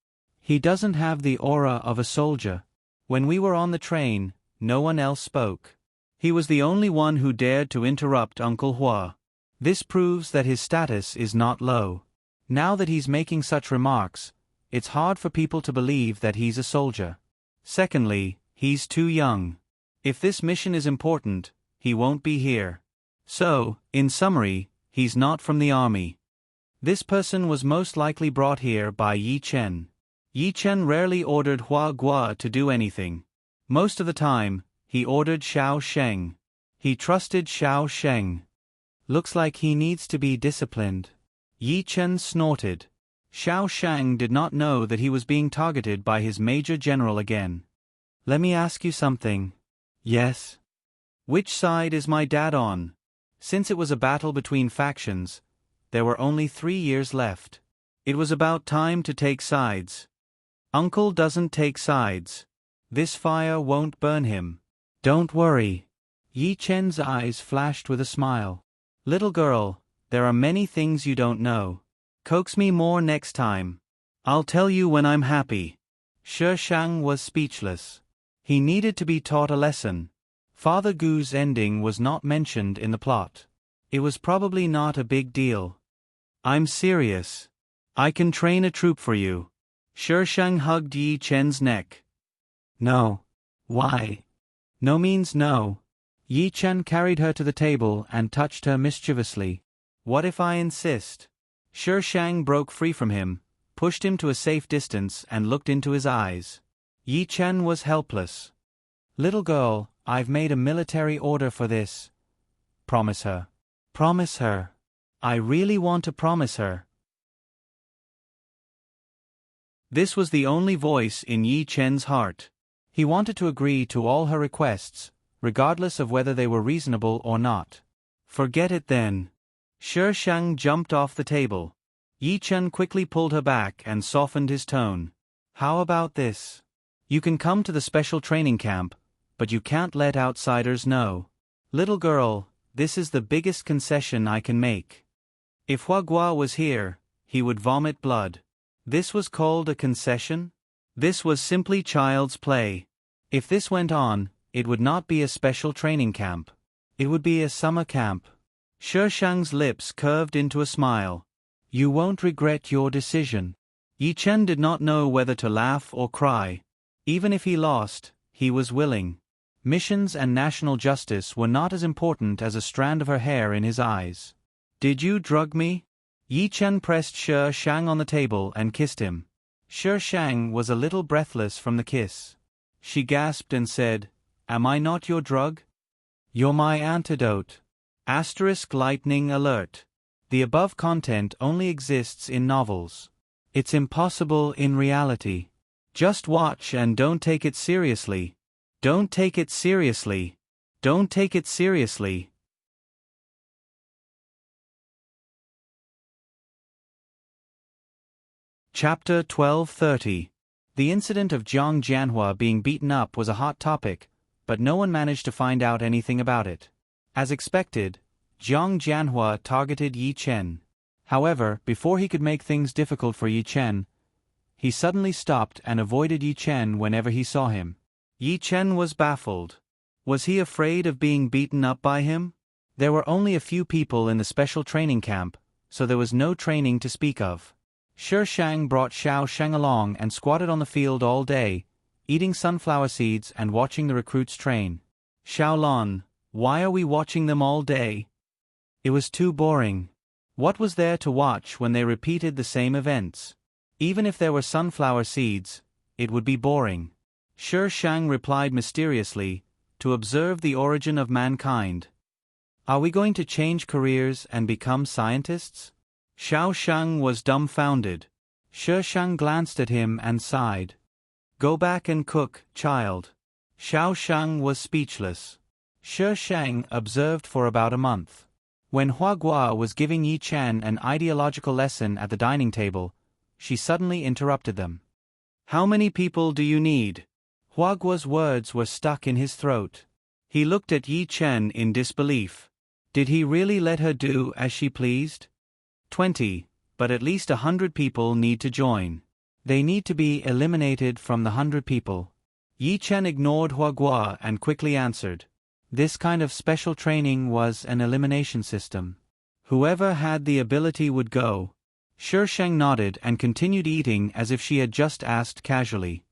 He doesn't have the aura of a soldier. When we were on the train, no one else spoke. He was the only one who dared to interrupt Uncle Hua. This proves that his status is not low. Now that he's making such remarks, it's hard for people to believe that he's a soldier. Secondly, he's too young. If this mission is important, he won't be here. So, in summary, he's not from the army. This person was most likely brought here by Yi Chen. Yi Chen rarely ordered Hua Guo to do anything. Most of the time, he ordered Xiao Sheng. He trusted Xiao Sheng. Looks like he needs to be disciplined. Yi Chen snorted. Xiao Shang did not know that he was being targeted by his major general again. Let me ask you something. Yes? Which side is my dad on? Since it was a battle between factions, there were only 3 years left. It was about time to take sides. Uncle doesn't take sides. This fire won't burn him. Don't worry. Yi Chen's eyes flashed with a smile. Little girl, there are many things you don't know. Coax me more next time. I'll tell you when I'm happy. Shi Shang was speechless. He needed to be taught a lesson. Father Gu's ending was not mentioned in the plot. It was probably not a big deal. I'm serious. I can train a troop for you. Shi Shang hugged Yi Chen's neck. No. Why? No means no. Yi Chen carried her to the table and touched her mischievously. What if I insist? Shi Shang broke free from him, pushed him to a safe distance and looked into his eyes. Yi Chen was helpless. Little girl, I've made a military order for this. Promise her. Promise her. I really want to promise her. This was the only voice in Yi Chen's heart. He wanted to agree to all her requests, regardless of whether they were reasonable or not. Forget it then. Shi Shang jumped off the table. Yi Chen quickly pulled her back and softened his tone. How about this? You can come to the special training camp, but you can't let outsiders know. Little girl, this is the biggest concession I can make. If Hua Guo was here, he would vomit blood. This was called a concession? This was simply child's play. If this went on, it would not be a special training camp. It would be a summer camp. Shi Shang's lips curved into a smile. You won't regret your decision. Yi Chen did not know whether to laugh or cry. Even if he lost, he was willing. Missions and national justice were not as important as a strand of her hair in his eyes. Did you drug me? Yi Chen pressed Shi Shang on the table and kissed him. Shi Shang was a little breathless from the kiss. She gasped and said, Am I not your drug? You're my antidote. Lightning alert. The above content only exists in novels. It's impossible in reality. Just watch and don't take it seriously. Don't take it seriously. Don't take it seriously. Chapter 1230. The incident of Jiang Jianhua being beaten up was a hot topic, but no one managed to find out anything about it. As expected, Jiang Jianhua targeted Yi Chen. However, before he could make things difficult for Yi Chen, he suddenly stopped and avoided Yi Chen whenever he saw him. Yi Chen was baffled. Was he afraid of being beaten up by him? There were only a few people in the special training camp, so there was no training to speak of. Shi Shang brought Xiao Sheng along and squatted on the field all day, eating sunflower seeds and watching the recruits train. Xiaolon, why are we watching them all day? It was too boring. What was there to watch when they repeated the same events? Even if there were sunflower seeds, it would be boring. Shi Shang replied mysteriously, to observe the origin of mankind. Are we going to change careers and become scientists? Xiao Shang was dumbfounded. Shi Shang glanced at him and sighed. Go back and cook, child. Xiao Shang was speechless. Shi Shang observed for about a month. When Hua Guo was giving Yi Chen an ideological lesson at the dining table, she suddenly interrupted them. How many people do you need? Hua Guo's words were stuck in his throat. He looked at Yi Chen in disbelief. Did he really let her do as she pleased? 20, but at least 100 people need to join. They need to be eliminated from the 100 people. Yi Chen ignored Hua Guo and quickly answered. This kind of special training was an elimination system. Whoever had the ability would go. Shi Shang nodded and continued eating as if she had just asked casually.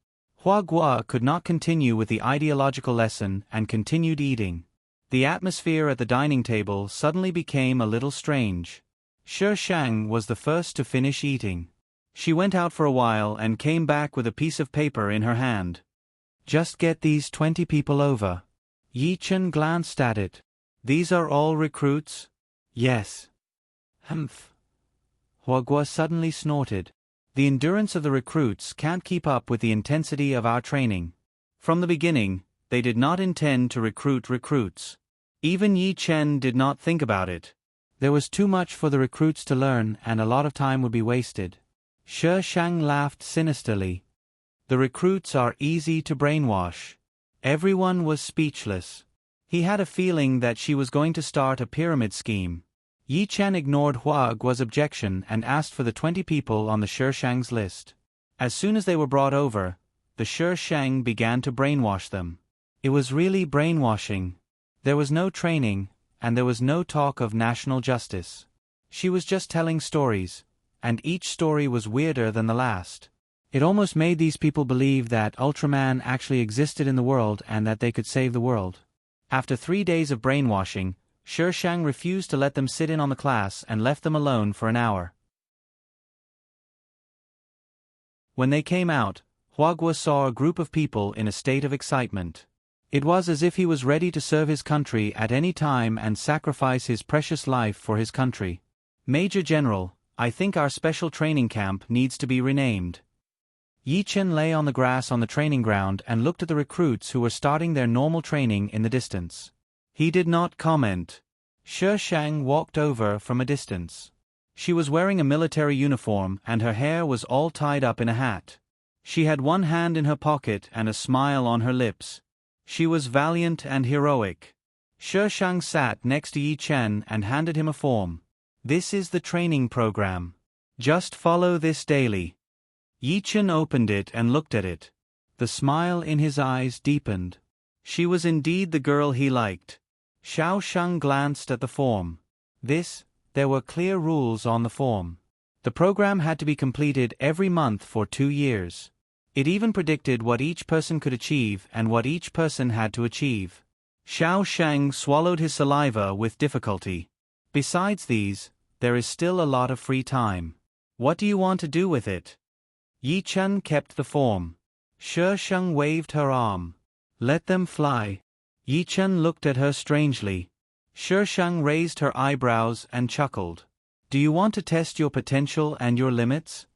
Hua Guo could not continue with the ideological lesson and continued eating. The atmosphere at the dining table suddenly became a little strange. Shi Shang was the first to finish eating. She went out for a while and came back with a piece of paper in her hand. Just get these 20 people over. Yi Chen glanced at it. These are all recruits? Yes. Humph. Hua Guo suddenly snorted. The endurance of the recruits can't keep up with the intensity of our training. From the beginning, they did not intend to recruit recruits. Even Yi Chen did not think about it. There was too much for the recruits to learn and a lot of time would be wasted. Shi Shang laughed sinisterly. The recruits are easy to brainwash. Everyone was speechless. He had a feeling that she was going to start a pyramid scheme. Yi Chen ignored Hua Guo's objection and asked for the 20 people on the Shi Shang's list. As soon as they were brought over, the Shi Shang began to brainwash them. It was really brainwashing. There was no training, and there was no talk of national justice. She was just telling stories, and each story was weirder than the last. It almost made these people believe that Ultraman actually existed in the world and that they could save the world. After 3 days of brainwashing, Shi Shang refused to let them sit in on the class and left them alone for an hour. When they came out, Hua Guo saw a group of people in a state of excitement. It was as if he was ready to serve his country at any time and sacrifice his precious life for his country. Major General, I think our special training camp needs to be renamed. Yi Chen lay on the grass on the training ground and looked at the recruits who were starting their normal training in the distance. He did not comment. Shi Shang walked over from a distance. She was wearing a military uniform and her hair was all tied up in a hat. She had one hand in her pocket and a smile on her lips. She was valiant and heroic. Shi Shang sat next to Yi Chen and handed him a form. This is the training program. Just follow this daily. Yi Chen opened it and looked at it. The smile in his eyes deepened. She was indeed the girl he liked. Xiao Shang glanced at the form. There were clear rules on the form. The program had to be completed every month for 2 years. It even predicted what each person could achieve and what each person had to achieve. Xiao Shang swallowed his saliva with difficulty. Besides these, there is still a lot of free time. What do you want to do with it? Yi Chen kept the form. Shi Shang waved her arm. Let them fly. Yi Chen looked at her strangely. Shi Shang raised her eyebrows and chuckled. Do you want to test your potential and your limits?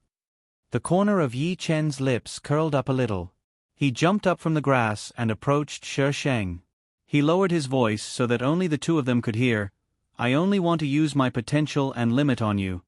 The corner of Yi Chen's lips curled up a little. He jumped up from the grass and approached Shi Shang. He lowered his voice so that only the two of them could hear. I only want to use my potential and limit on you.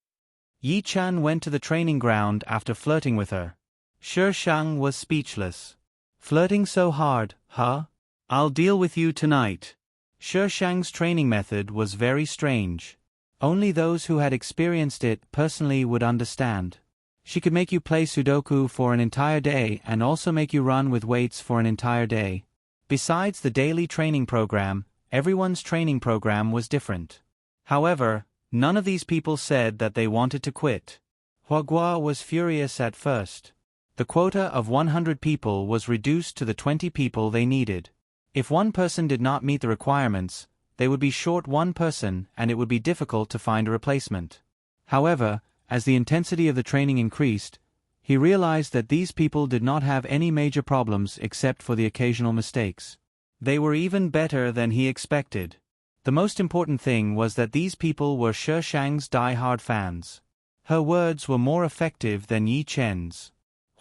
Yi Chen went to the training ground after flirting with her. Shi Shang was speechless. Flirting so hard, huh? I'll deal with you tonight. Shi Shang's training method was very strange. Only those who had experienced it personally would understand. She could make you play Sudoku for an entire day and also make you run with weights for an entire day. Besides the daily training program, everyone's training program was different. However, none of these people said that they wanted to quit. Hua Guo was furious at first. The quota of 100 people was reduced to the 20 people they needed. If one person did not meet the requirements, they would be short one person and it would be difficult to find a replacement. However, as the intensity of the training increased, he realized that these people did not have any major problems except for the occasional mistakes. They were even better than he expected. The most important thing was that these people were Shi Shang's die-hard fans. Her words were more effective than Yi Chen's.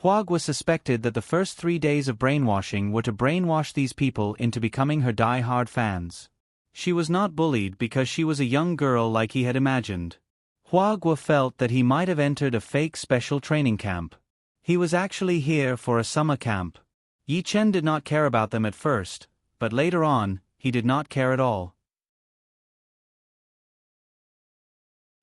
Huag was suspected that the first 3 days of brainwashing were to brainwash these people into becoming her die-hard fans. She was not bullied because she was a young girl like he had imagined. Huag felt that he might have entered a fake special training camp. He was actually here for a summer camp. Yi Chen did not care about them at first, but later on, he did not care at all.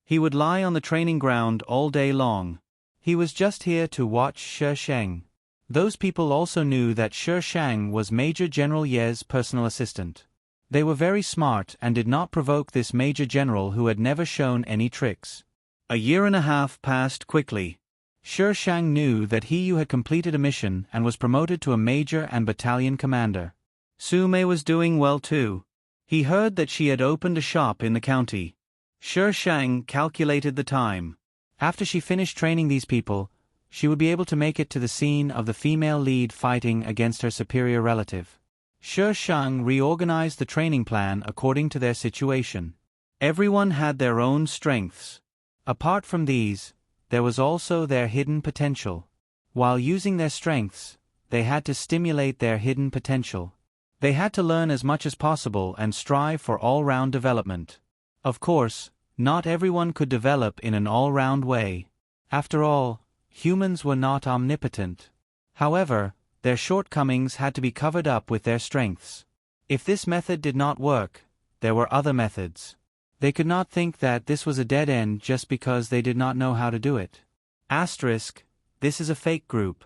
He would lie on the training ground all day long. He was just here to watch Shi Shang. Those people also knew that Shi Shang was Major General Ye's personal assistant. They were very smart and did not provoke this Major General who had never shown any tricks. A year and a half passed quickly. Shi Shang knew that he had completed a mission and was promoted to a major and battalion commander. Su Mei was doing well too. He heard that she had opened a shop in the county. Shi Shang calculated the time. After she finished training these people, she would be able to make it to the scene of the female lead fighting against her superior relative. Shi Shang reorganized the training plan according to their situation. Everyone had their own strengths. Apart from these, there was also their hidden potential. While using their strengths, they had to stimulate their hidden potential. They had to learn as much as possible and strive for all-round development. Of course, not everyone could develop in an all-round way. After all, humans were not omnipotent. However, their shortcomings had to be covered up with their strengths. If this method did not work, there were other methods. They could not think that this was a dead end just because they did not know how to do it. Asterisk, this is a fake group.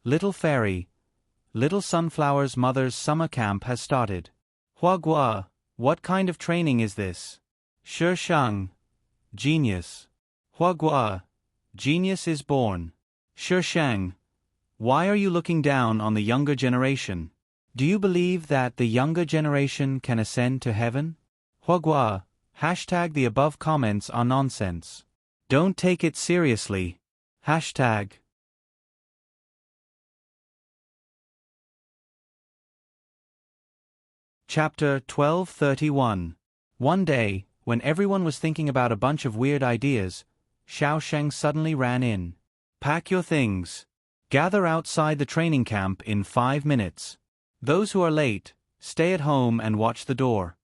Little Fairy, Little Sunflower's mother's summer camp has started. Huagua, what kind of training is this? Shi Shang, genius. Huagua, genius is born. Shi Shang, why are you looking down on the younger generation? Do you believe that the younger generation can ascend to heaven? Huagua, hashtag the above comments are nonsense. Don't take it seriously. Hashtag. Chapter 1231. One day, when everyone was thinking about a bunch of weird ideas, Xiao Sheng suddenly ran in. Pack your things. Gather outside the training camp in 5 minutes. Those who are late, stay at home and watch the door.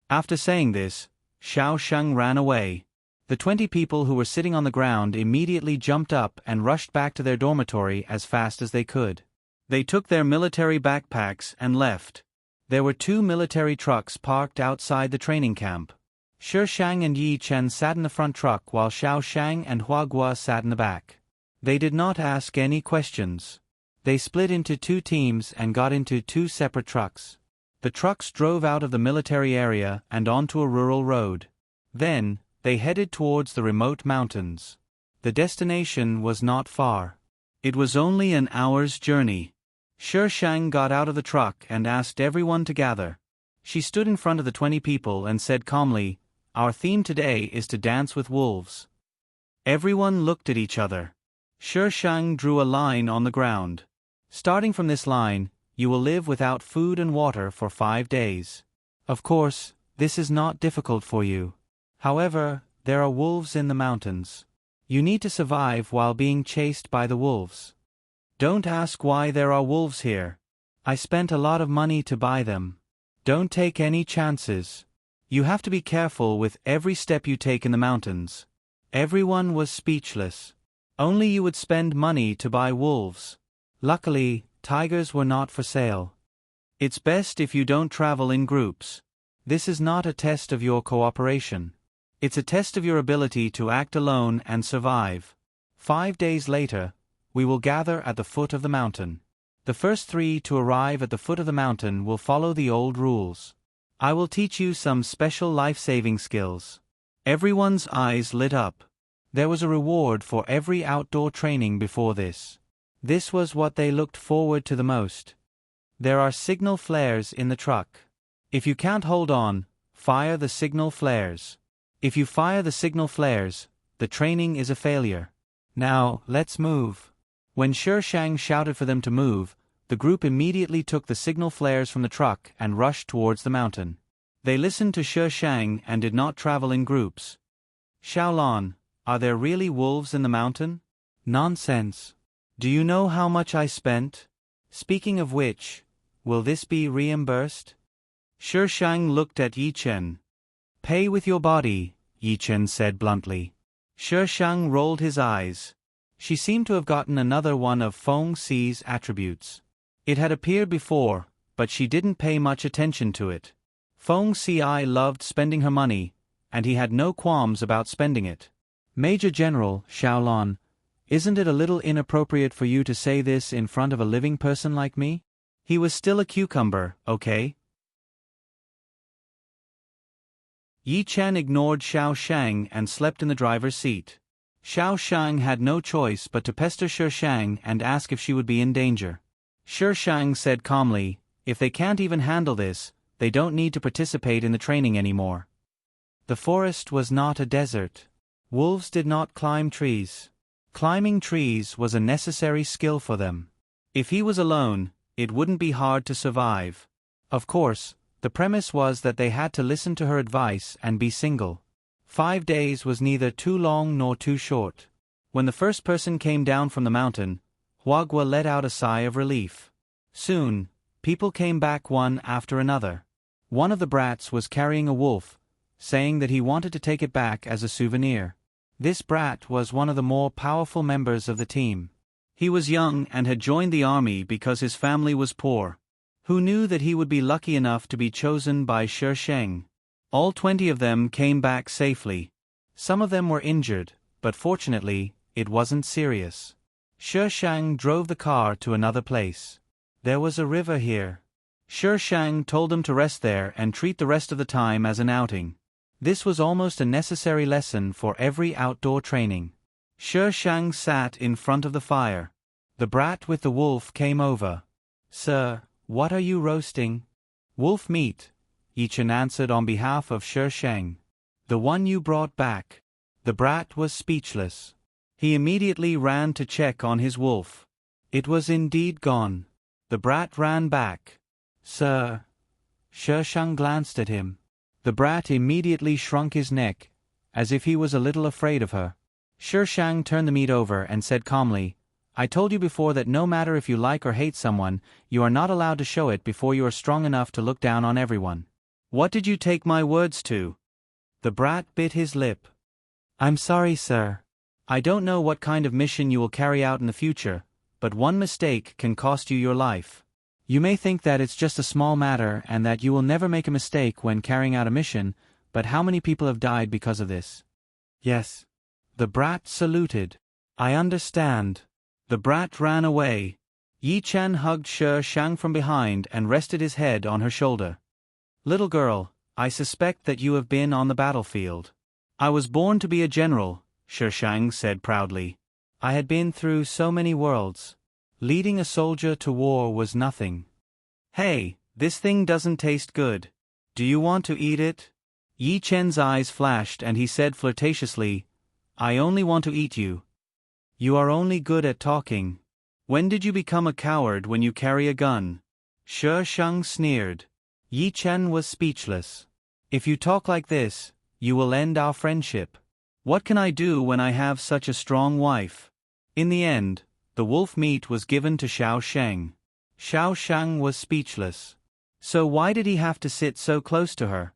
After saying this, Xiao Sheng ran away. The 20 people who were sitting on the ground immediately jumped up and rushed back to their dormitory as fast as they could. They took their military backpacks and left. There were 2 military trucks parked outside the training camp. Shi Shang and Yi Chen sat in the front truck while Xiao Shang and Huagua sat in the back. They did not ask any questions. They split into 2 teams and got into 2 separate trucks. The trucks drove out of the military area and onto a rural road. Then, they headed towards the remote mountains. The destination was not far. It was only an hour's journey. Shi Shang got out of the truck and asked everyone to gather. She stood in front of the 20 people and said calmly, "Our theme today is to dance with wolves." Everyone looked at each other. Shi Shang drew a line on the ground. Starting from this line, you will live without food and water for 5 days. Of course, this is not difficult for you. However, there are wolves in the mountains. You need to survive while being chased by the wolves. Don't ask why there are wolves here. I spent a lot of money to buy them. Don't take any chances. You have to be careful with every step you take in the mountains. Everyone was speechless. Only you would spend money to buy wolves. Luckily, tigers were not for sale. It's best if you don't travel in groups. This is not a test of your cooperation. It's a test of your ability to act alone and survive. 5 days later, we will gather at the foot of the mountain. The first 3 to arrive at the foot of the mountain will follow the old rules. I will teach you some special life-saving skills. Everyone's eyes lit up. There was a reward for every outdoor training before this. This was what they looked forward to the most. There are signal flares in the truck. If you can't hold on, fire the signal flares. If you fire the signal flares, the training is a failure. Now, let's move. When Shi Shang shouted for them to move, the group immediately took the signal flares from the truck and rushed towards the mountain. They listened to Shi Shang and did not travel in groups. Xiaolan, are there really wolves in the mountain? Nonsense. Do you know how much I spent? Speaking of which, will this be reimbursed? Shi Shang looked at Yi Chen. Pay with your body, Yi Chen said bluntly. Shi Shang rolled his eyes. She seemed to have gotten another one of Feng Xi's attributes. It had appeared before, but she didn't pay much attention to it. Feng Xi loved spending her money, and he had no qualms about spending it. Major General, Xiaolan, isn't it a little inappropriate for you to say this in front of a living person like me? He was still a cucumber, okay? Yi Chen ignored Xiao Shang and slept in the driver's seat. Xiao Shang had no choice but to pester Shi Shang and ask if she would be in danger. Shi Shang said calmly, if they can't even handle this, they don't need to participate in the training anymore. The forest was not a desert. Wolves did not climb trees. Climbing trees was a necessary skill for them. If he was alone, it wouldn't be hard to survive. Of course, the premise was that they had to listen to her advice and be single. 5 days was neither too long nor too short. When the first person came down from the mountain, Huagua let out a sigh of relief. Soon, people came back one after another. One of the brats was carrying a wolf, saying that he wanted to take it back as a souvenir. This brat was one of the more powerful members of the team. He was young and had joined the army because his family was poor. Who knew that he would be lucky enough to be chosen by Shi Shang? All 20 of them came back safely. Some of them were injured, but fortunately, it wasn't serious. Shi Shang drove the car to another place. There was a river here. Shi Shang told them to rest there and treat the rest of the time as an outing. This was almost a necessary lesson for every outdoor training. Shi Shang sat in front of the fire. The brat with the wolf came over. Sir, what are you roasting? Wolf meat, Yi Chen answered on behalf of Shi Shang. The one you brought back. The brat was speechless. He immediately ran to check on his wolf. It was indeed gone. The brat ran back. Sir. Shi Shang glanced at him. The brat immediately shrunk his neck, as if he was a little afraid of her. Shi Shang turned the meat over and said calmly, I told you before that no matter if you like or hate someone, you are not allowed to show it before you are strong enough to look down on everyone. What did you take my words to? The brat bit his lip. I'm sorry, sir. I don't know what kind of mission you will carry out in the future, but one mistake can cost you your life. You may think that it's just a small matter and that you will never make a mistake when carrying out a mission, but how many people have died because of this? Yes. The brat saluted. I understand. The brat ran away. Yi Chen hugged Shi Shang from behind and rested his head on her shoulder. Little girl, I suspect that you have been on the battlefield. I was born to be a general, Shi Shang said proudly. I had been through so many worlds. Leading a soldier to war was nothing. Hey, this thing doesn't taste good. Do you want to eat it? Yi Chen's eyes flashed and he said flirtatiously, I only want to eat you. You are only good at talking. When did you become a coward when you carry a gun? Shi Shang sneered. Yi Chen was speechless. If you talk like this, you will end our friendship. What can I do when I have such a strong wife? In the end, the wolf meat was given to Xiao Shang. Xiao Shang was speechless. So why did he have to sit so close to her?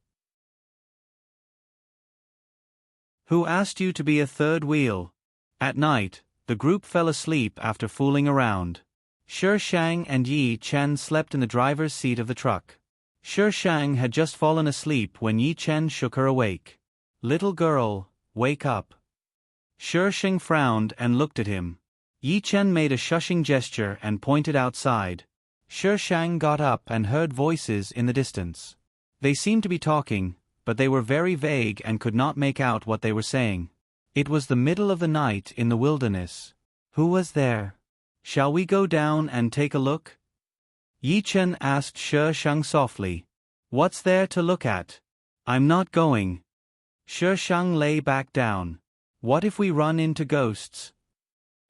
Who asked you to be a third wheel? At night, the group fell asleep after fooling around. Shi Shang and Yi Chen slept in the driver's seat of the truck. Shi Shang had just fallen asleep when Yi Chen shook her awake. Little girl, wake up. Shi Shang frowned and looked at him. Yi Chen made a shushing gesture and pointed outside. Shi Shang got up and heard voices in the distance. They seemed to be talking, but they were very vague and could not make out what they were saying. It was the middle of the night in the wilderness. Who was there? Shall we go down and take a look? Yi Chen asked Shi Shang softly. What's there to look at? I'm not going. Shi Shang lay back down. What if we run into ghosts?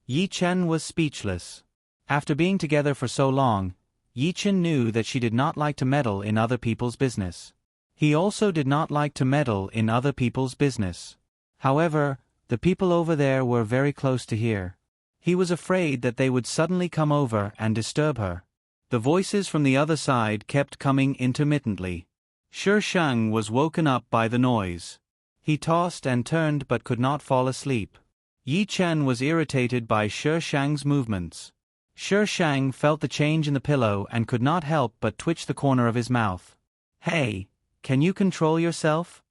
Yi Chen was speechless. After being together for so long, Yi Chen knew that she did not like to meddle in other people's business. He also did not like to meddle in other people's business. However, the people over there were very close to here. He was afraid that they would suddenly come over and disturb her. The voices from the other side kept coming intermittently. Shi Shang was woken up by the noise. He tossed and turned but could not fall asleep. Yi Chen was irritated by Shi Shang's movements. Shi Shang felt the change in the pillow and could not help but twitch the corner of his mouth. "Hey, can you control yourself?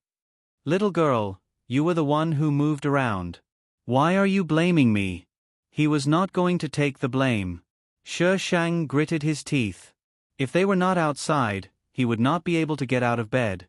Little girl, you were the one who moved around. Why are you blaming me?" He was not going to take the blame. Shi Shang gritted his teeth. If they were not outside, he would not be able to get out of bed.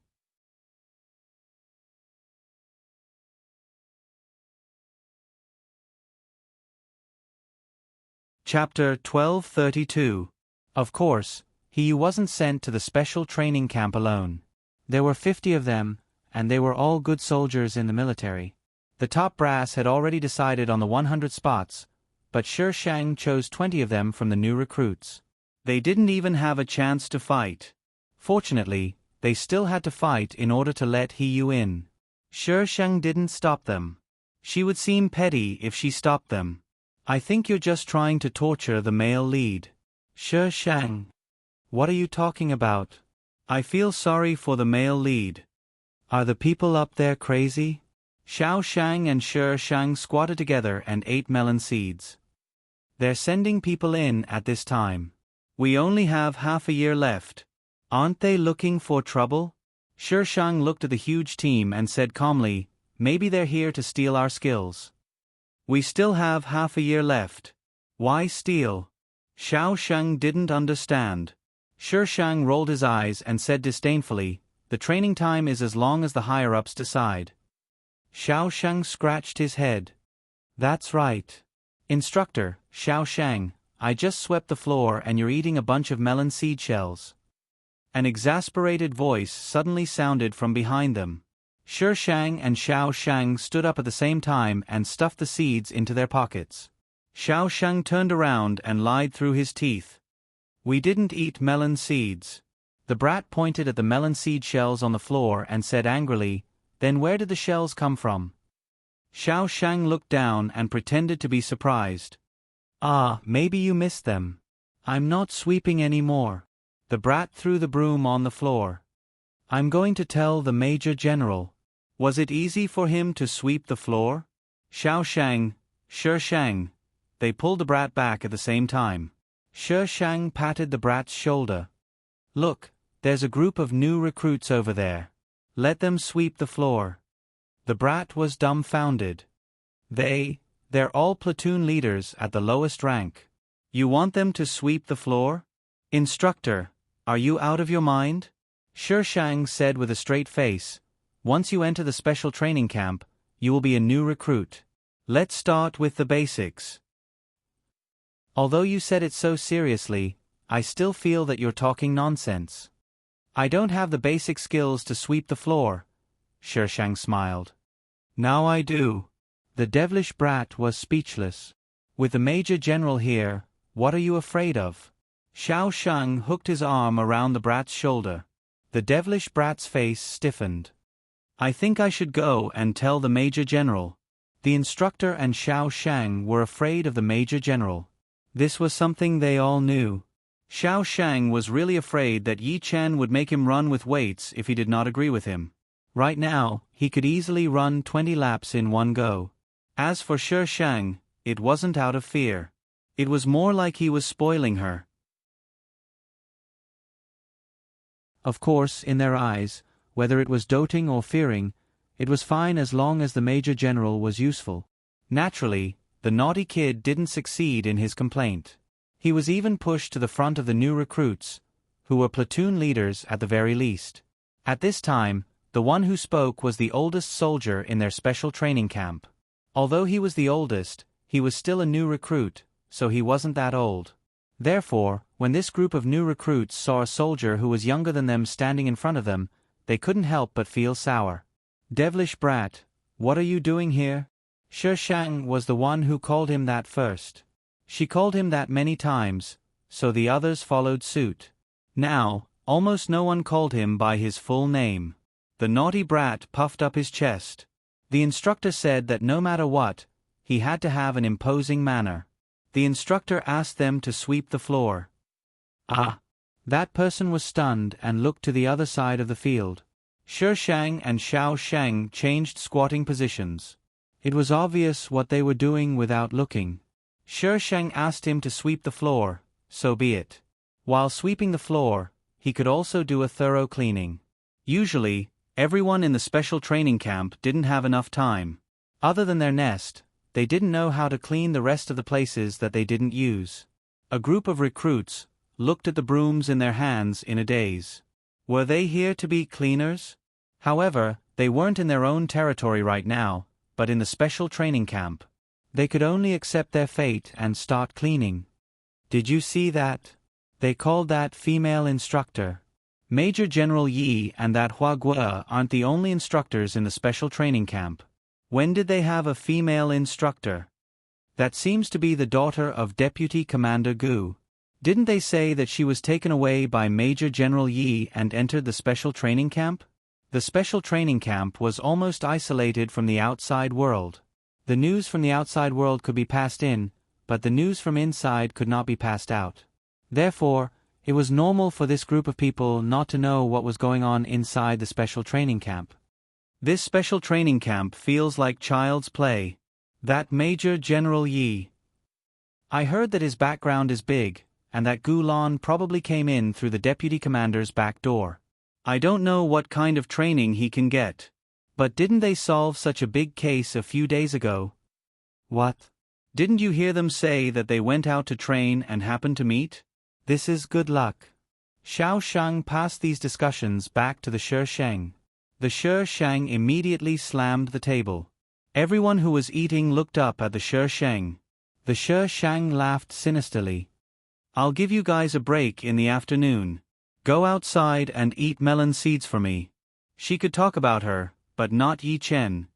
Chapter 1232. Of course, he wasn't sent to the special training camp alone. There were 50 of them, and they were all good soldiers in the military. The top brass had already decided on the 100 spots, but Shi Shang chose 20 of them from the new recruits. They didn't even have a chance to fight. Fortunately, they still had to fight in order to let He Yu in. Shi Shang didn't stop them. She would seem petty if she stopped them. "I think you're just trying to torture the male lead." "Shi Shang. What are you talking about? I feel sorry for the male lead. Are the people up there crazy?" Xiao Shang and Shi Shang squatted together and ate melon seeds. "They're sending people in at this time. We only have half a year left. Aren't they looking for trouble?" Shi Shang looked at the huge team and said calmly, "Maybe they're here to steal our skills. We still have half a year left. Why steal?" Xiao Shang didn't understand. Shi Shang rolled his eyes and said disdainfully, "The training time is as long as the higher-ups decide." Xiao Shang scratched his head. "That's right. Instructor, Xiao Shang, I just swept the floor and you're eating a bunch of melon seed shells." An exasperated voice suddenly sounded from behind them. Shi Shang and Xiao Shang stood up at the same time and stuffed the seeds into their pockets. Xiao Shang turned around and lied through his teeth. "We didn't eat melon seeds." The brat pointed at the melon seed shells on the floor and said angrily, "Then where did the shells come from?" Xiao Shang looked down and pretended to be surprised. "Ah, maybe you missed them. I'm not sweeping anymore." The brat threw the broom on the floor. "I'm going to tell the Major General." Was it easy for him to sweep the floor? Xiao Shang, Shi Shang. They pulled the brat back at the same time. Shi Shang patted the brat's shoulder. "Look, there's a group of new recruits over there. Let them sweep the floor." The brat was dumbfounded. They're all platoon leaders at the lowest rank. You want them to sweep the floor? Instructor, are you out of your mind? Shi Shang said with a straight face, "Once you enter the special training camp, you will be a new recruit. Let's start with the basics." "Although you said it so seriously, I still feel that you're talking nonsense. I don't have the basic skills to sweep the floor." Shi Shang smiled. "Now I do." The devilish brat was speechless. "With the Major General here, what are you afraid of?" Xiao Shang hooked his arm around the brat's shoulder. The devilish brat's face stiffened. "I think I should go and tell the Major General." The instructor and Xiao Shang were afraid of the Major General. This was something they all knew. Xiao Shang was really afraid that Yi Chen would make him run with weights if he did not agree with him. Right now, he could easily run 20 laps in one go. As for Shi Shang, it wasn't out of fear. It was more like he was spoiling her. Of course, in their eyes, whether it was doting or fearing, it was fine as long as the Major General was useful. Naturally, the naughty kid didn't succeed in his complaint. He was even pushed to the front of the new recruits, who were platoon leaders at the very least. At this time, the one who spoke was the oldest soldier in their special training camp. Although he was the oldest, he was still a new recruit, so he wasn't that old. Therefore, when this group of new recruits saw a soldier who was younger than them standing in front of them, they couldn't help but feel sour. "Devilish brat, what are you doing here?" Shi Shang was the one who called him that first. She called him that many times, so the others followed suit. Now, Almost no one called him by his full name. The naughty brat puffed up his chest. The instructor said that no matter what, he had to have an imposing manner. The instructor asked them to sweep the floor. That person was stunned and looked to the other side of the field. Shi Shang and Xiao Shang changed squatting positions. It was obvious what they were doing without looking. Shi Shang asked him to sweep the floor, so be it. While sweeping the floor, he could also do a thorough cleaning. Usually, everyone in the special training camp didn't have enough time. Other than their nest, they didn't know how to clean the rest of the places that they didn't use. A group of recruits looked at the brooms in their hands in a daze. Were they here to be cleaners? However, they weren't in their own territory right now, but in the special training camp. They could only accept their fate and start cleaning. Did you see that? They called that female instructor. Major General Yi and that Hua Guo aren't the only instructors in the special training camp. When did they have a female instructor? That seems to be the daughter of Deputy Commander Gu. Didn't they say that she was taken away by Major General Yi and entered the special training camp? The special training camp was almost isolated from the outside world. The news from the outside world could be passed in, but the news from inside could not be passed out. Therefore, it was normal for this group of people not to know what was going on inside the special training camp. This special training camp feels like child's play. That Major General Yi. I heard that his background is big, and that Gu Lan probably came in through the deputy commander's back door. I don't know what kind of training he can get. But didn't they solve such a big case a few days ago? What? Didn't you hear them say that they went out to train and happened to meet? This is good luck. Xiao Shang passed these discussions back to the Shi Shang. The Shi Shang immediately slammed the table. Everyone who was eating looked up at the Shi Shang. The Shi Shang laughed sinisterly. I'll give you guys a break in the afternoon. Go outside and eat melon seeds for me. She could talk about her, but not Yi Chen.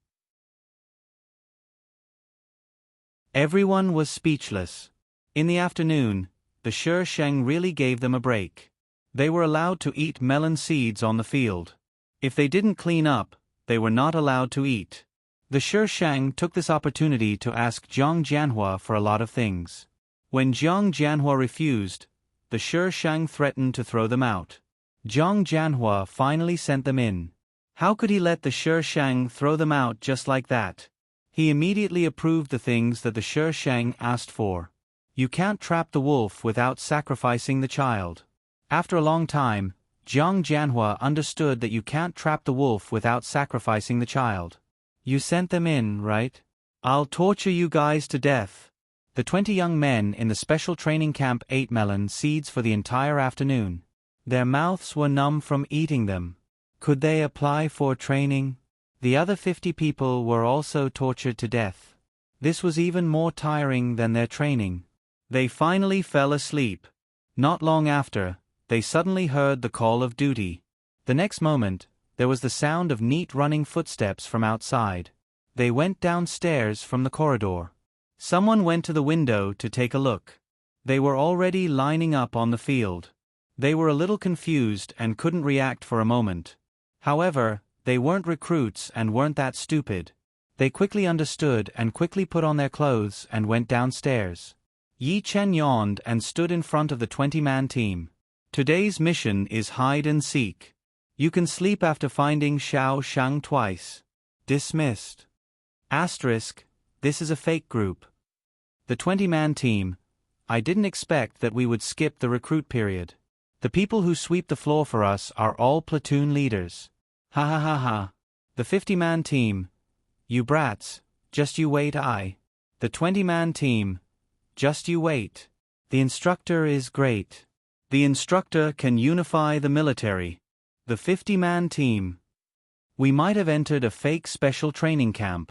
Everyone was speechless. In the afternoon, the Shi Shang really gave them a break. They were allowed to eat melon seeds on the field. If they didn't clean up, they were not allowed to eat. The Shi Shang took this opportunity to ask Jiang Jianhua for a lot of things. When Jiang Jianhua refused, the Shi Shang threatened to throw them out. Jiang Jianhua finally sent them in. How could he let the Shi Shang throw them out just like that? He immediately approved the things that the Shi Shang asked for. You can't trap the wolf without sacrificing the child. After a long time, Jiang Jianhua understood that you can't trap the wolf without sacrificing the child. You sent them in, right? I'll torture you guys to death. The 20 young men in the special training camp ate melon seeds for the entire afternoon. Their mouths were numb from eating them. Could they apply for training? The other 50 people were also tortured to death. This was even more tiring than their training. They finally fell asleep. Not long after, they suddenly heard the call of duty. The next moment, there was the sound of neat running footsteps from outside. They went downstairs from the corridor. Someone went to the window to take a look. They were already lining up on the field. They were a little confused and couldn't react for a moment. However, they weren't recruits and weren't that stupid. They quickly understood and quickly put on their clothes and went downstairs. Yi Chen yawned and stood in front of the 20-man team. Today's mission is hide and seek. You can sleep after finding Xiao Shang twice. Dismissed. Asterisk, this is a fake group. The 20-man team. I didn't expect that we would skip the recruit period. The people who sweep the floor for us are all platoon leaders. Ha ha ha ha. The 50-man team. You brats, just you wait. The 20-man team. Just you wait. The instructor is great. The instructor can unify the military. The 50-man team. We might have entered a fake special training camp.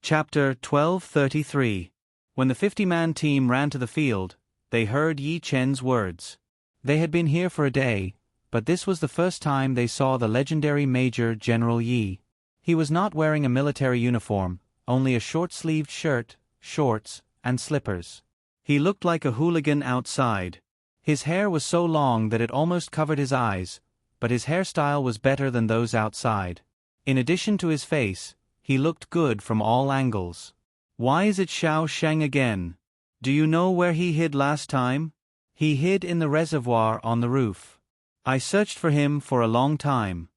Chapter 1233. When the 50-man team ran to the field, they heard Yi Chen's words. They had been here for a day, but this was the first time they saw the legendary Major General Yi. He was not wearing a military uniform, only a short-sleeved shirt, shorts, and slippers. He looked like a hooligan outside. His hair was so long that it almost covered his eyes, but his hairstyle was better than those outside. In addition to his face, he looked good from all angles. Why is it Xiao Sheng again? Do you know where he hid last time? He hid in the reservoir on the roof. I searched for him for a long time.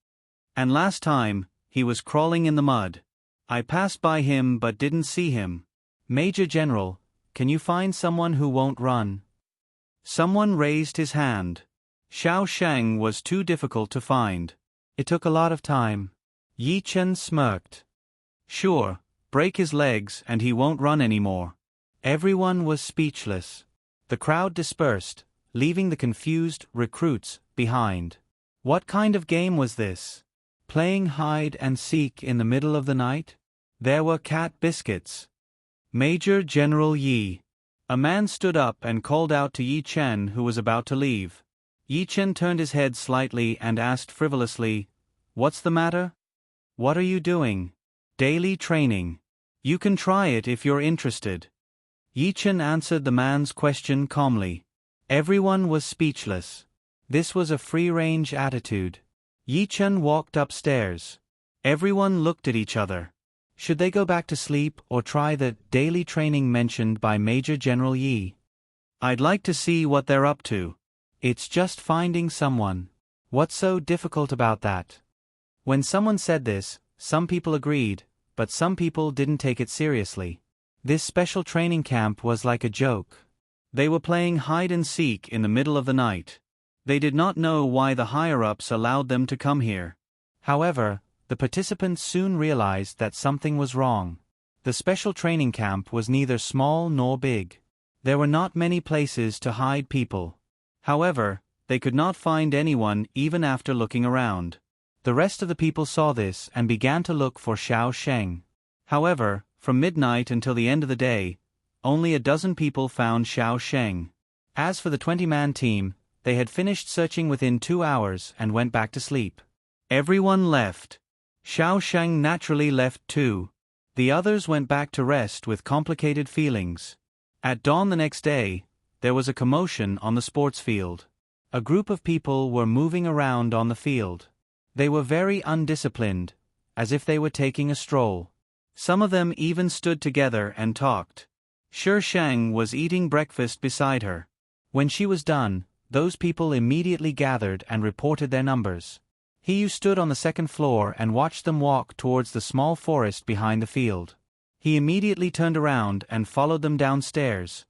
And last time, he was crawling in the mud. I passed by him but didn't see him. Major General, can you find someone who won't run? Someone raised his hand. Xiao Sheng was too difficult to find. It took a lot of time. Yi Chen smirked. Sure, break his legs and he won't run anymore. Everyone was speechless. The crowd dispersed, leaving the confused recruits behind. What kind of game was this? Playing hide and seek in the middle of the night? There were cat biscuits. Major General Yi. A man stood up and called out to Yi Chen, who was about to leave. Yi Chen turned his head slightly and asked frivolously, "What's the matter?" "What are you doing?" "Daily training. You can try it if you're interested." Yi Chen answered the man's question calmly. Everyone was speechless. This was a free-range attitude. Yi Chen walked upstairs. Everyone looked at each other. Should they go back to sleep or try the daily training mentioned by Major General Yi? I'd like to see what they're up to. It's just finding someone. What's so difficult about that? When someone said this, some people agreed, but some people didn't take it seriously. This special training camp was like a joke. They were playing hide and seek in the middle of the night. They did not know why the higher-ups allowed them to come here. However, the participants soon realized that something was wrong. The special training camp was neither small nor big. There were not many places to hide people. However, they could not find anyone even after looking around. The rest of the people saw this and began to look for Xiao Sheng. However, from midnight until the end of the day, only a dozen people found Xiao Sheng. As for the 20-man team, they had finished searching within 2 hours and went back to sleep. Everyone left. Xiao Sheng naturally left too. The others went back to rest with complicated feelings. At dawn the next day, there was a commotion on the sports field. A group of people were moving around on the field. They were very undisciplined, as if they were taking a stroll. Some of them even stood together and talked. Shi Shang was eating breakfast beside her. When she was done, those people immediately gathered and reported their numbers. He stood on the second floor and watched them walk towards the small forest behind the field. He immediately turned around and followed them downstairs.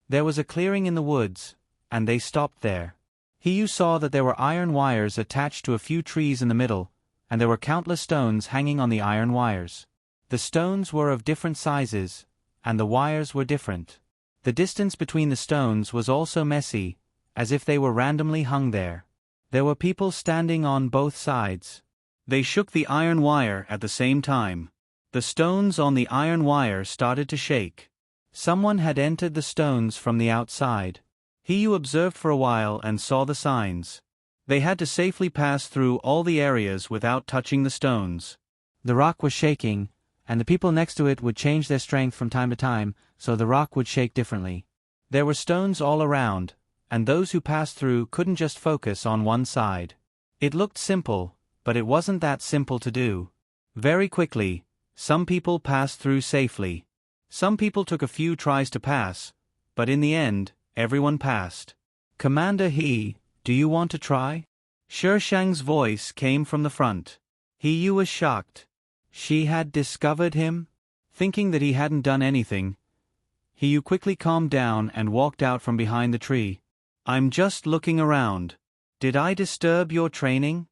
There was a clearing in the woods, and they stopped there. He saw that there were iron wires attached to a few trees in the middle, and there were countless stones hanging on the iron wires. The stones were of different sizes, and the wires were different. The distance between the stones was also messy, as if they were randomly hung there. There were people standing on both sides. They shook the iron wire at the same time. The stones on the iron wire started to shake. Someone had entered the stones from the outside. He observed for a while and saw the signs. They had to safely pass through all the areas without touching the stones. The rock was shaking, and the people next to it would change their strength from time to time, so the rock would shake differently. There were stones all around, and those who passed through couldn't just focus on one side. It looked simple, but it wasn't that simple to do. Very quickly, some people passed through safely. Some people took a few tries to pass, but in the end, everyone passed. "Commander He, do you want to try?" Shi Shang's voice came from the front. He was shocked. She had discovered him? Thinking that he hadn't done anything, He quickly calmed down and walked out from behind the tree. "I'm just looking around. Did I disturb your training?"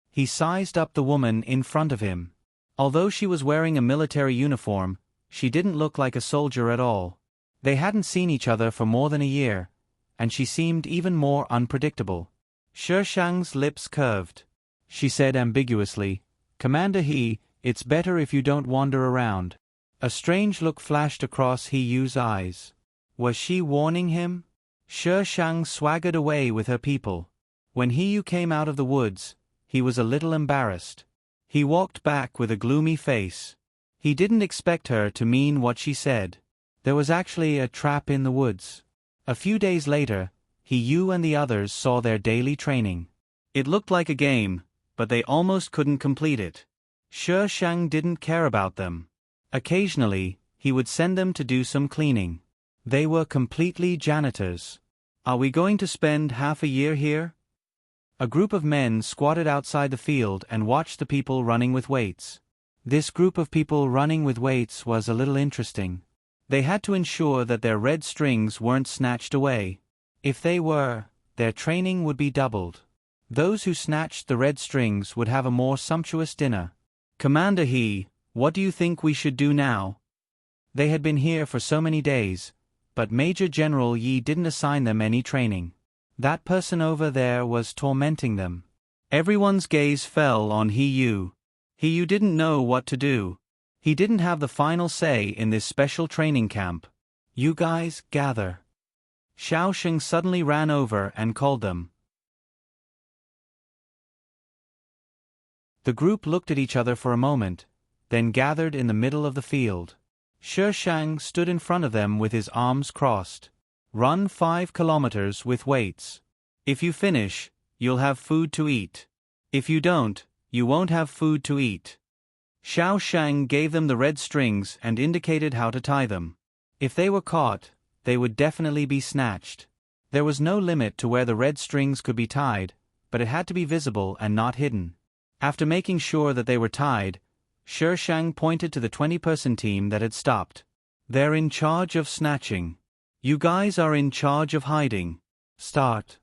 He sized up the woman in front of him. Although she was wearing a military uniform, she didn't look like a soldier at all. They hadn't seen each other for more than a year, and she seemed even more unpredictable. Shi Shang's lips curved. She said ambiguously, "Commander He, it's better if you don't wander around." A strange look flashed across He Yu's eyes. Was she warning him? Shi Shang swaggered away with her people. When He Yu came out of the woods, he was a little embarrassed. He walked back with a gloomy face. He didn't expect her to mean what she said. There was actually a trap in the woods. A few days later, Yu and the others saw their daily training. It looked like a game, but they almost couldn't complete it. Shi Shang didn't care about them. Occasionally, he would send them to do some cleaning. They were completely janitors. Are we going to spend half a year here? A group of men squatted outside the field and watched the people running with weights. This group of people running with weights was a little interesting. They had to ensure that their red strings weren't snatched away. If they were, their training would be doubled. Those who snatched the red strings would have a more sumptuous dinner. Commander He, what do you think we should do now? They had been here for so many days, but Major General Yi didn't assign them any training. That person over there was tormenting them. Everyone's gaze fell on Yu. Yu didn't know what to do. He didn't have the final say in this special training camp. You guys, gather. Xiao Sheng suddenly ran over and called them. The group looked at each other for a moment, then gathered in the middle of the field. Shi Shang stood in front of them with his arms crossed. Run 5 kilometers with weights. If you finish, you'll have food to eat. If you don't, you won't have food to eat. Xiao Shang gave them the red strings and indicated how to tie them. If they were caught, they would definitely be snatched. There was no limit to where the red strings could be tied, but it had to be visible and not hidden. After making sure that they were tied, Shi Shang pointed to the 20-person team that had stopped. They're in charge of snatching. You guys are in charge of hiding. Start.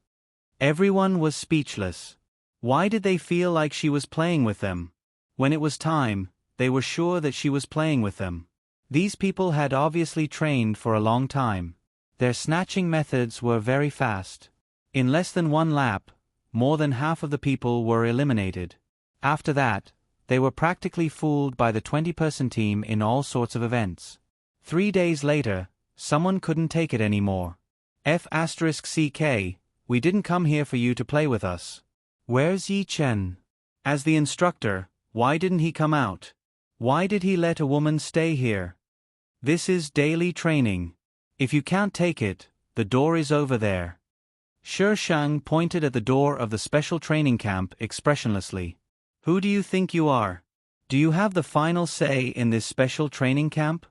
Everyone was speechless. Why did they feel like she was playing with them? When it was time, they were sure that she was playing with them. These people had obviously trained for a long time. Their snatching methods were very fast. In less than 1 lap, more than half of the people were eliminated. After that, they were practically fooled by the 20-person team in all sorts of events. 3 days later, someone couldn't take it anymore. F*CK, we didn't come here for you to play with us. Where's Yi Chen? As the instructor, why didn't he come out? Why did he let a woman stay here? This is daily training. If you can't take it, the door is over there. Shi Shang pointed at the door of the special training camp expressionlessly. Who do you think you are? Do you have the final say in this special training camp?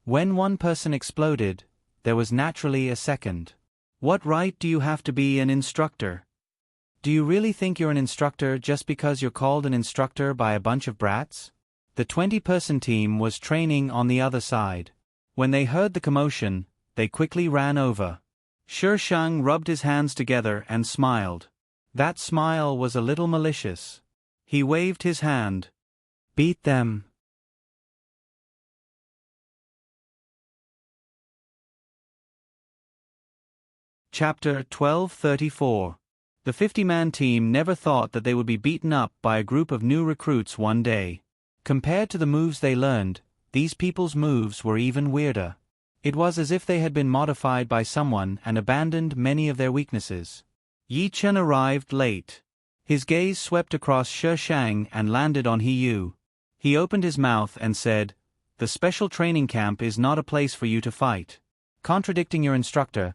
When one person exploded, there was naturally a second. What right do you have to be an instructor? Do you really think you're an instructor just because you're called an instructor by a bunch of brats? The 20-person team was training on the other side. When they heard the commotion, they quickly ran over. Shi Shang rubbed his hands together and smiled. That smile was a little malicious. He waved his hand. Beat them. Chapter 1234. The 50-man team never thought that they would be beaten up by a group of new recruits one day. Compared to the moves they learned, these people's moves were even weirder. It was as if they had been modified by someone and abandoned many of their weaknesses. Yi Chen arrived late. His gaze swept across Shi Shang and landed on Yu. He opened his mouth and said, "The special training camp is not a place for you to fight." Contradicting your instructor,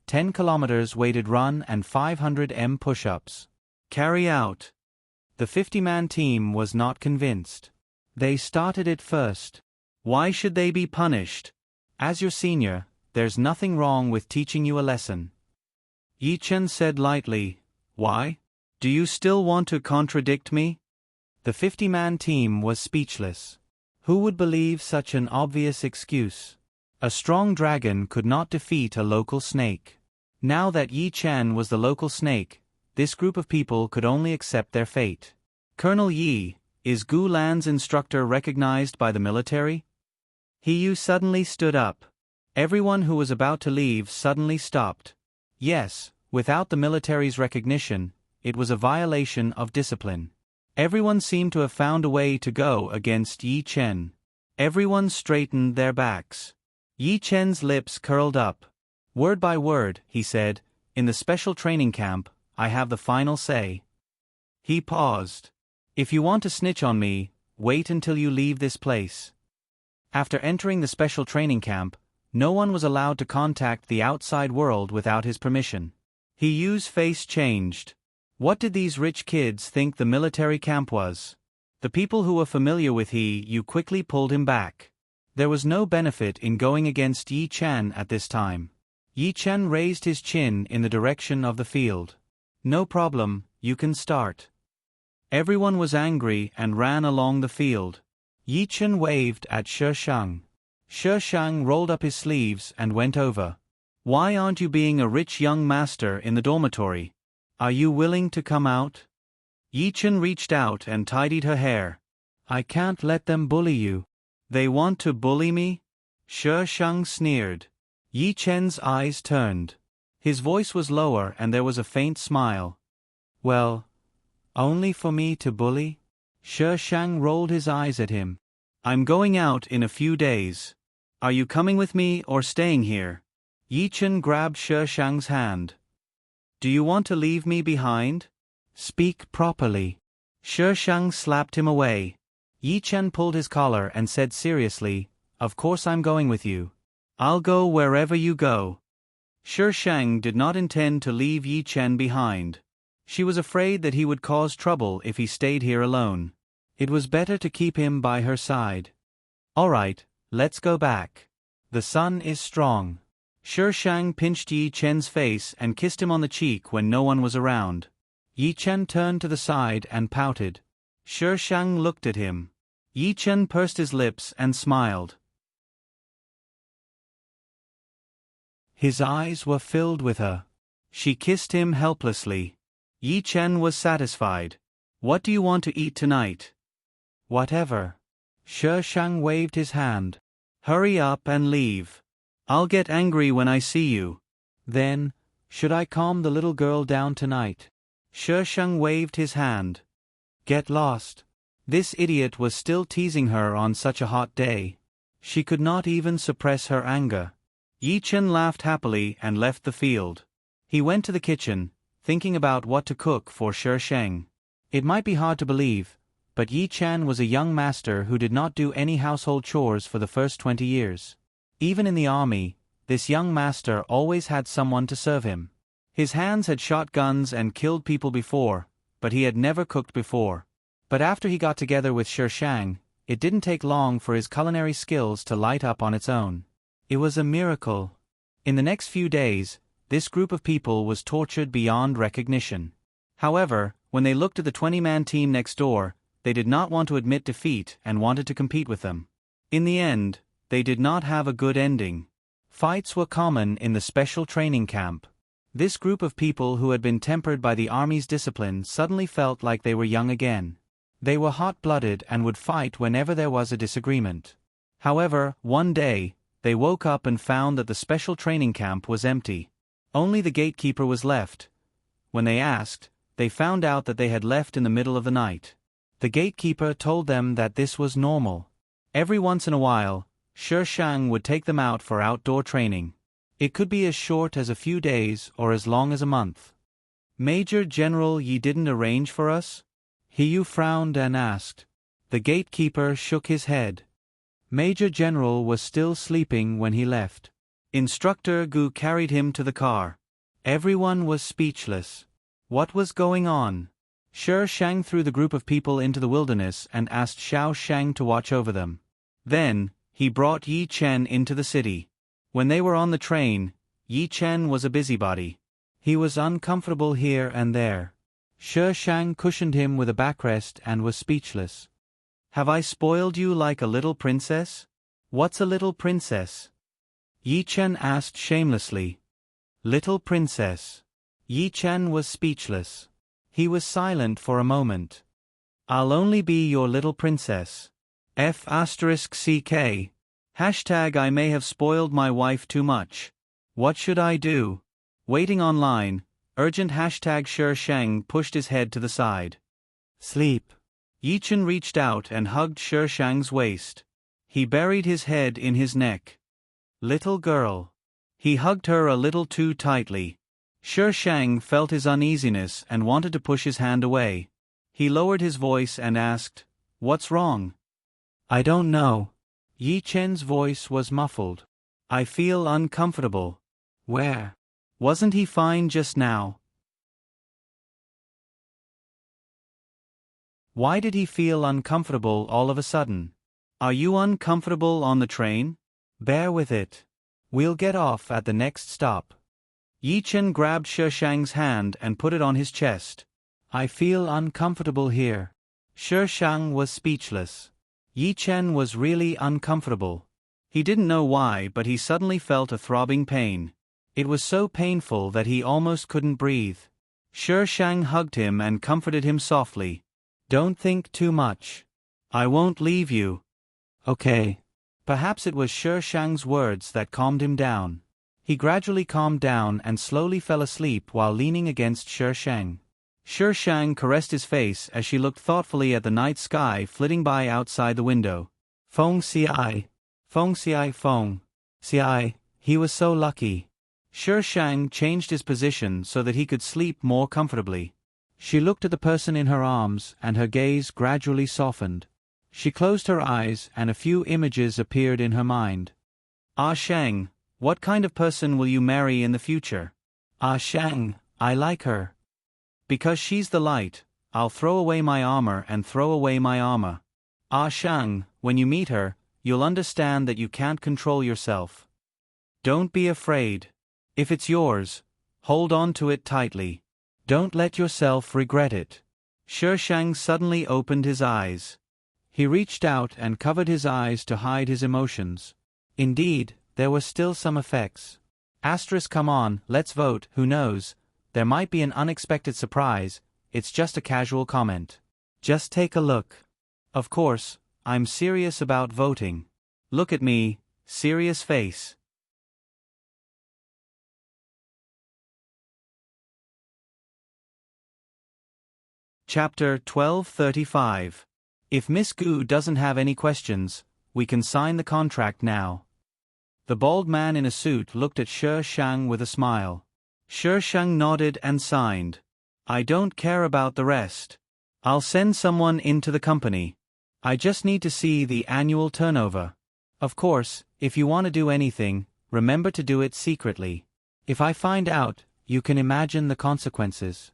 10 kilometers weighted run and 500 push-ups. Carry out. The 50-man team was not convinced. They started it first. Why should they be punished? As your senior, there's nothing wrong with teaching you a lesson. Yi Chen said lightly, "Why? Do you still want to contradict me?" The 50-man team was speechless. Who would believe such an obvious excuse? A strong dragon could not defeat a local snake. Now that Yi Chen was the local snake, this group of people could only accept their fate. Colonel Yi, is Gu Lan's instructor recognized by the military? Yu suddenly stood up. Everyone who was about to leave suddenly stopped. Yes, without the military's recognition, it was a violation of discipline. Everyone seemed to have found a way to go against Yi Chen. Everyone straightened their backs. Yi Chen's lips curled up. Word by word, he said, "In the special training camp, I have the final say." He paused. "If you want to snitch on me, wait until you leave this place." After entering the special training camp, no one was allowed to contact the outside world without his permission. His face changed. What did these rich kids think the military camp was? The people who were familiar with Yu quickly pulled him back. There was no benefit in going against Yi Chen at this time. Yi Chen raised his chin in the direction of the field. No problem, you can start. Everyone was angry and ran along the field. Yi Chen waved at Shi Shang. Shi Shang rolled up his sleeves and went over. Why aren't you being a rich young master in the dormitory? Are you willing to come out? Yi Chen reached out and tidied her hair. I can't let them bully you. They want to bully me? Shi Shang sneered. Yi Chen's eyes turned. His voice was lower and there was a faint smile. Well, only for me to bully? Shi Shang rolled his eyes at him. I'm going out in a few days. Are you coming with me or staying here? Yi Chen grabbed Shi Shang's hand. Do you want to leave me behind? Speak properly. Shi Shang slapped him away. Yi Chen pulled his collar and said seriously, Of course I'm going with you. I'll go wherever you go. Shi Shang did not intend to leave Yi Chen behind. She was afraid that he would cause trouble if he stayed here alone. It was better to keep him by her side. All right, let's go back. The sun is strong. Shi Shang pinched Yi Chen's face and kissed him on the cheek when no one was around. Yi Chen turned to the side and pouted. Shi Shang looked at him. Yi Chen pursed his lips and smiled. His eyes were filled with her. She kissed him helplessly. Yi Chen was satisfied. What do you want to eat tonight? Whatever. Shi Shang waved his hand. Hurry up and leave. I'll get angry when I see you. Then, should I calm the little girl down tonight? Shi Shang waved his hand. Get lost. This idiot was still teasing her on such a hot day. She could not even suppress her anger. Yi Chen laughed happily and left the field. He went to the kitchen, thinking about what to cook for Shi Shang. It might be hard to believe, but Yi Chen was a young master who did not do any household chores for the first 20 years. Even in the army, this young master always had someone to serve him. His hands had shot guns and killed people before, but he had never cooked before. But after he got together with Shi Shang, it didn't take long for his culinary skills to light up on its own. It was a miracle. In the next few days, this group of people was tortured beyond recognition. However, when they looked at the 20-man team next door, they did not want to admit defeat and wanted to compete with them. In the end, they did not have a good ending. Fights were common in the special training camp. This group of people who had been tempered by the army's discipline suddenly felt like they were young again. They were hot-blooded and would fight whenever there was a disagreement. However, one day, they woke up and found that the special training camp was empty. Only the gatekeeper was left. When they asked, they found out that they had left in the middle of the night. The gatekeeper told them that this was normal. Every once in a while, Shi Shang would take them out for outdoor training. It could be as short as a few days or as long as a month. Major General, Yi didn't arrange for us? Yu frowned and asked. The gatekeeper shook his head. Major General was still sleeping when he left. Instructor Gu carried him to the car. Everyone was speechless. What was going on? Shi Shang threw the group of people into the wilderness and asked Xiao Shang to watch over them. Then, he brought Yi Chen into the city. When they were on the train, Yi Chen was a busybody. He was uncomfortable here and there. Shi Shang cushioned him with a backrest and was speechless. Have I spoiled you like a little princess? What's a little princess? Yi Chen asked shamelessly. Little princess. Yi Chen was speechless. He was silent for a moment. I'll only be your little princess. *CK. Hashtag I may have spoiled my wife too much. What should I do? Waiting online, urgent hashtag Shi Shang pushed his head to the side. Sleep. Yi Chen reached out and hugged Shi Shang's waist. He buried his head in his neck. Little girl. He hugged her a little too tightly. Shi Shang felt his uneasiness and wanted to push his hand away. He lowered his voice and asked, What's wrong? I don't know. Yi Chen's voice was muffled. I feel uncomfortable. Where? Wasn't he fine just now? Why did he feel uncomfortable all of a sudden? Are you uncomfortable on the train? Bear with it. We'll get off at the next stop. Yi Chen grabbed Shi Shang's hand and put it on his chest. I feel uncomfortable here. Shi Shang was speechless. Yi Chen was really uncomfortable. He didn't know why, but he suddenly felt a throbbing pain. It was so painful that he almost couldn't breathe. Shi Shang hugged him and comforted him softly. Don't think too much. I won't leave you. Okay. Perhaps it was Shi Shang's words that calmed him down. He gradually calmed down and slowly fell asleep while leaning against Shi Shang. Shi Shang caressed his face as she looked thoughtfully at the night sky flitting by outside the window. Feng Xiai. Feng Xiai Feng. Xiai, he was so lucky. Shi Shang changed his position so that he could sleep more comfortably. She looked at the person in her arms and her gaze gradually softened. She closed her eyes and a few images appeared in her mind. Ah Shang, what kind of person will you marry in the future? Ah Shang, I like her. Because she's the light, I'll throw away my armor and throw away my armor. Ah Shang, when you meet her, you'll understand that you can't control yourself. Don't be afraid. If it's yours, hold on to it tightly. Don't let yourself regret it. Shi Shang suddenly opened his eyes. He reached out and covered his eyes to hide his emotions. Indeed, there were still some effects. Come on, let's vote, who knows? There might be an unexpected surprise, it's just a casual comment. Just take a look. Of course, I'm serious about voting. Look at me, serious face. Chapter 1235. If Miss Gu doesn't have any questions, we can sign the contract now. The bald man in a suit looked at Shi Shang with a smile. Shi Shang nodded and signed. I don't care about the rest. I'll send someone into the company. I just need to see the annual turnover. Of course, if you want to do anything, remember to do it secretly. If I find out, you can imagine the consequences.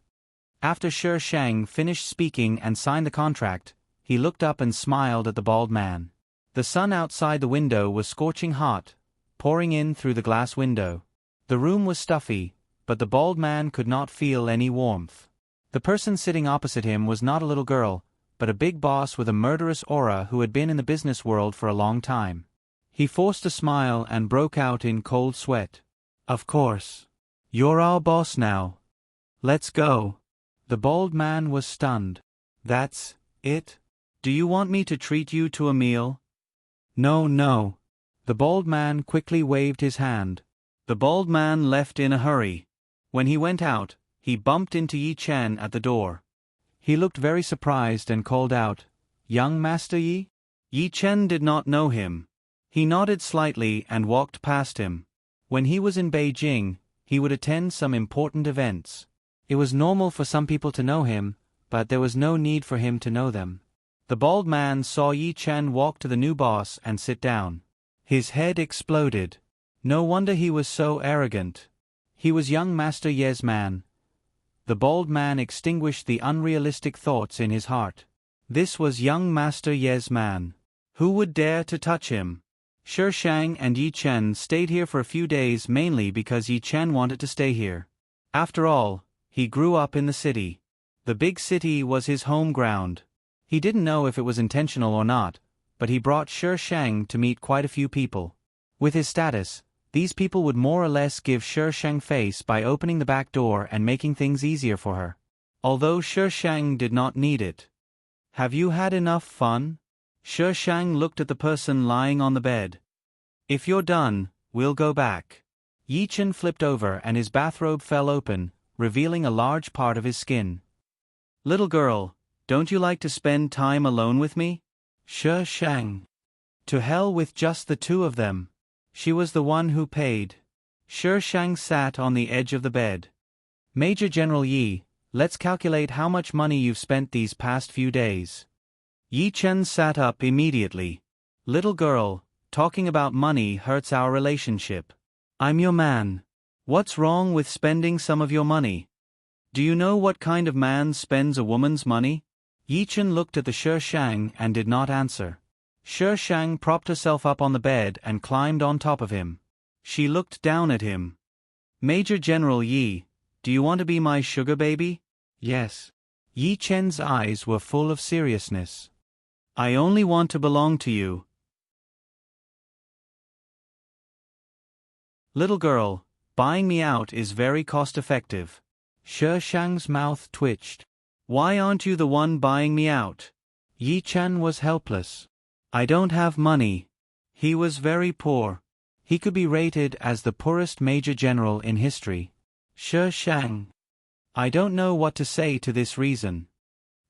After Shi Shang finished speaking and signed the contract, he looked up and smiled at the bald man. The sun outside the window was scorching hot, pouring in through the glass window. The room was stuffy, but the bald man could not feel any warmth. The person sitting opposite him was not a little girl, but a big boss with a murderous aura who had been in the business world for a long time. He forced a smile and broke out in cold sweat. Of course. You're our boss now. Let's go. The bald man was stunned. That's it? Do you want me to treat you to a meal? No. The bald man quickly waved his hand. The bald man left in a hurry. When he went out, he bumped into Yi Chen at the door. He looked very surprised and called out, Young Master Yi? Yi Chen did not know him. He nodded slightly and walked past him. When he was in Beijing, he would attend some important events. It was normal for some people to know him, but there was no need for him to know them. The bald man saw Yi Chen walk to the new boss and sit down. His head exploded. No wonder he was so arrogant. He was young Master Ye's man. The bald man extinguished the unrealistic thoughts in his heart. This was young Master Ye's man. Who would dare to touch him? Shi Shang and Yi Chen stayed here for a few days mainly because Yi Chen wanted to stay here. After all, he grew up in the city. The big city was his home ground. He didn't know if it was intentional or not, but he brought Shi Shang to meet quite a few people. With his status, these people would more or less give Shi Shang face by opening the back door and making things easier for her. Although Shi Shang did not need it. Have you had enough fun? Shi Shang looked at the person lying on the bed. If you're done, we'll go back. Yi Chen flipped over and his bathrobe fell open, revealing a large part of his skin. Little girl, don't you like to spend time alone with me? Shi Shang. To hell with just the two of them. She was the one who paid. Shi Shang sat on the edge of the bed. Major General Yi, let's calculate how much money you've spent these past few days. Yi Chen sat up immediately. Little girl, talking about money hurts our relationship. I'm your man. What's wrong with spending some of your money? Do you know what kind of man spends a woman's money? Yi Chen looked at the Shi Shang and did not answer. Shi Shang propped herself up on the bed and climbed on top of him. She looked down at him. Major General Yi, do you want to be my sugar baby? Yes. Yi Chen's eyes were full of seriousness. I only want to belong to you. Little girl, buying me out is very cost-effective. Shi Shang's mouth twitched. Why aren't you the one buying me out? Yi Chen was helpless. I don't have money. He was very poor. He could be rated as the poorest major general in history. Shi Shang. I don't know what to say to this reason.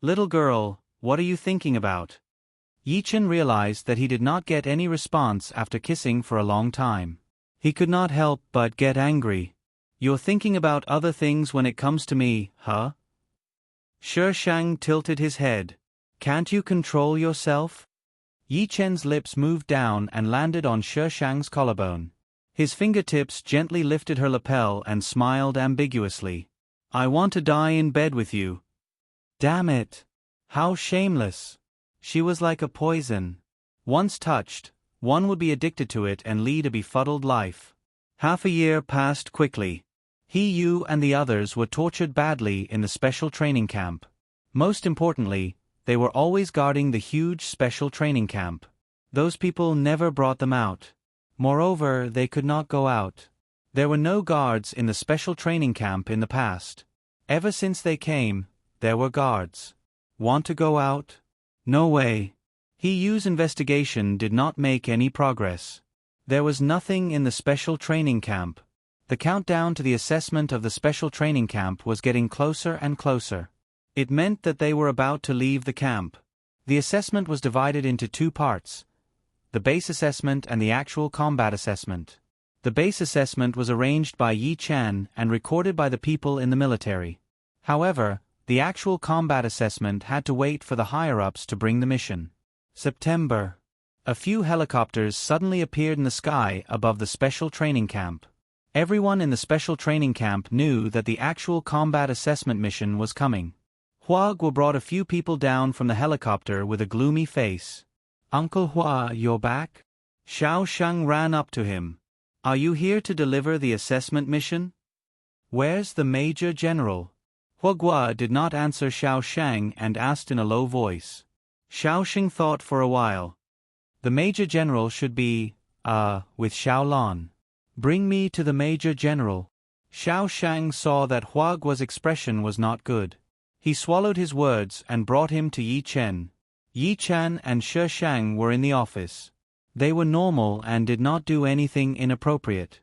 Little girl, what are you thinking about? Yi Chen realized that he did not get any response after kissing for a long time. He could not help but get angry. You're thinking about other things when it comes to me, huh? Shi Shang tilted his head. Can't you control yourself? Yi Chen's lips moved down and landed on Shi Shang's collarbone. His fingertips gently lifted her lapel and smiled ambiguously. I want to die in bed with you. Damn it. How shameless. She was like a poison. Once touched, one would be addicted to it and lead a befuddled life. Half a year passed quickly. You and the others were tortured badly in the special training camp. Most importantly, they were always guarding the huge special training camp. Those people never brought them out. Moreover, they could not go out. There were no guards in the special training camp in the past. Ever since they came, there were guards. Want to go out? No way. Yu's investigation did not make any progress. There was nothing in the special training camp. The countdown to the assessment of the special training camp was getting closer and closer. It meant that they were about to leave the camp. The assessment was divided into two parts: the base assessment and the actual combat assessment. The base assessment was arranged by Yi Chen and recorded by the people in the military. However, the actual combat assessment had to wait for the higher-ups to bring the mission. September. A few helicopters suddenly appeared in the sky above the special training camp. Everyone in the special training camp knew that the actual combat assessment mission was coming. Hua Guo brought a few people down from the helicopter with a gloomy face. Uncle Hua, you're back? Xiao Shang ran up to him. Are you here to deliver the assessment mission? Where's the Major General? Hua Guo did not answer Xiao Shang and asked in a low voice. Xiao Shang thought for a while. The Major General should be, with Xiao Lan. Bring me to the Major General. Xiao Shang saw that Hua Guo's expression was not good. He swallowed his words and brought him to Yi Chen. Yi Chen and Shi Shang were in the office. They were normal and did not do anything inappropriate.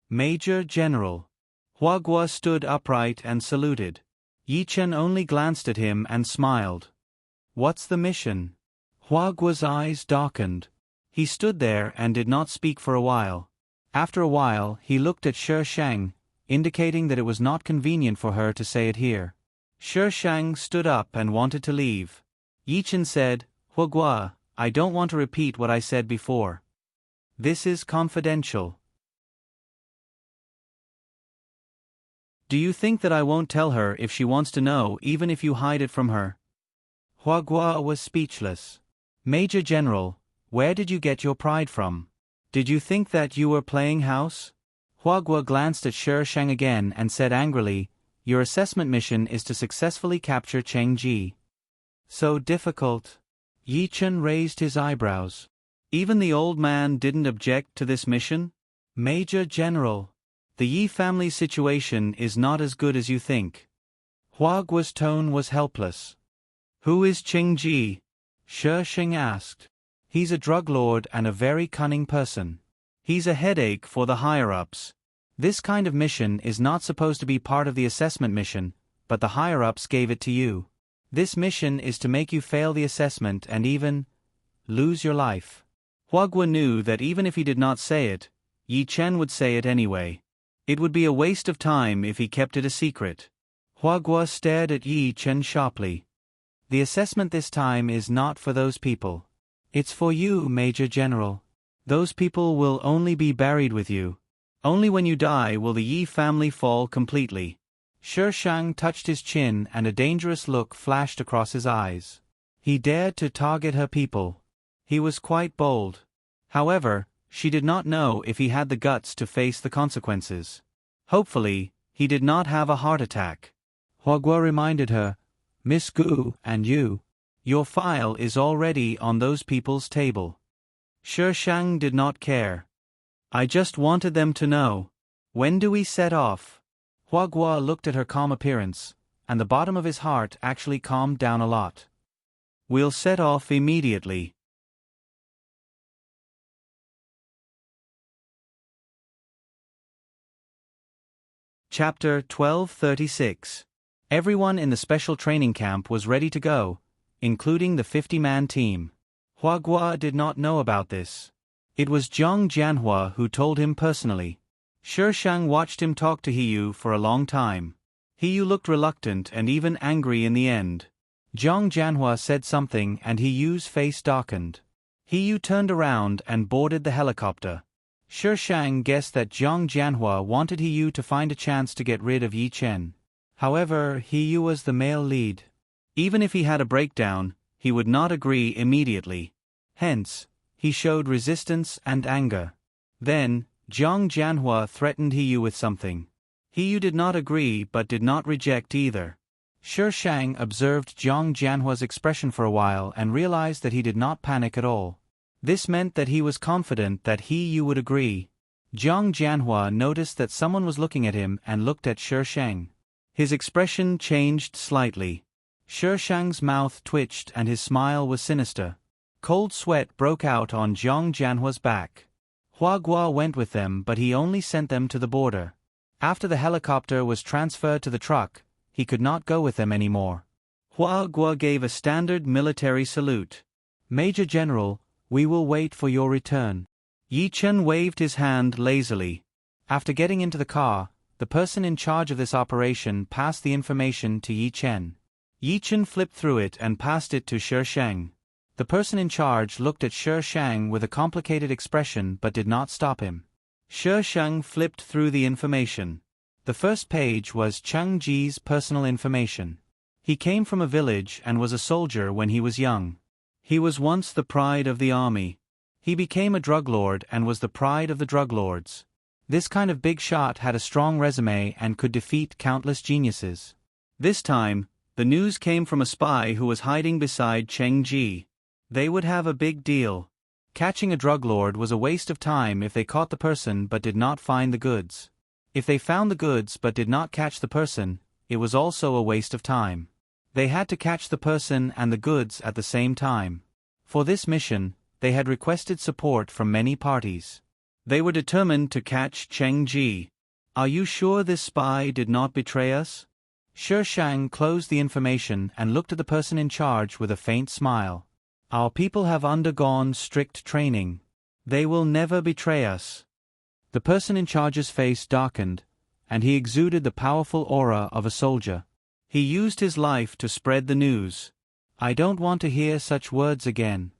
Major General. Hua Guo stood upright and saluted. Yi Chen only glanced at him and smiled. What's the mission? Hua Guo's eyes darkened. He stood there and did not speak for a while. After a while, he looked at Shi Shang, indicating that it was not convenient for her to say it here. Shi Shang stood up and wanted to leave. Yi Chen said, Hua Guo, I don't want to repeat what I said before. This is confidential. Do you think that I won't tell her if she wants to know, even if you hide it from her? Hua Guo was speechless. Major General, where did you get your pride from? Did you think that you were playing house? Hua Guo glanced at Shi Shang again and said angrily, Your assessment mission is to successfully capture Cheng Ji. So difficult. Yi Chen raised his eyebrows. Even the old man didn't object to this mission? Major General, the Yi family's situation is not as good as you think. Hua Guo's tone was helpless. Who is Cheng Ji? Shi Shang asked. He's a drug lord and a very cunning person. He's a headache for the higher-ups. This kind of mission is not supposed to be part of the assessment mission, but the higher-ups gave it to you. This mission is to make you fail the assessment and even lose your life. Hua Guo knew that even if he did not say it, Yi Chen would say it anyway. It would be a waste of time if he kept it a secret. Hua Guo stared at Yi Chen sharply. The assessment this time is not for those people. It's for you, Major General. Those people will only be buried with you. Only when you die will the Yi family fall completely. Shi Shang touched his chin and a dangerous look flashed across his eyes. He dared to target her people. He was quite bold. However, she did not know if he had the guts to face the consequences. Hopefully, he did not have a heart attack. Hua Guo reminded her, "Miss Gu, and you. Your file is already on those people's table." Shi Shang did not care. "I just wanted them to know. When do we set off?" Hua Guo looked at her calm appearance, and the bottom of his heart actually calmed down a lot. "We'll set off immediately." Chapter 1236. Everyone in the special training camp was ready to go, including the 50-man team. Hua Guo did not know about this. It was Zhang Jianhua who told him personally. Shi Shang watched him talk to Hiyu for a long time. Hiyu looked reluctant and even angry in the end. Zhang Jianhua said something and Hiyu's face darkened. Hiyu turned around and boarded the helicopter. Shi Shang guessed that Zhang Jianhua wanted Hiyu to find a chance to get rid of Yi Chen. However, Hiyu was the male lead. Even if he had a breakdown, he would not agree immediately. Hence, he showed resistance and anger. Then, Zhang Jianhua threatened Hiyu with something. Hiyu did not agree but did not reject either. Shi Shang observed Zhang Jianhua's expression for a while and realized that he did not panic at all. This meant that he was confident that Hiyu would agree. Zhang Jianhua noticed that someone was looking at him and looked at Shi Shang. His expression changed slightly. Shi Shang's mouth twitched and his smile was sinister. Cold sweat broke out on Zhang Jianhua's back. Hua Guo went with them but he only sent them to the border. After the helicopter was transferred to the truck, he could not go with them anymore. Hua Guo gave a standard military salute. "Major General, we will wait for your return." Yi Chen waved his hand lazily. After getting into the car, the person in charge of this operation passed the information to Yi Chen. Yi Chen flipped through it and passed it to Shi Shang. The person in charge looked at Shi Shang with a complicated expression but did not stop him. Shi Shang flipped through the information. The first page was Cheng Ji's personal information. He came from a village and was a soldier when he was young. He was once the pride of the army. He became a drug lord and was the pride of the drug lords. This kind of big shot had a strong resume and could defeat countless geniuses. This time, the news came from a spy who was hiding beside Cheng Ji. They would have a big deal. Catching a drug lord was a waste of time if they caught the person but did not find the goods. If they found the goods but did not catch the person, it was also a waste of time. They had to catch the person and the goods at the same time. For this mission, they had requested support from many parties. They were determined to catch Cheng Ji. "Are you sure this spy did not betray us?" Shi Shang closed the information and looked at the person in charge with a faint smile. "Our people have undergone strict training. They will never betray us." The person in charge's face darkened, and he exuded the powerful aura of a soldier. He used his life to spread the news. "I don't want to hear such words again."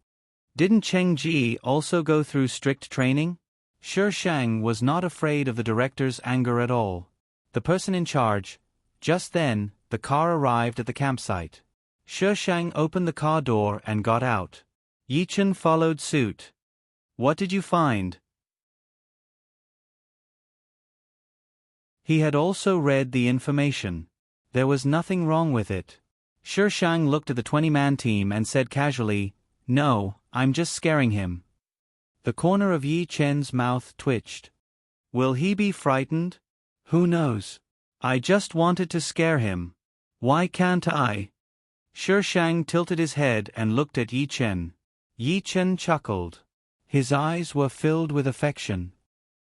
Didn't Cheng Ji also go through strict training? Shi Shang was not afraid of the director's anger at all. The person in charge. Just then, the car arrived at the campsite. Shi Shang opened the car door and got out. Yi Chen followed suit. "What did you find?" He had also read the information. There was nothing wrong with it. Shi Shang looked at the 20-man team and said casually, "No, I'm just scaring him." The corner of Yi Chen's mouth twitched. Will he be frightened? Who knows? I just wanted to scare him. Why can't I? Shi Shang tilted his head and looked at Yi Chen. Yi Chen chuckled. His eyes were filled with affection.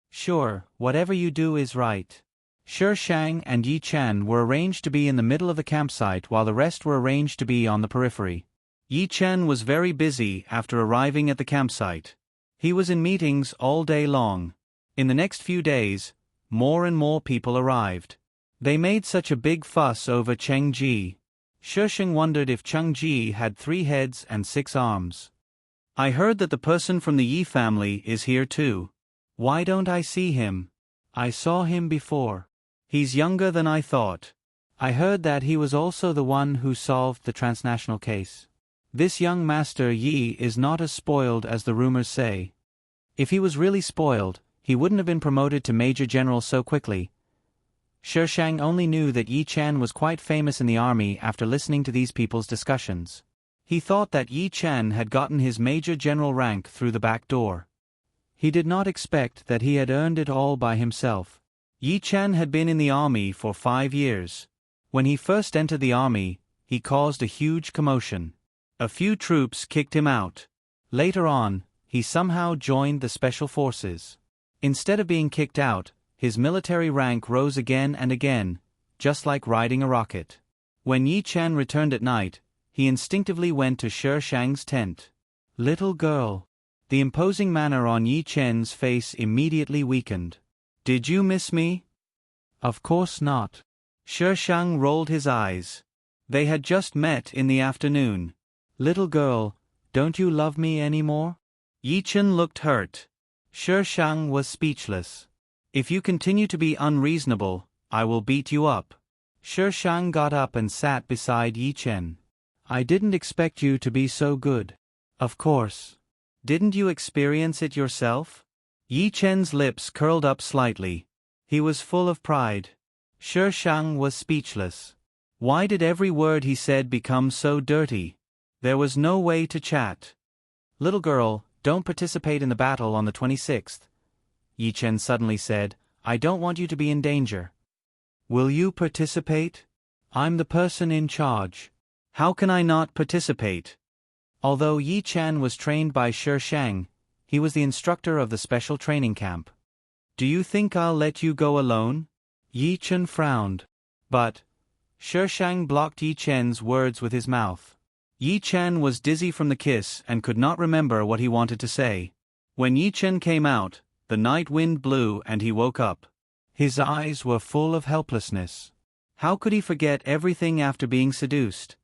"Sure, whatever you do is right." Shi Shang and Yi Chen were arranged to be in the middle of the campsite while the rest were arranged to be on the periphery. Yi Chen was very busy after arriving at the campsite. He was in meetings all day long. In the next few days, more and more people arrived. They made such a big fuss over Cheng Ji. Shi Shang wondered if Cheng Ji had 3 heads and 6 arms. I heard that the person from the Yi family is here too. Why don't I see him? I saw him before. He's younger than I thought. I heard that he was also the one who solved the transnational case. This young Master Yi is not as spoiled as the rumors say. If he was really spoiled, he wouldn't have been promoted to Major General so quickly. Shishang only knew that Yi Chen was quite famous in the army after listening to these people's discussions. He thought that Yi Chen had gotten his Major General rank through the back door. He did not expect that he had earned it all by himself. Yi Chen had been in the army for 5 years. When he first entered the army, he caused a huge commotion. A few troops kicked him out. Later on, he somehow joined the special forces. Instead of being kicked out, his military rank rose again and again, just like riding a rocket. When Yi Chen returned at night, he instinctively went to Shishang's tent. Little girl. The imposing manner on Yi Chen's face immediately weakened. Did you miss me? Of course not. Shishang rolled his eyes. They had just met in the afternoon. Little girl, don't you love me anymore? Yi Chen looked hurt. Shishang was speechless. If you continue to be unreasonable, I will beat you up. Shishang got up and sat beside Yi Chen. I didn't expect you to be so good. Of course. Didn't you experience it yourself? Yi Chen's lips curled up slightly. He was full of pride. Shishang was speechless. Why did every word he said become so dirty? There was no way to chat. Little girl, don't participate in the battle on the 26th. Yi Chen suddenly said, I don't want you to be in danger. Will you participate? I'm the person in charge. How can I not participate? Although Yi Chen was trained by Shishang, he was the instructor of the special training camp. Do you think I'll let you go alone? Yi Chen frowned. But Shishang blocked Yi Chen's words with his mouth. Yi Chen was dizzy from the kiss and could not remember what he wanted to say. When Yi Chen came out, the night wind blew and he woke up. His eyes were full of helplessness. How could he forget everything after being seduced?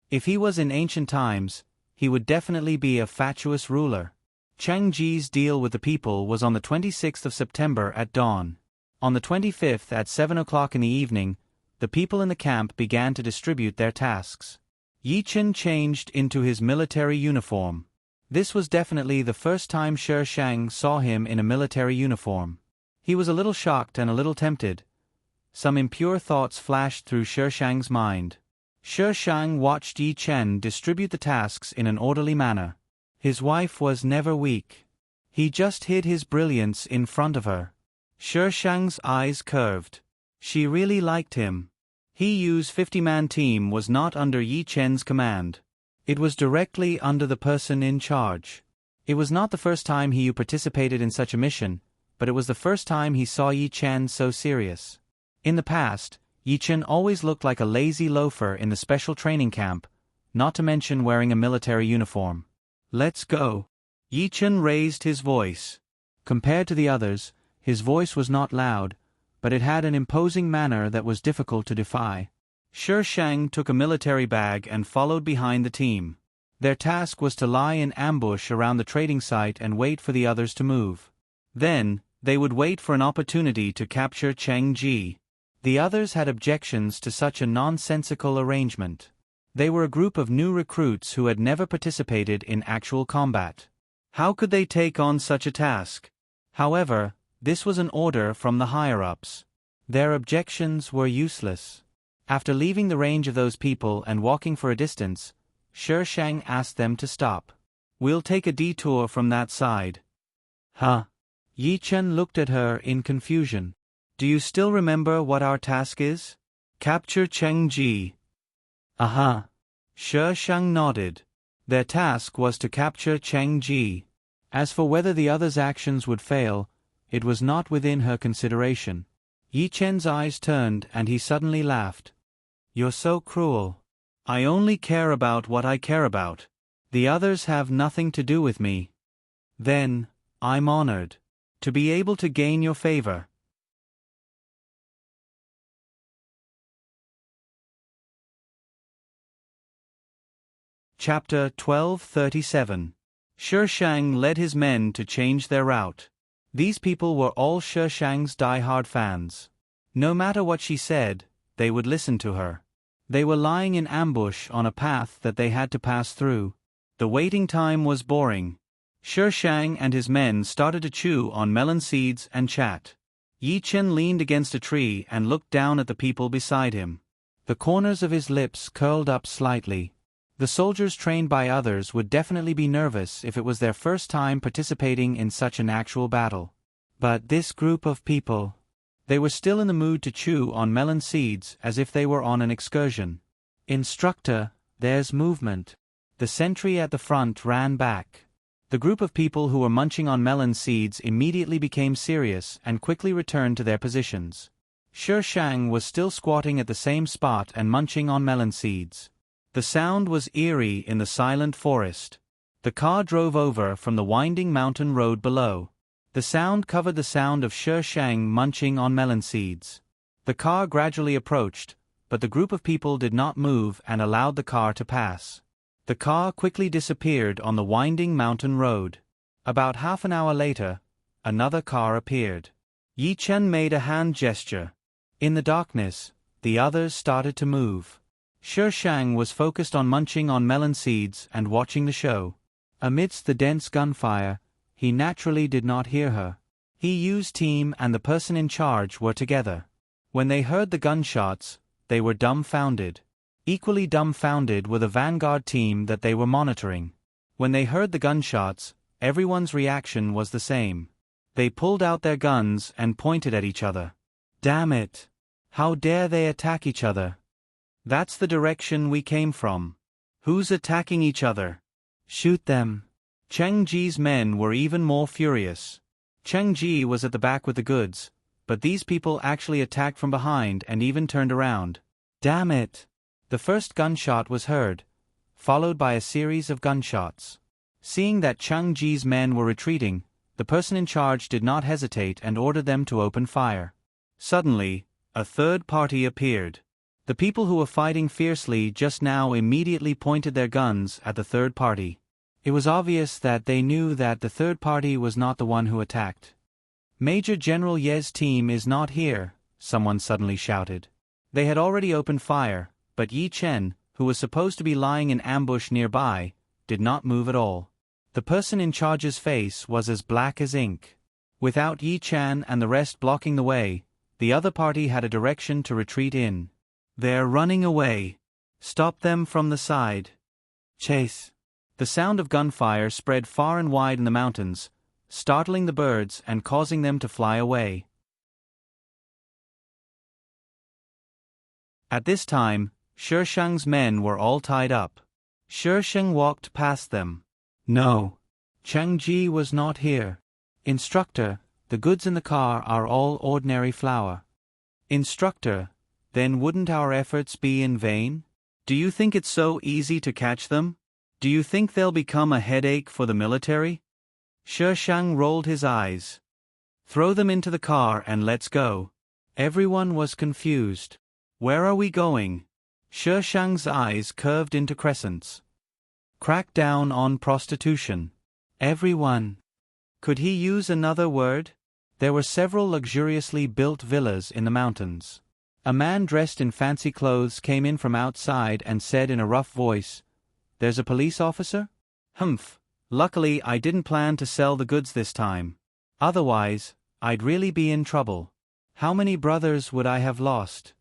If he was in ancient times, he would definitely be a fatuous ruler. Chang Ji's deal with the people was on the 26th of September at dawn. On the 25th at 7 o'clock in the evening, the people in the camp began to distribute their tasks. Yi Chen changed into his military uniform. This was definitely the first time Shishang saw him in a military uniform. He was a little shocked and a little tempted. Some impure thoughts flashed through Shishang's mind. Shishang watched Yi Chen distribute the tasks in an orderly manner. His wife was never weak. He just hid his brilliance in front of her. Shishang's eyes curved. She really liked him. He-Yu's 50-man team was not under Yi Chen's command. It was directly under the person in charge. It was not the first time He-Yu participated in such a mission, but it was the first time he saw Yi Chen so serious. In the past, Yi Chen always looked like a lazy loafer in the special training camp, not to mention wearing a military uniform. Let's go. Yi Chen raised his voice. Compared to the others, his voice was not loud, but it had an imposing manner that was difficult to defy. Shishang took a military bag and followed behind the team. Their task was to lie in ambush around the trading site and wait for the others to move. Then, they would wait for an opportunity to capture Chang Ji. The others had objections to such a nonsensical arrangement. They were a group of new recruits who had never participated in actual combat. How could they take on such a task? However, this was an order from the higher-ups. Their objections were useless. After leaving the range of those people and walking for a distance, Shishang asked them to stop. We'll take a detour from that side. Huh? Yi Chen looked at her in confusion. Do you still remember what our task is? Capture Cheng Ji. Uh-huh. Shishang nodded. Their task was to capture Cheng Ji. As for whether the others' actions would fail, it was not within her consideration. Yi Chen's eyes turned and he suddenly laughed. You're so cruel. I only care about what I care about. The others have nothing to do with me. Then, I'm honored to be able to gain your favor. Chapter 1237. Shi Shang led his men to change their route. These people were all Shi Shang's die-hard fans. No matter what she said, they would listen to her. They were lying in ambush on a path that they had to pass through. The waiting time was boring. Shi Shang and his men started to chew on melon seeds and chat. Yi Chen leaned against a tree and looked down at the people beside him. The corners of his lips curled up slightly. The soldiers trained by others would definitely be nervous if it was their first time participating in such an actual battle. But this group of people, they were still in the mood to chew on melon seeds as if they were on an excursion. "Instructor, there's movement." The sentry at the front ran back. The group of people who were munching on melon seeds immediately became serious and quickly returned to their positions. Shi Shang was still squatting at the same spot and munching on melon seeds. The sound was eerie in the silent forest. The car drove over from the winding mountain road below. The sound covered the sound of Shi Shang munching on melon seeds. The car gradually approached, but the group of people did not move and allowed the car to pass. The car quickly disappeared on the winding mountain road. About half an hour later, another car appeared. Yi Chen made a hand gesture. In the darkness, the others started to move. Shi Shang was focused on munching on melon seeds and watching the show. Amidst the dense gunfire, he naturally did not hear her. He Yu's team and the person in charge were together. When they heard the gunshots, they were dumbfounded. Equally dumbfounded were the vanguard team that they were monitoring. When they heard the gunshots, everyone's reaction was the same. They pulled out their guns and pointed at each other. Damn it! How dare they attack each other? That's the direction we came from. Who's attacking each other? Shoot them. Cheng Ji's men were even more furious. Cheng Ji was at the back with the goods, but these people actually attacked from behind and even turned around. Damn it! The first gunshot was heard, followed by a series of gunshots. Seeing that Cheng Ji's men were retreating, the person in charge did not hesitate and ordered them to open fire. Suddenly, a third party appeared. The people who were fighting fiercely just now immediately pointed their guns at the third party. It was obvious that they knew that the third party was not the one who attacked. "Major General Ye's team is not here," someone suddenly shouted. They had already opened fire, but Yi Chen, who was supposed to be lying in ambush nearby, did not move at all. The person in charge's face was as black as ink. Without Yi Chen and the rest blocking the way, the other party had a direction to retreat in. "They're running away. Stop them from the side. Chase." The sound of gunfire spread far and wide in the mountains, startling the birds and causing them to fly away. At this time, Shi Shang's men were all tied up. Shi Shang walked past them. "No. Cheng Ji was not here." "Instructor, the goods in the car are all ordinary flour." "Instructor, then wouldn't our efforts be in vain? Do you think it's so easy to catch them? Do you think they'll become a headache for the military?" Shi Shang rolled his eyes. "Throw them into the car and let's go." Everyone was confused. "Where are we going?" Shi Shang's eyes curved into crescents. "Crack down on prostitution." Everyone. Could he use another word? There were several luxuriously built villas in the mountains. A man dressed in fancy clothes came in from outside and said in a rough voice, "There's a police officer?" "Humph. Luckily I didn't plan to sell the goods this time. Otherwise, I'd really be in trouble. How many brothers would I have lost?"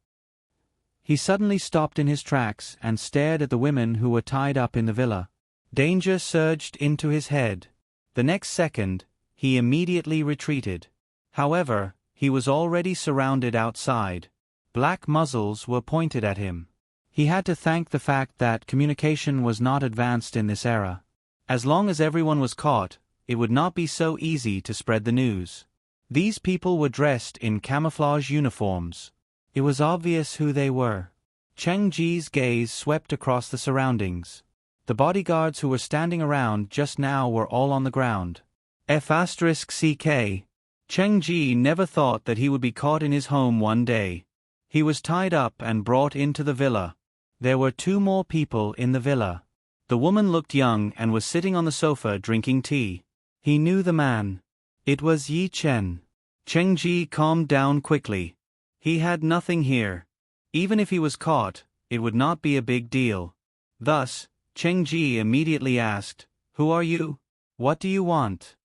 He suddenly stopped in his tracks and stared at the women who were tied up in the villa. Danger surged into his head. The next second, he immediately retreated. However, he was already surrounded outside. Black muzzles were pointed at him. He had to thank the fact that communication was not advanced in this era. As long as everyone was caught, it would not be so easy to spread the news. These people were dressed in camouflage uniforms. It was obvious who they were. Cheng Ji's gaze swept across the surroundings. The bodyguards who were standing around just now were all on the ground. F***ck. Cheng Ji never thought that he would be caught in his home one day. He was tied up and brought into the villa. There were 2 more people in the villa. The woman looked young and was sitting on the sofa drinking tea. He knew the man. It was Yi Chen. Cheng Ji calmed down quickly. He had nothing here. Even if he was caught, it would not be a big deal. Thus, Cheng Ji immediately asked, "Who are you? What do you want?"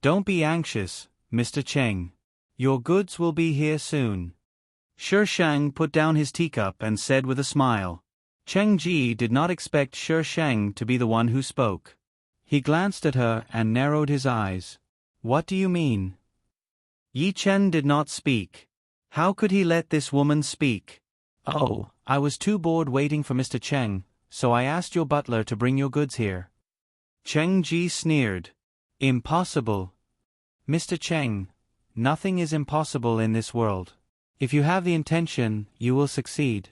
"Don't be anxious, Mr. Cheng. Your goods will be here soon." Shi Shang put down his teacup and said with a smile. Cheng Ji did not expect Shi Shang to be the one who spoke. He glanced at her and narrowed his eyes. "What do you mean?" Yi Chen did not speak. How could he let this woman speak? "Oh, I was too bored waiting for Mr. Cheng, so I asked your butler to bring your goods here." Cheng Ji sneered. "Impossible. Mr. Cheng, nothing is impossible in this world. If you have the intention, you will succeed."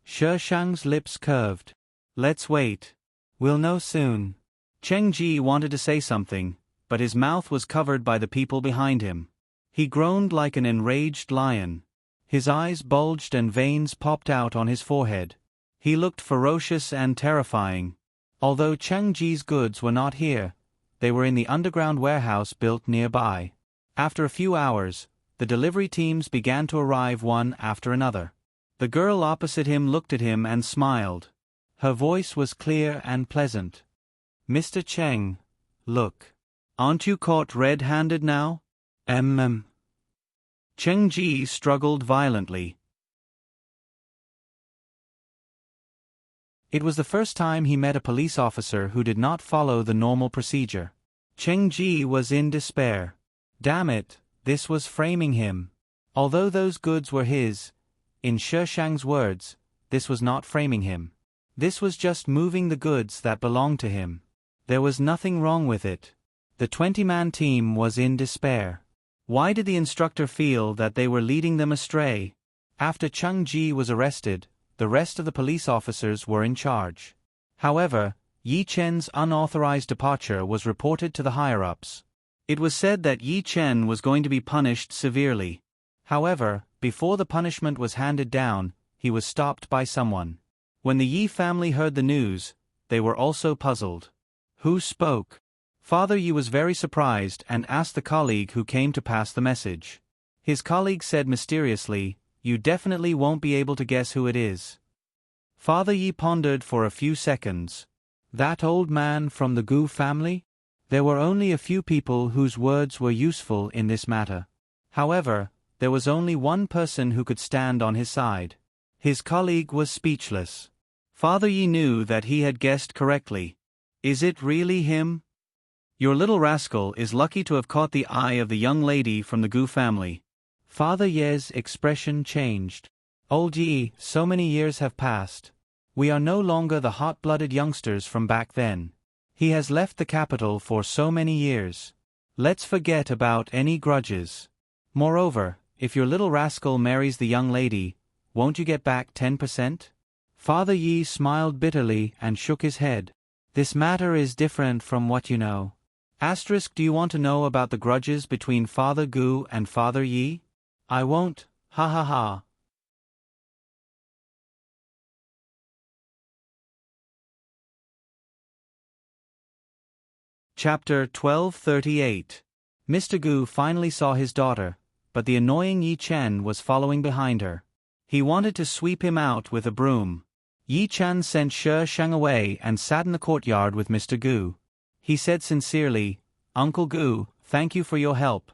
Shi Shang's lips curved. "Let's wait. We'll know soon." Cheng Ji wanted to say something, but his mouth was covered by the people behind him. He groaned like an enraged lion. His eyes bulged and veins popped out on his forehead. He looked ferocious and terrifying. Although Cheng Ji's goods were not here, they were in the underground warehouse built nearby. After a few hours, the delivery teams began to arrive one after another. The girl opposite him looked at him and smiled. Her voice was clear and pleasant. "Mr. Cheng, look. Aren't you caught red-handed now?" Cheng Ji struggled violently. It was the first time he met a police officer who did not follow the normal procedure. Cheng Ji was in despair. Damn it, this was framing him. Although those goods were his, in Shi Shang's words, this was not framing him. This was just moving the goods that belonged to him. There was nothing wrong with it. The 20-man team was in despair. Why did the instructor feel that they were leading them astray? After Cheng Ji was arrested, the rest of the police officers were in charge. However, Yi Chen's unauthorized departure was reported to the higher-ups. It was said that Yi Chen was going to be punished severely. However, before the punishment was handed down, he was stopped by someone. When the Yi family heard the news, they were also puzzled. Who spoke? Father Yi was very surprised and asked the colleague who came to pass the message. His colleague said mysteriously, "You definitely won't be able to guess who it is." Father Yi pondered for a few seconds. That old man from the Gu family? There were only a few people whose words were useful in this matter. However, there was only one person who could stand on his side. His colleague was speechless. Father Yi knew that he had guessed correctly. Is it really him? Your little rascal is lucky to have caught the eye of the young lady from the Gu family. Father Ye's expression changed. Old Yi, so many years have passed. We are no longer the hot-blooded youngsters from back then. He has left the capital for so many years. Let's forget about any grudges. Moreover, if your little rascal marries the young lady, won't you get back 10%? Father Yi smiled bitterly and shook his head. This matter is different from what you know. Do you want to know about the grudges between Father Gu and Father Yi? I won't, ha ha ha. Chapter 1238. Mr. Gu finally saw his daughter, but the annoying Yi Chen was following behind her. He wanted to sweep him out with a broom. Yi Chen sent Shi Shang away and sat in the courtyard with Mr. Gu. He said sincerely, "Uncle Gu, thank you for your help."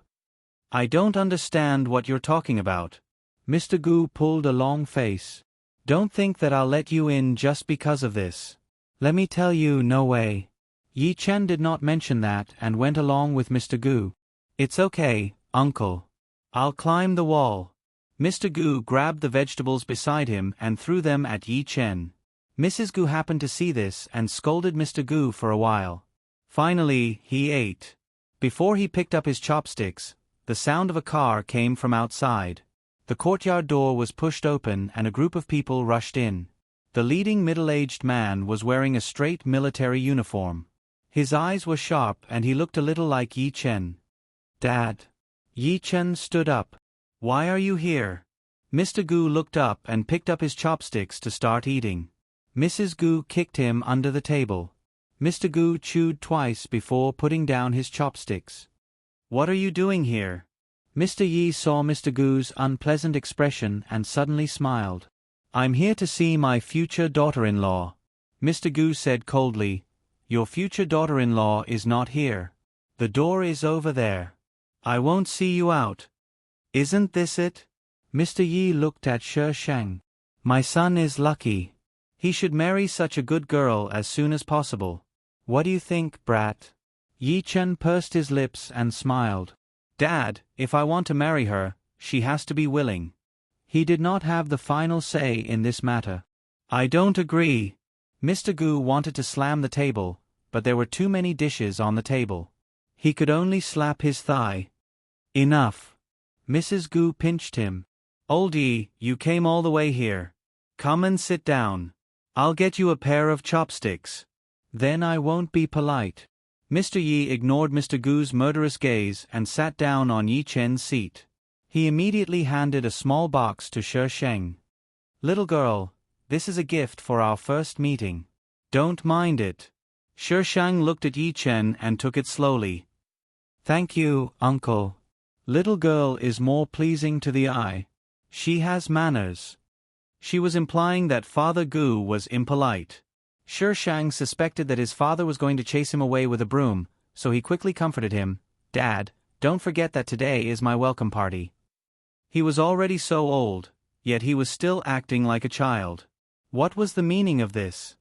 "I don't understand what you're talking about." Mr. Gu pulled a long face. "Don't think that I'll let you in just because of this. Let me tell you, no way." Yi Chen did not mention that and went along with Mr. Gu. "It's okay, uncle. I'll climb the wall." Mr. Gu grabbed the vegetables beside him and threw them at Yi Chen. Mrs. Gu happened to see this and scolded Mr. Gu for a while. Finally, he ate. Before he picked up his chopsticks, the sound of a car came from outside. The courtyard door was pushed open and a group of people rushed in. The leading middle-aged man was wearing a straight military uniform. His eyes were sharp and he looked a little like Yi Chen. "Dad." Yi Chen stood up. "Why are you here?" Mr. Gu looked up and picked up his chopsticks to start eating. Mrs. Gu kicked him under the table. Mr. Gu chewed twice before putting down his chopsticks. What are you doing here? Mr. Yi saw Mr. Gu's unpleasant expression and suddenly smiled. I'm here to see my future daughter-in-law. Mr. Gu said coldly. Your future daughter-in-law is not here. The door is over there. I won't see you out. Isn't this it? Mr. Yi looked at Shi Shang. My son is lucky. He should marry such a good girl as soon as possible. What do you think, brat? Yi Chen pursed his lips and smiled. Dad, if I want to marry her, she has to be willing. He did not have the final say in this matter. I don't agree. Mr. Gu wanted to slam the table, but there were too many dishes on the table. He could only slap his thigh. Enough. Mrs. Gu pinched him. Oldie, you came all the way here. Come and sit down. I'll get you a pair of chopsticks. Then I won't be polite. Mr. Yi ignored Mr. Gu's murderous gaze and sat down on Yi Chen's seat. He immediately handed a small box to Shi Sheng. Little girl, this is a gift for our first meeting. Don't mind it. Shi Sheng looked at Yi Chen and took it slowly. Thank you, uncle. Little girl is more pleasing to the eye. She has manners. She was implying that Father Gu was impolite. Shi Shang suspected that his father was going to chase him away with a broom, so he quickly comforted him. Dad, don't forget that today is my welcome party. He was already so old, yet he was still acting like a child. What was the meaning of this?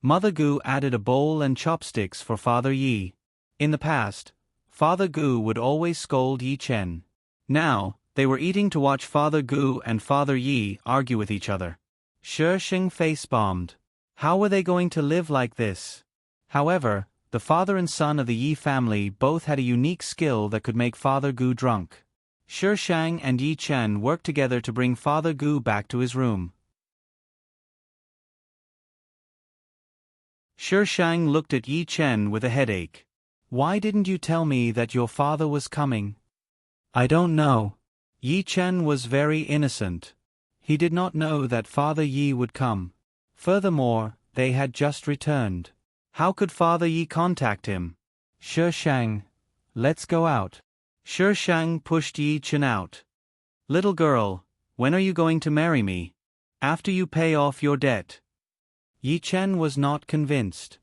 Mother Gu added a bowl and chopsticks for Father Yi. In the past, Father Gu would always scold Yi Chen. Now, they were eating to watch Father Gu and Father Yi argue with each other. Shi Sheng face-bombed. How were they going to live like this? However, the father and son of the Yi family both had a unique skill that could make Father Gu drunk. Shi Shang and Yi Chen worked together to bring Father Gu back to his room. Shi Shang looked at Yi Chen with a headache. Why didn't you tell me that your father was coming? I don't know. Yi Chen was very innocent. He did not know that Father Yi would come. Furthermore, they had just returned. How could Father Yi contact him? Shi Shang, let's go out. Shi Shang pushed Yi Chen out. Little girl, when are you going to marry me? After you pay off your debt. Yi Chen was not convinced.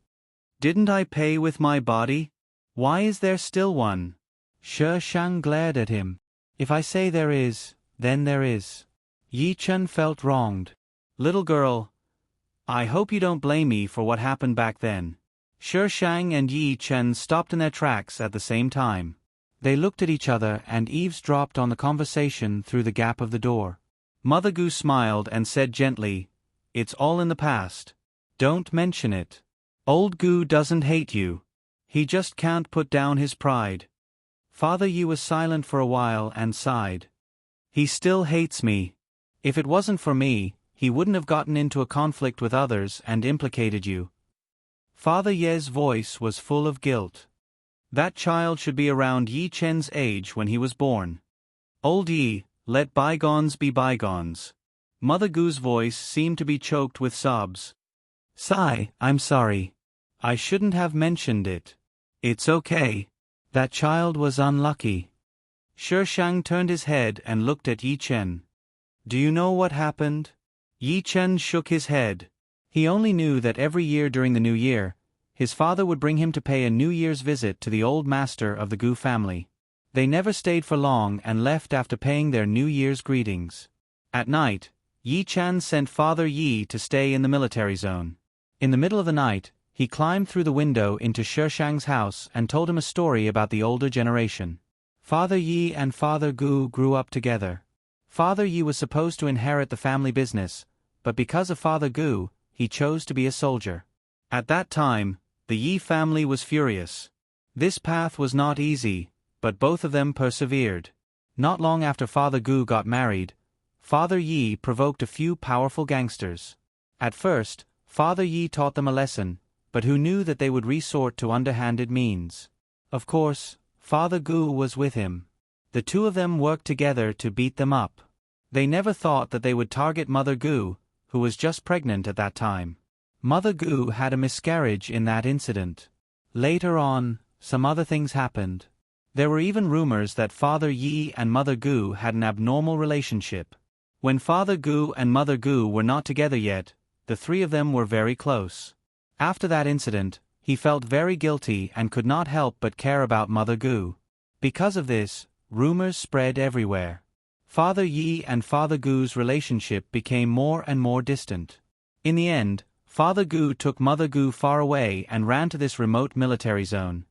Didn't I pay with my body? Why is there still one? Shi Shang glared at him. If I say there is, then there is. Yi Chen felt wronged. Little girl, I hope you don't blame me for what happened back then. Shi Shang and Yi Chen stopped in their tracks at the same time. They looked at each other and eavesdropped on the conversation through the gap of the door. Mother Gu smiled and said gently, It's all in the past. Don't mention it. Old Gu doesn't hate you. He just can't put down his pride. Father Yi was silent for a while and sighed. He still hates me. If it wasn't for me, he wouldn't have gotten into a conflict with others and implicated you. Father Ye's voice was full of guilt. That child should be around Yi Chen's age when he was born. Old Yi, let bygones be bygones. Mother Gu's voice seemed to be choked with sobs. Sigh, I'm sorry. I shouldn't have mentioned it. It's okay. That child was unlucky. Shi Shang turned his head and looked at Yi Chen. Do you know what happened? Yi Chen shook his head. He only knew that every year during the New Year, his father would bring him to pay a New Year's visit to the old master of the Gu family. They never stayed for long and left after paying their New Year's greetings. At night, Yi Chen sent Father Yi to stay in the military zone. In the middle of the night, he climbed through the window into Shi Shang's house and told him a story about the older generation. Father Yi and Father Gu grew up together. Father Yi was supposed to inherit the family business, but because of Father Gu, he chose to be a soldier. At that time, the Yi family was furious. This path was not easy, but both of them persevered. Not long after Father Gu got married, Father Yi provoked a few powerful gangsters. At first, Father Yi taught them a lesson, but who knew that they would resort to underhanded means. Of course, Father Gu was with him. The two of them worked together to beat them up. They never thought that they would target Mother Gu, who was just pregnant at that time. Mother Gu had a miscarriage in that incident. Later on, some other things happened. There were even rumors that Father Yi and Mother Gu had an abnormal relationship. When Father Gu and Mother Gu were not together yet, the three of them were very close. After that incident, he felt very guilty and could not help but care about Mother Gu. Because of this, rumors spread everywhere. Father Yi and Father Gu's relationship became more and more distant. In the end, Father Gu took Mother Gu far away and ran to this remote military zone.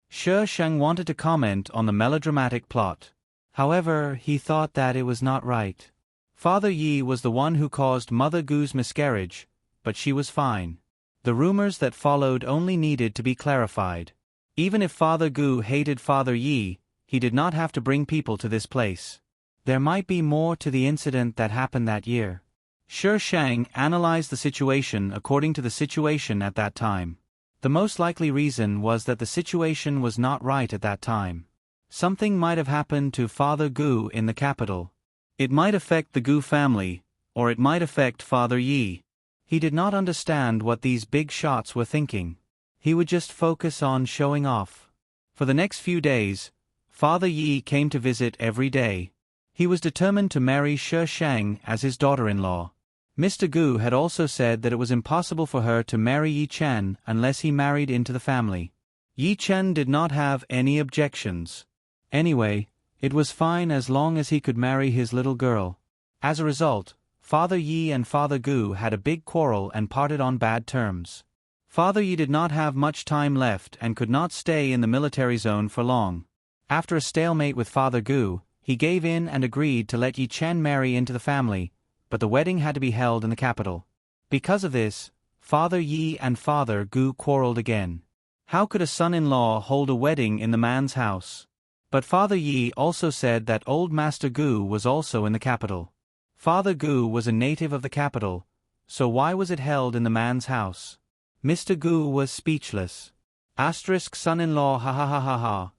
Shi Sheng wanted to comment on the melodramatic plot. However, he thought that it was not right. Father Yi was the one who caused Mother Gu's miscarriage, but she was fine. The rumors that followed only needed to be clarified. Even if Father Gu hated Father Yi, he did not have to bring people to this place. There might be more to the incident that happened that year. Shi Sheng analyzed the situation according to the situation at that time. The most likely reason was that the situation was not right at that time. Something might have happened to Father Gu in the capital. It might affect the Gu family, or it might affect Father Yi. He did not understand what these big shots were thinking. He would just focus on showing off. For the next few days, Father Yi came to visit every day. He was determined to marry Shi Sheng as his daughter-in-law. Mr. Gu had also said that it was impossible for her to marry Yi Chen unless he married into the family. Yi Chen did not have any objections. Anyway, it was fine as long as he could marry his little girl. As a result, Father Yi and Father Gu had a big quarrel and parted on bad terms. Father Yi did not have much time left and could not stay in the military zone for long. After a stalemate with Father Gu, he gave in and agreed to let Yi Chen marry into the family, but the wedding had to be held in the capital. Because of this, Father Yi and Father Gu quarreled again. How could a son-in-law hold a wedding in the man's house? But Father Yi also said that old Master Gu was also in the capital. Father Gu was a native of the capital, so why was it held in the man's house? Mr. Gu was speechless. Asterisk son-in-law ha ha ha ha ha.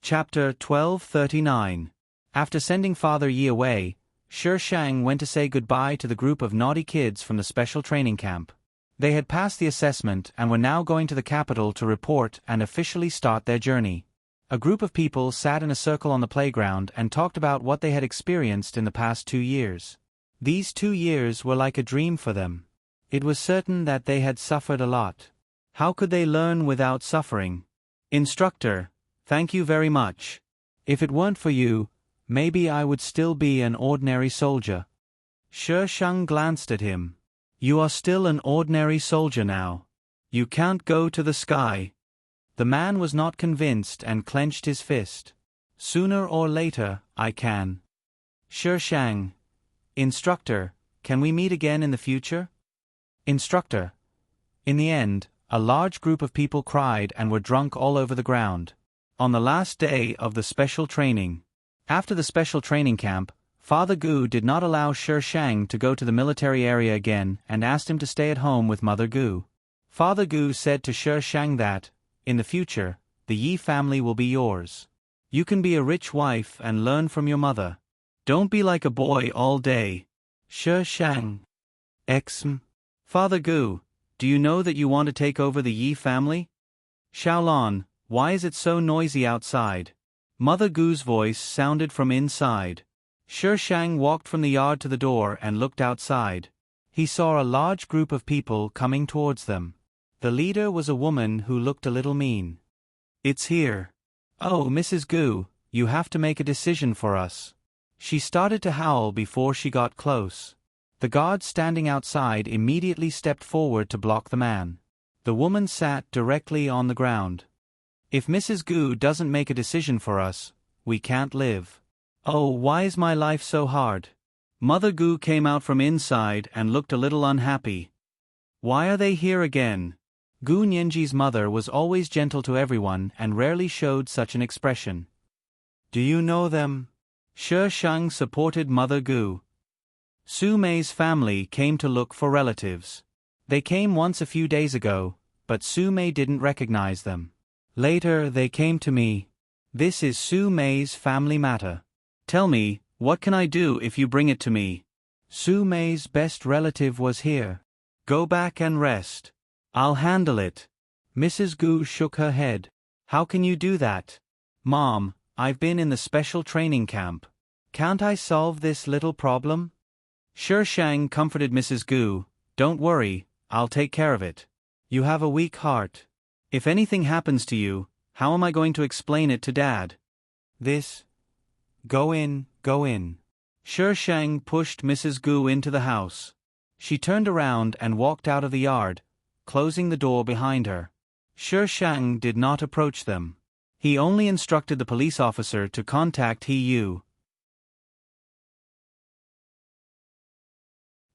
Chapter 1239. After sending Father Yi away, Shi Sheng went to say goodbye to the group of naughty kids from the special training camp. They had passed the assessment and were now going to the capital to report and officially start their journey. A group of people sat in a circle on the playground and talked about what they had experienced in the past 2 years. These 2 years were like a dream for them. It was certain that they had suffered a lot. How could they learn without suffering? Instructor, thank you very much. If it weren't for you, maybe I would still be an ordinary soldier. Shi Sheng glanced at him. You are still an ordinary soldier now. You can't go to the sky. The man was not convinced and clenched his fist. Sooner or later, I can. Shi Sheng. Instructor, can we meet again in the future? Instructor. In the end, a large group of people cried and were drunk all over the ground. On the last day of the special training. After the special training camp, Father Gu did not allow Shi Sheng to go to the military area again and asked him to stay at home with Mother Gu. Father Gu said to Shi Sheng that, in the future, the Yi family will be yours. You can be a rich wife and learn from your mother. Don't be like a boy all day. Shi Sheng. Father Gu, do you know that you want to take over the Yi family? Xiaolon, why is it so noisy outside? Mother Gu's voice sounded from inside. Shi Sheng walked from the yard to the door and looked outside. He saw a large group of people coming towards them. The leader was a woman who looked a little mean. It's here. Oh, Mrs. Gu, you have to make a decision for us. She started to howl before she got close. The guard standing outside immediately stepped forward to block the man. The woman sat directly on the ground. If Mrs. Gu doesn't make a decision for us, we can't live. Oh, why is my life so hard? Mother Gu came out from inside and looked a little unhappy. Why are they here again? Gu Nianji's mother was always gentle to everyone and rarely showed such an expression. Do you know them? Shi Sheng supported Mother Gu. Su Mei's family came to look for relatives. They came once a few days ago, but Su Mei didn't recognize them. Later they came to me. This is Su Mei's family matter. Tell me, what can I do if you bring it to me? Su Mei's best relative was here. Go back and rest. I'll handle it. Mrs. Gu shook her head. How can you do that? Mom, I've been in the special training camp. Can't I solve this little problem? Shi Shang comforted Mrs. Gu. Don't worry, I'll take care of it. You have a weak heart. If anything happens to you, how am I going to explain it to Dad? Go in, go in. Shi Shang pushed Mrs. Gu into the house. She turned around and walked out of the yard, closing the door behind her. Shi Shang did not approach them. He only instructed the police officer to contact He Yu.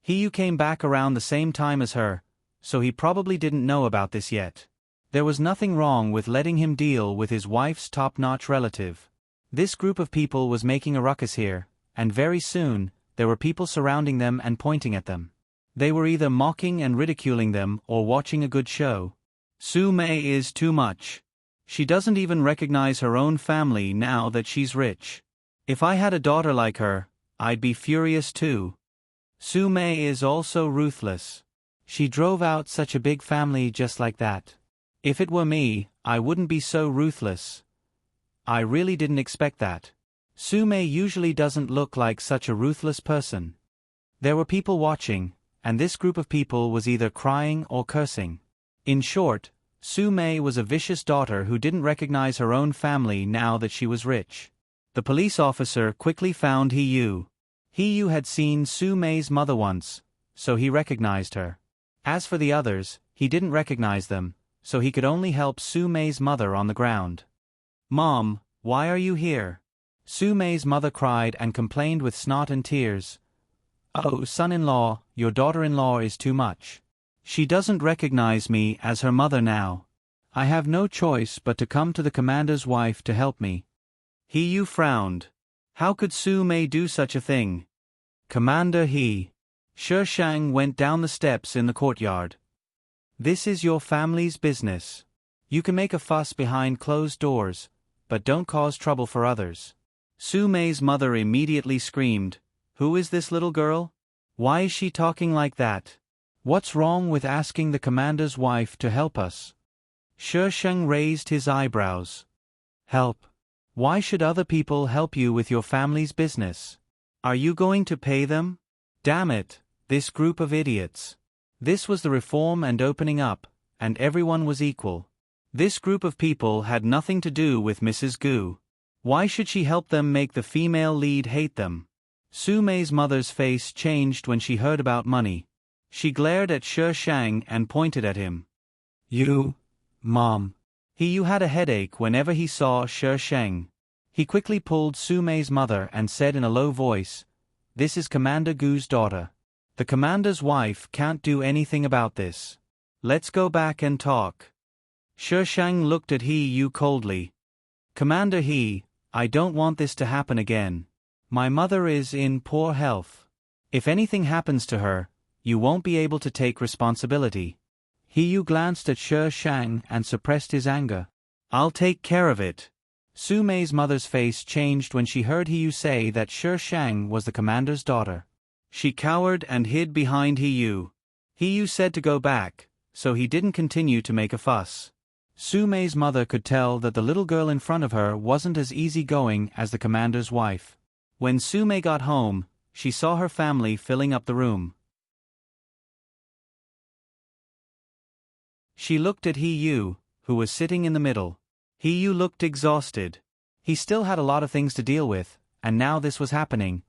He Yu came back around the same time as her, so he probably didn't know about this yet. There was nothing wrong with letting him deal with his wife's top-notch relative. This group of people was making a ruckus here, and very soon, there were people surrounding them and pointing at them. They were either mocking and ridiculing them or watching a good show. Su Mei is too much. She doesn't even recognize her own family now that she's rich. If I had a daughter like her, I'd be furious too. Su Mei is also ruthless. She drove out such a big family just like that. If it were me, I wouldn't be so ruthless. I really didn't expect that. Su Mei usually doesn't look like such a ruthless person. There were people watching, and this group of people was either crying or cursing. In short, Su Mei was a vicious daughter who didn't recognize her own family now that she was rich. The police officer quickly found He Yu. He Yu had seen Su Mei's mother once, so he recognized her. As for the others, he didn't recognize them, so he could only help Su Mei's mother on the ground. Mom, why are you here? Su Mei's mother cried and complained with snot and tears. Oh, son-in-law, your daughter-in-law is too much. She doesn't recognize me as her mother now. I have no choice but to come to the commander's wife to help me. He Yu frowned. How could Su Mei do such a thing? Commander He. Shi Shang went down the steps in the courtyard. This is your family's business. You can make a fuss behind closed doors, but don't cause trouble for others. Su Mei's mother immediately screamed, Who is this little girl? Why is she talking like that? What's wrong with asking the commander's wife to help us? Shi Shang raised his eyebrows. Help? Why should other people help you with your family's business? Are you going to pay them? Damn it, this group of idiots. This was the reform and opening up, and everyone was equal. This group of people had nothing to do with Mrs. Gu. Why should she help them make the female lead hate them? Su Mei's mother's face changed when she heard about money. She glared at Shi Shang and pointed at him. You, Mom. He Yu had a headache whenever he saw Shi Shang. He quickly pulled Su Mei's mother and said in a low voice, This is Commander Gu's daughter. The commander's wife can't do anything about this. Let's go back and talk. Shi Shang looked at He Yu coldly. Commander He, I don't want this to happen again. My mother is in poor health. If anything happens to her, you won't be able to take responsibility. He Yu glanced at Shi Shang and suppressed his anger. I'll take care of it. Su Mei's mother's face changed when she heard He Yu say that Shi Shang was the commander's daughter. She cowered and hid behind He Yu. He Yu said to go back, so he didn't continue to make a fuss. Su Mei's mother could tell that the little girl in front of her wasn't as easygoing as the commander's wife. When Su Mei got home, she saw her family filling up the room. She looked at He Yu, who was sitting in the middle. He Yu looked exhausted. He still had a lot of things to deal with, and now this was happening.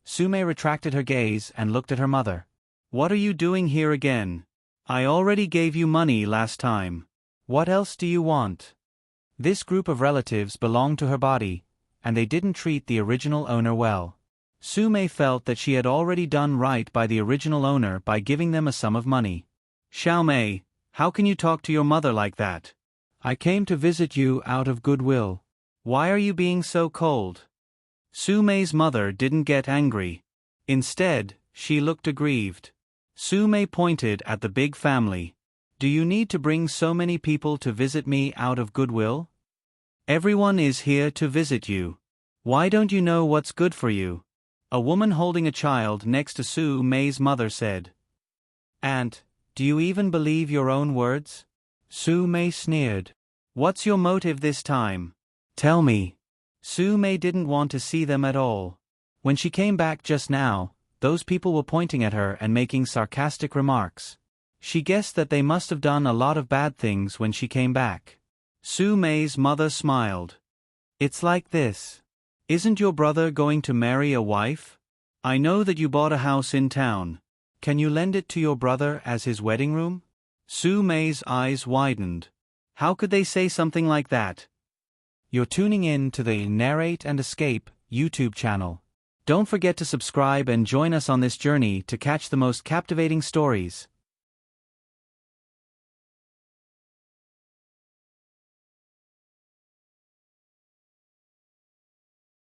Su Mei retracted her gaze and looked at her mother. What are you doing here again? I already gave you money last time. What else do you want? This group of relatives belonged to her body, and they didn't treat the original owner well. Su Mei felt that she had already done right by the original owner by giving them a sum of money. Xiao Mei, how can you talk to your mother like that? I came to visit you out of goodwill. Why are you being so cold? Su Mei's mother didn't get angry. Instead, she looked aggrieved. Su Mei pointed at the big family. Do you need to bring so many people to visit me out of goodwill? Everyone is here to visit you. Why don't you know what's good for you? A woman holding a child next to Su Mei's mother said. Aunt, do you even believe your own words? Su Mei sneered. What's your motive this time? Tell me. Su Mei didn't want to see them at all. When she came back just now, those people were pointing at her and making sarcastic remarks. She guessed that they must have done a lot of bad things when she came back. Su Mei's mother smiled. It's like this. Isn't your brother going to marry a wife? I know that you bought a house in town. Can you lend it to your brother as his wedding room? Su Mei's eyes widened. How could they say something like that? You're tuning in to the Narrate and Escape YouTube channel. Don't forget to subscribe and join us on this journey to catch the most captivating stories.